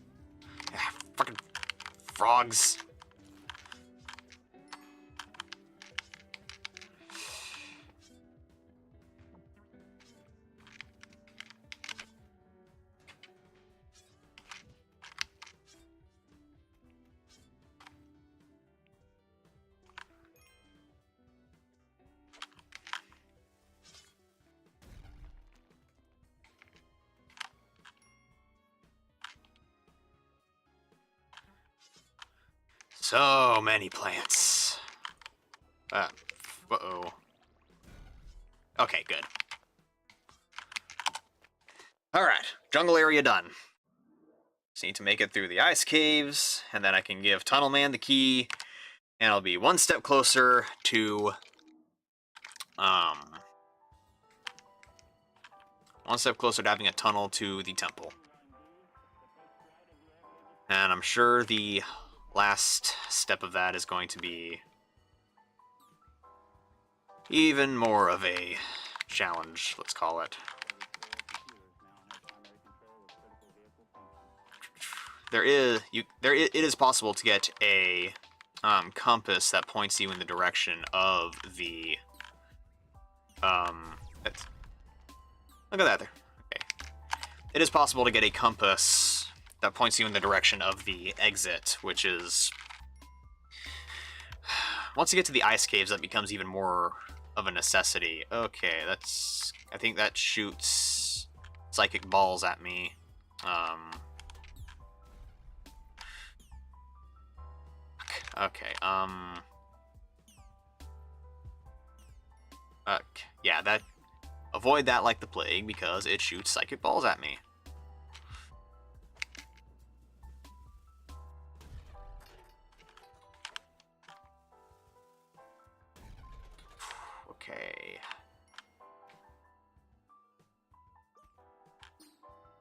Yeah, fucking frogs. So many plants. Uh-oh. Okay, good. Alright, jungle area done. Just need to make it through the ice caves, and then I can give Tunnel Man the key, and I'll be one step closer to, one step closer to having a tunnel to the temple. And I'm sure the last step of that is going to be even more of a challenge, let's call it. It is possible to get a compass that points you in the direction of the look at that there. Okay. It is possible to get a compass that points you in the direction of the exit, which is... Once you get to the ice caves, that becomes even more of a necessity. Okay, that's... I think that shoots psychic balls at me. Okay, yeah, that... avoid that like the plague because it shoots psychic balls at me. Okay.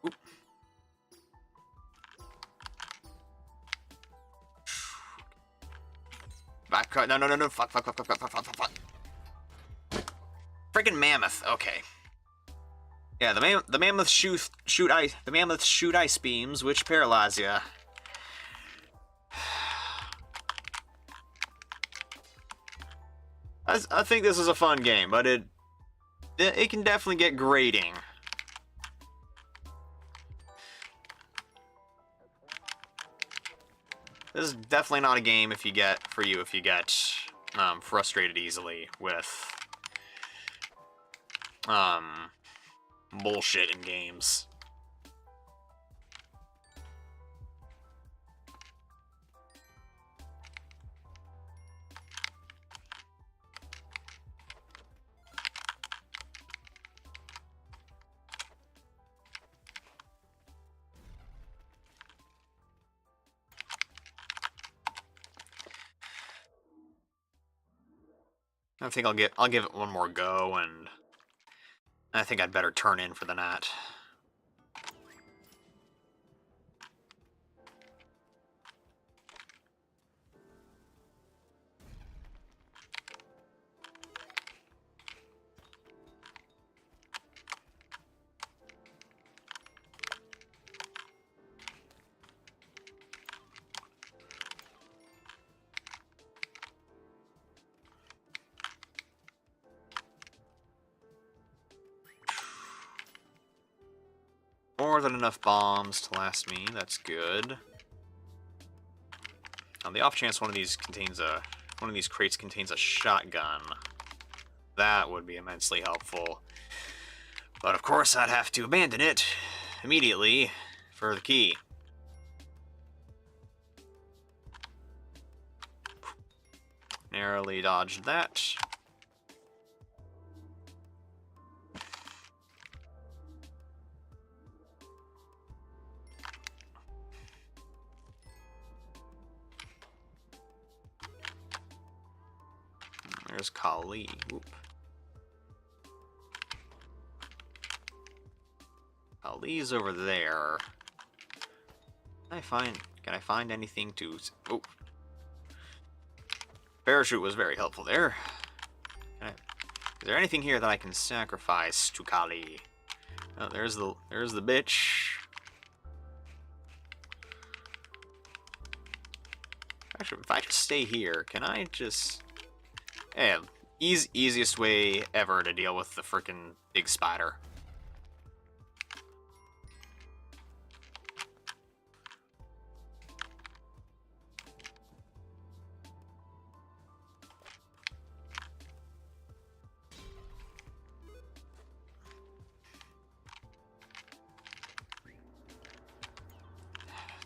Oop. Back, no, fuck. Freaking mammoth, okay. Yeah, the mammoth shoot ice beams, which paralyze you. I think this is a fun game, but it can definitely get grating. This is definitely not a game if you get frustrated easily with bullshit in games. I think I'll give it one more go, and I think I'd better turn in for the night. More than enough bombs to last me. That's good. On the off chance one of these crates contains a shotgun, that would be immensely helpful. But of course, I'd have to abandon it immediately for the key. Narrowly dodged that. There's Kali. Whoop. Kali's over there. Can I find anything to... Oh. Parachute was very helpful there. Is there anything here that I can sacrifice to Kali? Oh, there's the bitch. Actually, if I just stay here, can I just... Yeah, easiest way ever to deal with the frickin' big spider.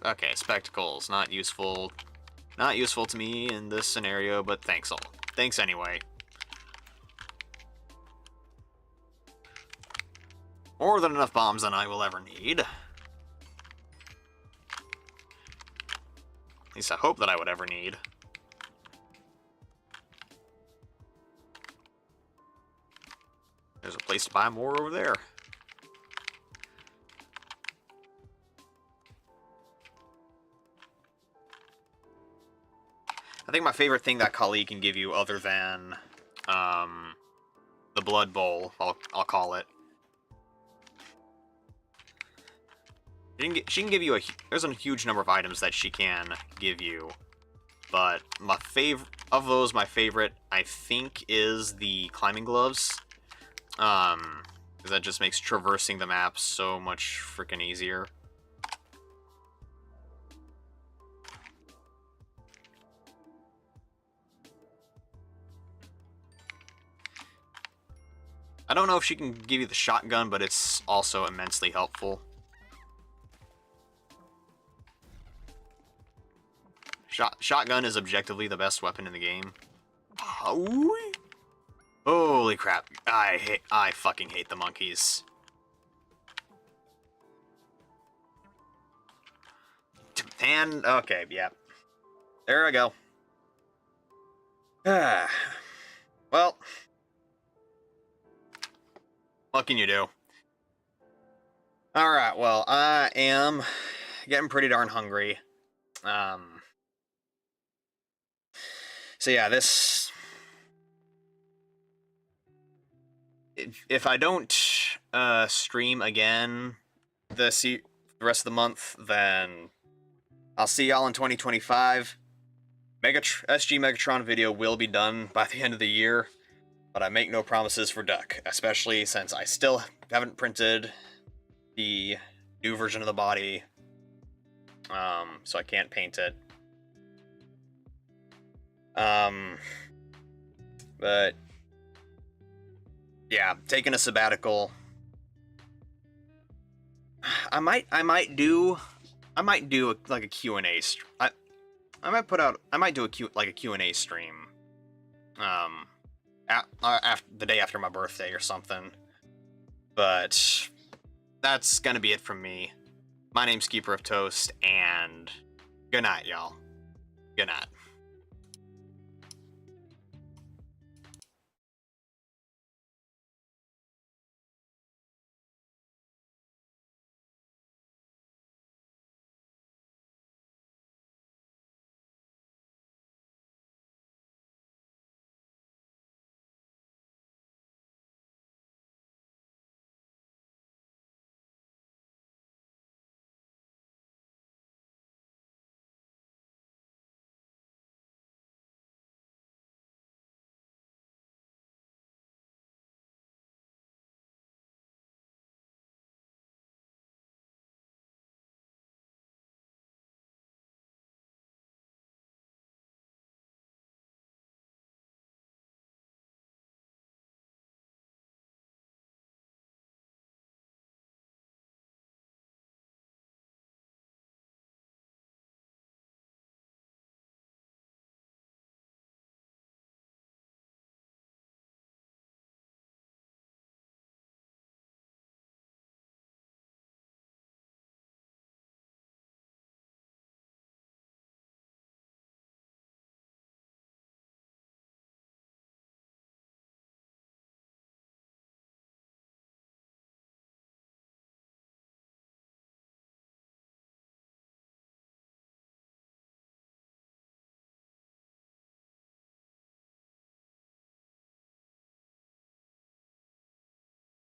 Okay, spectacles, not useful. Not useful to me in this scenario, but thanks anyway. More than enough bombs than I will ever need. At least I hope that I would ever need. There's a place to buy more over there. I think my favorite thing that Kali can give you, other than the Blood Bowl, I'll call it. She can give you there's a huge number of items that she can give you, but my favorite, I think, is the climbing gloves. Because that just makes traversing the map so much freaking easier. I don't know if she can give you the shotgun, but it's also immensely helpful. Shotgun is objectively the best weapon in the game. Holy crap. I fucking hate the monkeys. And, okay, yeah. There I go. Well, what can you do? Alright, well, I am getting pretty darn hungry. So yeah, this... If I don't stream again the rest of the month, then I'll see y'all in 2025. SG Megatron video will be done by the end of the year, but I make no promises for Duck, especially since I still haven't printed the new version of the body, so I can't paint it. But yeah, taking a sabbatical. I might do like a Q&A. I might do a Q&A stream. After the day after my birthday or something. But that's gonna be it from me. My name's Keeper of Toast, and good night, y'all. Good night.